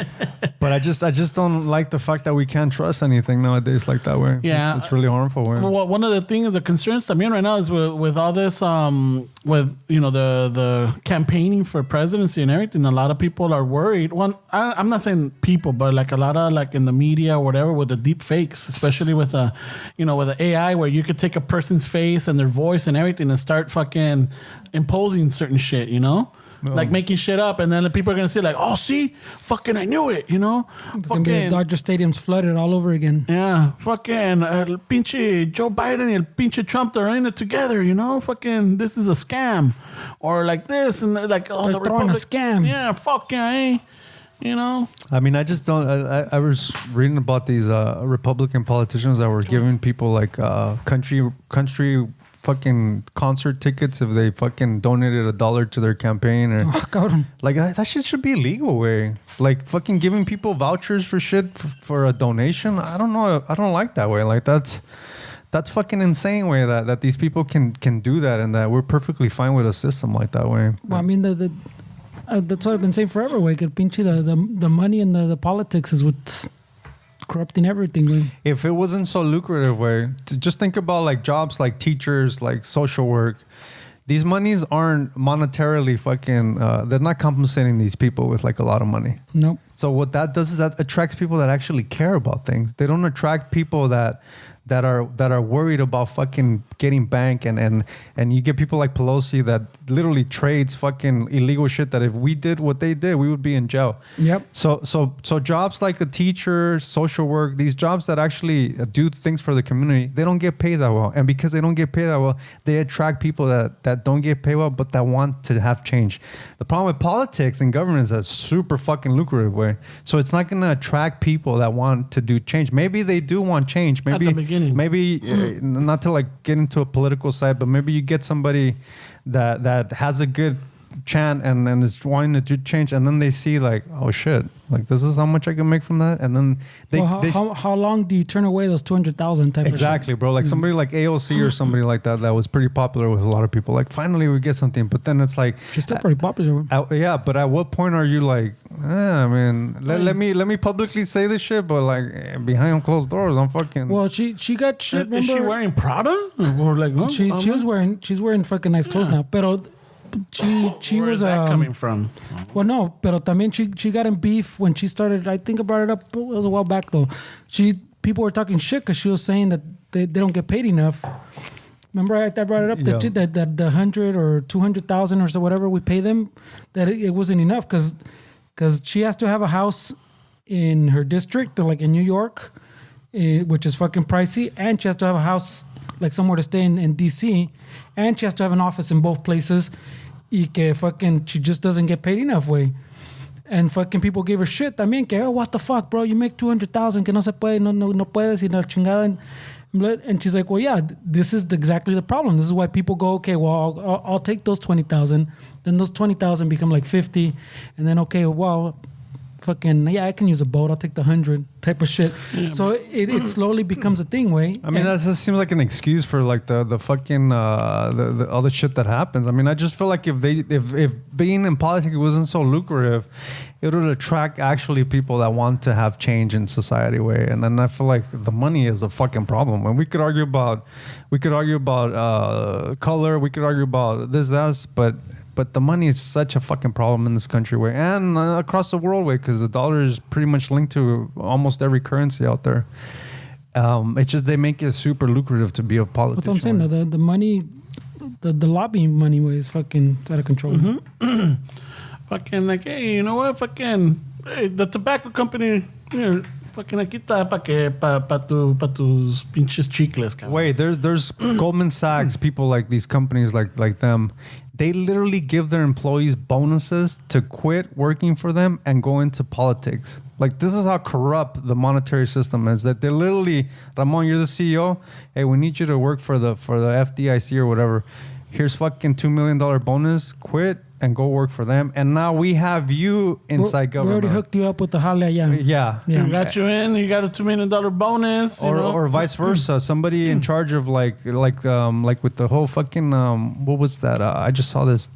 But I just don't like the fact that we can't trust anything nowadays like that way. Yeah, it's really harmful. Way. Well, one of the things, the concerns también right now is with all this with the campaigning for presidency and everything. A lot of people are worried. I'm not saying people, but like a lot of like in the media or whatever with the deep fakes, especially with with the AI, where you could take a person's face and their voice and everything and start fucking imposing certain shit, like making shit up, and then the people are gonna say like, oh, see, fucking, I knew it, It's gonna be Dodger Stadium's flooded all over again. Yeah, fucking el pinche Joe Biden and el pinche Trump, they're in it together, fucking, this is a scam, or like this, and they're like, oh, they're throwing a scam. Yeah, fucking, I mean, I just don't. I was reading about these Republican politicians that were giving people like country fucking concert tickets if they fucking donated $1 to their campaign or like that shit should be illegal way. Like fucking giving people vouchers for shit for a donation. I don't know. I don't like that way. Like that's fucking insane way that these people can do that and that we're perfectly fine with a system like that way. Well, I mean that's what I've been saying forever. Way the money and the politics is what's corrupting everything. Way. If it wasn't so lucrative, way just think about like jobs like teachers, like social work. These monies aren't monetarily fucking. They're not compensating these people with like a lot of money. Nope. So what that does is that attracts people that actually care about things. They don't attract people that are worried about fucking getting bank and you get people like Pelosi that literally trades fucking illegal shit that if we did what they did, we would be in jail. Yep. So jobs like a teacher, social work, these jobs that actually do things for the community, they don't get paid that well. And because they don't get paid that well, they attract people that don't get paid well, but that want to have change. The problem with politics and government is that's super fucking lucrative way. So it's not going to attract people that want to do change. Maybe they do want change. Maybe at the beginning. Maybe not to like get into a political side, but maybe you get somebody that has a good chant and is wanting to do change, and then they see like, oh shit, like this is how much I can make from that, and then how long do you turn away those 200,000 type exactly, of shit? bro? Like somebody like AOC or somebody like that was pretty popular with a lot of people. Like finally we get something, but then it's like she's still pretty popular. Yeah, but at what point are you like, I mean, let me publicly say this shit, but like behind closed doors, I'm fucking. Well, she got shit. Is she wearing Prada or like? Huh? She's wearing fucking nice clothes now, pero. She Where was is that coming from? Well, no, pero también she got in beef when she started. I think I brought it up. It was a while back though. People were talking shit because she was saying that they don't get paid enough. Remember I brought it up that the 100 or 200,000 or so whatever we pay them, that it wasn't enough because she has to have a house in her district, like in New York, which is fucking pricey, and she has to have a house like somewhere to stay in DC, and she has to have an office in both places. Y que fucking she just doesn't get paid enough way. And fucking people gave her shit también que, oh, what the fuck, bro, you make 200,000 que no se puede, no puedes y la chingada. And she's like, well, yeah, this is exactly the problem. This is why people go, okay, well, I'll take those 20,000. Then those 20,000 become like 50. And then, okay, well, fucking, yeah, I can use a boat. I'll take the 100 type of shit. Yeah. So it slowly becomes a thing, way. I mean, that just seems like an excuse for like the fucking the other shit that happens. I mean, I just feel like if being in politics wasn't so lucrative, it would attract actually people that want to have change in society, way. And then I feel like the money is a fucking problem. And we could argue about color, we could argue about this, that, but the money is such a fucking problem in this country, way, and across the world, way, because the dollar is pretty much linked to almost every currency out there. It's just they make it super lucrative to be a politician. What I'm saying, the money, the lobbying money, way, is fucking out of control. Mm-hmm. Fucking like, hey, you know what? Fucking, hey, the tobacco company, here, fucking aquí está pa tus pinches chicles, cabrón. Wait, there's Goldman Sachs, people like these companies like them. They literally give their employees bonuses to quit working for them and go into politics. Like, this is how corrupt the monetary system is. That they're literally, Ramon, you're the CEO. Hey, we need you to work for the FDIC or whatever. Here's fucking $2 million bonus. Quit and go work for them. And now we have you inside government. We already hooked you up with the Halle. Yeah. We got you in. You got a $2 million bonus. Or vice versa. Somebody in charge of like with the whole fucking what was that? I just saw this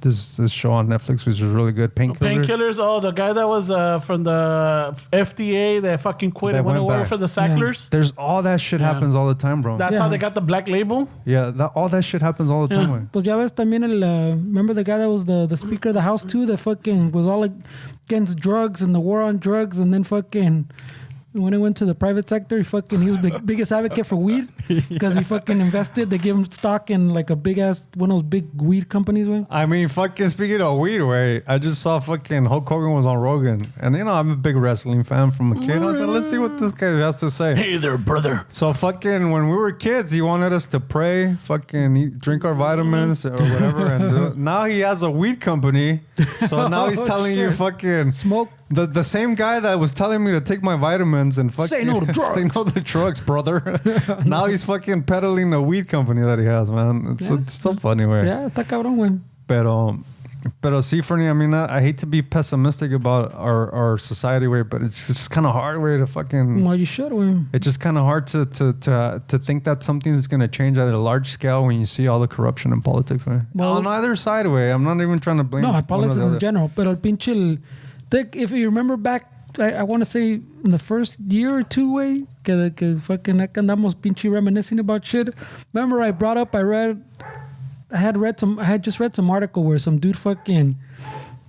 show on Netflix, which was really good. Painkillers. Oh, the guy that was from the FDA that fucking quit and went over for the Sacklers. Yeah. There's all that shit happens all the time, bro. That's how they got the black label. Yeah, all that shit happens all the time. Pues ya ves también remember the guy that was the Speaker of the House too, that fucking was all against drugs and the war on drugs, and then fucking when it went to the private sector, he was biggest advocate for weed because he fucking invested. They gave him stock in like a big ass one of those big weed companies. Way. I mean, fucking speaking of weed, way, I just saw fucking Hulk Hogan was on Rogan, and I'm a big wrestling fan from a kid. I was like, let's see what this guy has to say. Hey there, brother. So fucking when we were kids, he wanted us to pray, fucking drink our vitamins or whatever, and now he has a weed company. So now he's telling you fucking smoke The same guy that was telling me to take my vitamins and fucking Say no to drugs. say no to drugs, brother. Now he's fucking peddling a weed company that he has, man. It's so funny, way. Yeah, está cabrón, güey. Pero see, Fernie, I mean, I hate to be pessimistic about our society, way, but it's just kind of hard, way, to fucking. Well, you should, güey. It's just kind of hard to think that something's going to change at a large scale when you see all the corruption in politics, way. Well, on either side, way. I'm not even trying to blame. No, politics in general. Pero el pinche, if you remember back, I want to say in the first year or two, way, que fucking andamos pinche reminiscing about shit. Remember, I had just read some article where some dude fucking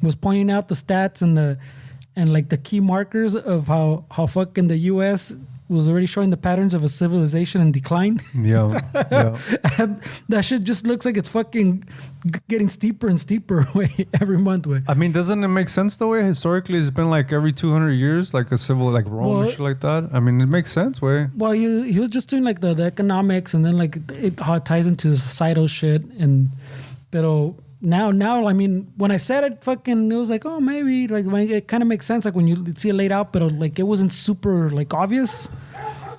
was pointing out the stats and like the key markers of how fucking the US was already showing the patterns of a civilization in decline. Yeah. And that shit just looks like it's fucking getting steeper and steeper way every month. Way. I mean, doesn't it make sense the way historically it's been like every 200 years, like a civil, like Rome and shit like that? I mean, it makes sense, way. Well, he was just doing like the economics and then like how it ties into the societal shit. Pero now, I mean, when I said it, fucking, it was like, oh, maybe, like, it kind of makes sense, like, when you see it laid out, but, like, it wasn't super, like, obvious.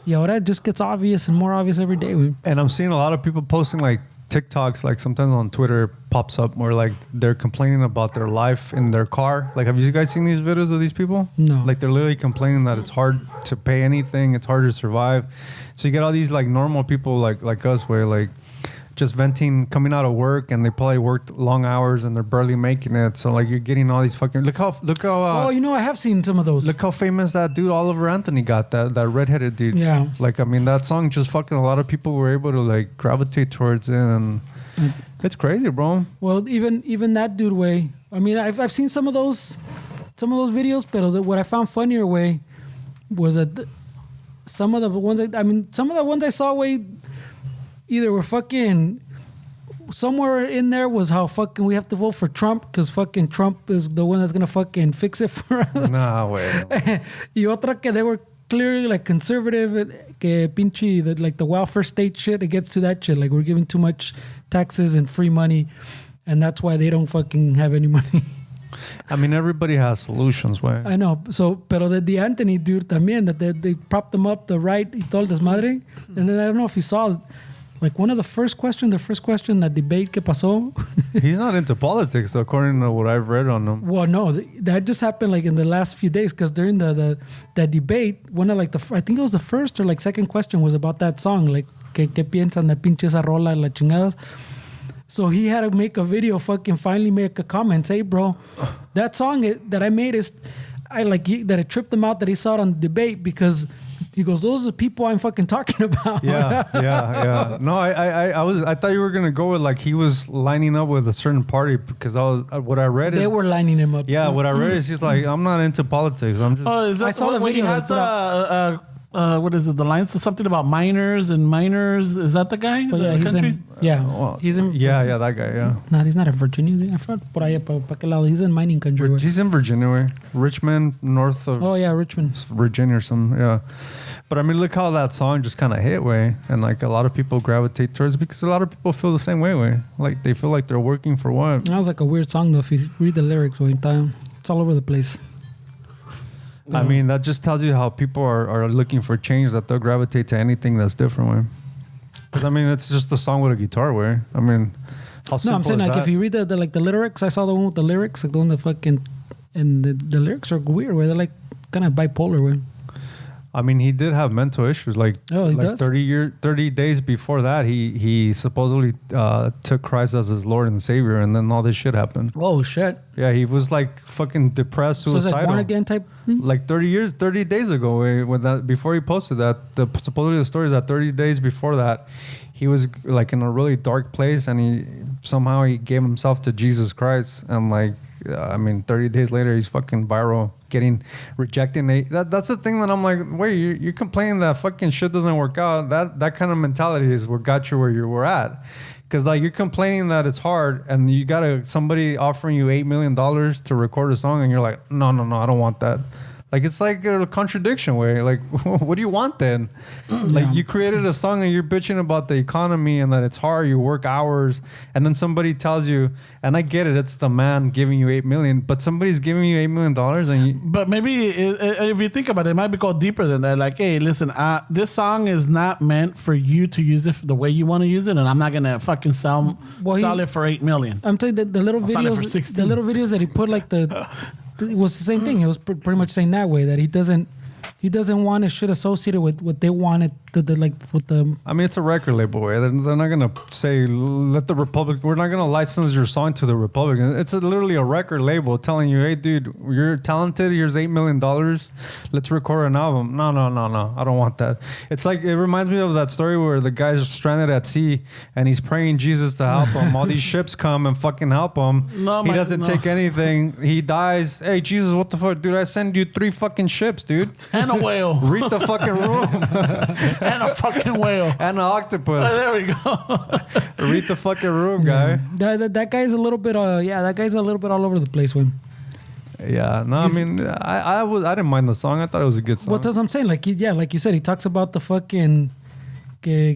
Yeah, well, that just gets obvious and more obvious every day. And I'm seeing a lot of people posting, like, TikToks, like, sometimes on Twitter it pops up where, like, they're complaining about their life in their car. Like, have you guys seen these videos of these people? No. Like, they're literally complaining that it's hard to pay anything, it's hard to survive. So you get all these, like, normal people like us where, like, just venting, coming out of work, and they probably worked long hours and they're barely making it. So like you're getting all these fucking look how. Oh, I have seen some of those. Look how famous that dude Oliver Anthony got. That redheaded dude. Yeah. Like I mean that song just fucking a lot of people were able to like gravitate towards it, and it's crazy, bro. Well, even that dude way. I mean, I've seen some of those videos, but what I found funnier way was that some of the ones I saw way. Either we're fucking somewhere in there was how fucking we have to vote for Trump because fucking Trump is the one that's gonna fucking fix it for us. Nah, way. Y otra que they were clearly like conservative, que pinche like the welfare state shit. It gets to that shit. Like we're giving too much taxes and free money, and that's why they don't fucking have any money. I mean, everybody has solutions, way. I know. So, pero the Anthony dude también that they propped him up the right y todo el desmadre, and then I don't know if he saw. Like the first question, that debate que pasó. He's not into politics, though, according to what I've read on him. Well, no, that just happened like in the last few days because during that debate, one of like I think it was the first or like second question was about that song, like que piensan de pinche esa rola la chingadas. So he had to make a video, fucking finally make a comment, say, bro, that song that I made that it tripped him out that he saw it on the debate because. He goes, those are the people I'm fucking talking about. Yeah. No, I thought you were gonna go with like he was lining up with a certain party because what I read they were lining him up. Yeah, what I read is he's like, I'm not into politics. I'm just. Oh, is that I saw the when video. he has what is it? The lines to something about minors. Is that the guy? Oh, yeah, he's in. He's in. Yeah, that guy. Yeah. No, he's not in Virginia. Is he? I forgot por allá pa qué lado. He's in mining country. He's in Virginia, way. Richmond, north of. Oh yeah, Richmond, Virginia or something. Yeah. But I mean, look how that song just kind of hit, way, and like a lot of people gravitate towards it because a lot of people feel the same way. Like they feel like they're working for what? That was like a weird song though. If you read the lyrics, it's all over the place. I mean, that just tells you how people are looking for change, that they'll gravitate to anything that's different, way. Because I mean, it's just a song with a guitar, way. I mean, how simple I'm saying is like that? if you read the lyrics, I saw the one with the lyrics, like the one that fucking, and the lyrics are weird, where they're like kind of bipolar, way. I mean, he did have mental issues. Like, he does? 30 days before that, he supposedly took Christ as his Lord and Savior, and then all this shit happened. Oh shit! Yeah, he was like fucking depressed, suicidal. So it's like born again type thing. Like 30 days ago, when that before he posted that, supposedly the story is that 30 days before that, he was like in a really dark place, and he gave himself to Jesus Christ, and like. I mean, 30 days later, he's fucking viral, rejecting. That's the thing that I'm like, wait, you're complaining that fucking shit doesn't work out. That kind of mentality is what got you where you were at. Because like you're complaining that it's hard, and you got somebody offering you $8 million to record a song, and you're like, no, I don't want that. Like, it's like a contradiction way. Like, what do you want then? Like, you created a song and you're bitching about the economy and that it's hard, you work hours, and then somebody tells you, and I get it, it's the man giving you $8 million, but somebody's giving you $8 million and you... But maybe if you think about it, it might be called deeper than that. Like, hey, listen, this song is not meant for you to use it the way you want to use it, and I'm not going to fucking sell it for $8 million. I'm telling you, the little videos that he put, like it was the same thing. It was pretty much saying that way, that he doesn't want his shit associated with what they wanted. I mean, it's a record label way. They're not gonna say let the Republic. We're not gonna license your song to the Republican. It's literally a record label telling you, hey, dude, you're talented. Here's $8 million. Let's record an album. No. I don't want that. It's like, it reminds me of that story where the guy's stranded at sea and he's praying Jesus to help him. All these ships come and fucking help him. He doesn't take anything. He dies. Hey, Jesus, what the fuck, dude? I send you 3 fucking ships, dude. And a whale. Read the fucking room. And a fucking whale. And an octopus. There we go. Read the fucking room, guy. That guy's a little bit, that guy's a little bit all over the place, man. Yeah, no, I mean, I didn't mind the song. I thought it was a good song. Well, that's what I'm saying. Like, like you said, he talks about the fucking que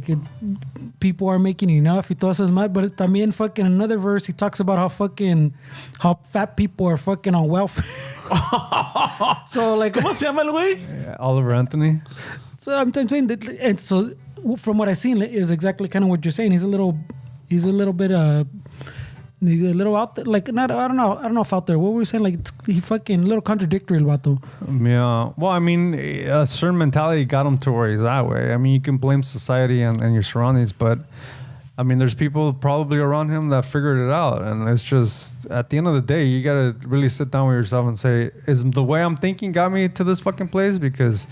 people are making enough. Y todo eso es mal. But también fucking another verse, he talks about how fat people are fucking on welfare. So like, ¿Cómo se llama el güey? Oliver Anthony. So I'm saying that, and so from what I've seen is exactly kind of what you're saying. He's a little bit a little out there. Like, not, I don't know if out there. What were we saying? Like, he fucking a little contradictory, el vato. Yeah. Well, I mean, a certain mentality got him to where he's that way. I mean, you can blame society and your surroundings, but I mean, there's people probably around him that figured it out. And it's just, at the end of the day, you got to really sit down with yourself and say, is the way I'm thinking got me to this fucking place? Because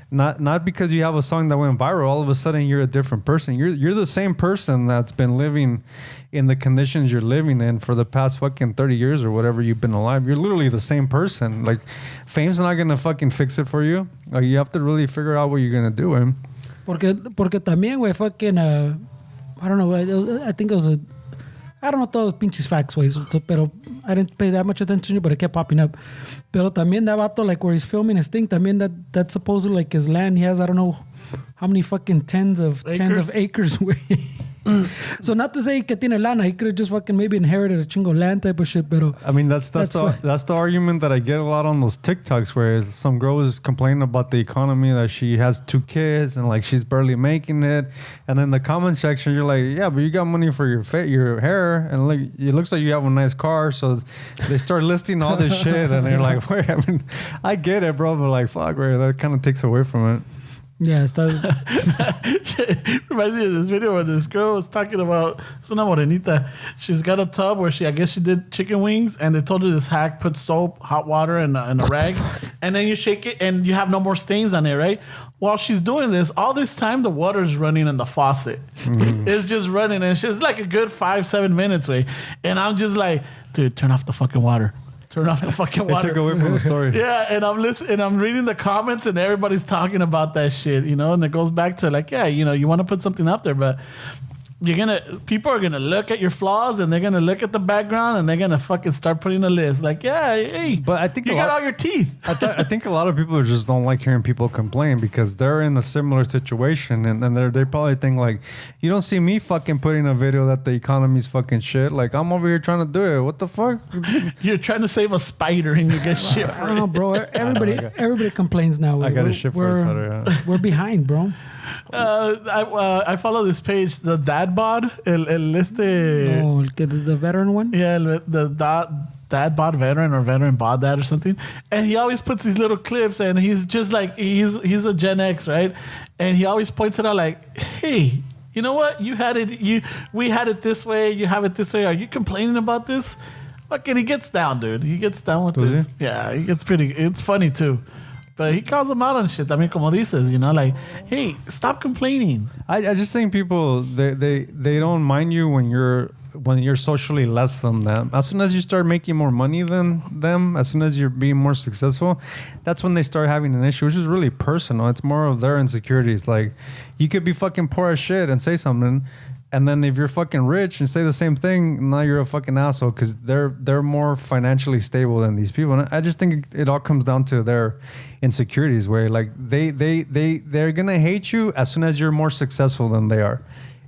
not because you have a song that went viral, all of a sudden you're a different person. You're the same person that's been living in the conditions you're living in for the past fucking 30 years or whatever you've been alive. You're literally the same person. Like, fame's not going to fucking fix it for you. Like, you have to really figure out what you're going to do, man. Porque también, güey, fucking, I don't know, I think it was I don't know todos los pinches facts, güey, pero I didn't pay that much attention, but it kept popping up. Pero también that vato, like, where he's filming his thing, también that's supposedly like his land. He has, I don't know how many fucking tens of acres, güey. So not to say que tiene lana, he could have just fucking maybe inherited a chingo land type of shit, pero I mean, that's the argument that I get a lot on those TikToks where some girl is complaining about the economy, that she has 2 kids and like she's barely making it, and in the comment section you're like, yeah, but you got money for your hair, and like it looks like you have a nice car, so they start listing all this shit, and they're like, wait, I mean, I get it, bro, but like, fuck, right, that kind of takes away from it. Yeah, it reminds me of this video where this girl was talking about, it's una morenita. She's got a tub where I guess she did chicken wings, and they told her this hack: put soap, hot water, and a rag, and then you shake it, and you have no more stains on it, right? While she's doing this, all this time the water's running in the faucet. It's just running, and she's like a good 5-7 minutes away, and I'm just like, dude, turn off the fucking water. Turn off the fucking water. It took away from the story. Yeah, and I'm listening, and I'm reading the comments, and everybody's talking about that shit, you know. And it goes back to like, yeah, you know, you want to put something up there, but people are gonna look at your flaws, and they're gonna look at the background, and they're gonna fucking start putting a list. Like, yeah, hey, but I think you got all your teeth. I think a lot of people just don't like hearing people complain because they're in a similar situation, and they probably think like, you don't see me fucking putting a video that the economy's fucking shit. Like, I'm over here trying to do it. What the fuck? You're trying to save a spider, and you get shit for it. I don't know, bro. Everybody complains now. I got a shit for a spider. Yeah. We're behind, bro. I follow this page, the dad bod, the veteran one. Yeah, the dad bod veteran or veteran bod dad or something, and he always puts these little clips, and he's just like he's a Gen X, right? And he always points it out like, hey, you know what? We had it this way. You have it this way. Are you complaining about this? Fucking, he gets down, dude. He gets down with this. Yeah, he gets pretty. It's funny too. But he calls them out on shit. I mean, como dices, you know, like, hey, stop complaining. I just think people they don't mind you when you're socially less than them. As soon as you start making more money than them, as soon as you're being more successful, that's when they start having an issue, which is really personal. It's more of their insecurities. Like, you could be fucking poor as shit and say something, And then if you're fucking rich and say the same thing, now you're a fucking asshole because they're more financially stable than these people. And I just think it all comes down to their insecurities, where like they're gonna hate you as soon as you're more successful than they are.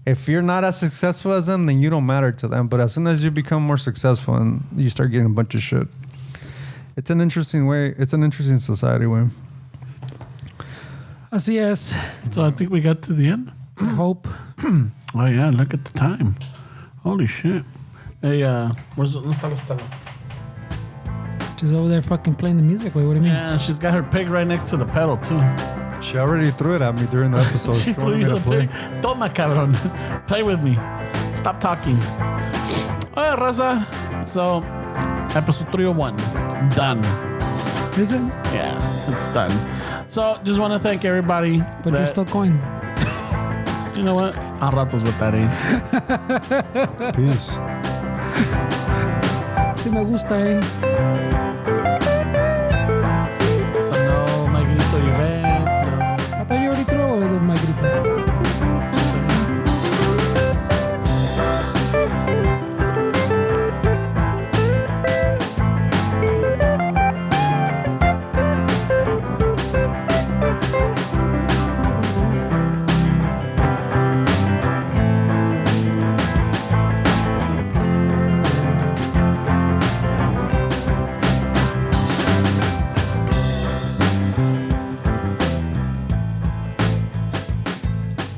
If you're not as successful as them, then you don't matter to them. But as soon as you become more successful and you start getting a bunch of shit, it's an interesting way. It's an interesting society way. Así es. So I think we got to the end. I hope. Oh yeah, look at the time. Holy shit. Hey, where's the Stella? She's over there fucking playing the music. Wait, what do you mean? Yeah, she's got her pig right next to the pedal too. She already threw it at me during the episode. She threw you the pig. Toma, cabrón. Play with me. Stop talking. Alright, raza. So, episode 301. Done. Is it? Yeah, it's done. So, just want to thank everybody. But you're still going. You know what? A ratos with that, eh? Peace. Sí me gusta, eh. So, no, my grito y ven. I thought you already threw away my grito.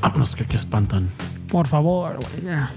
Vámonos, que aquí espantan. Por favor, güey, ya.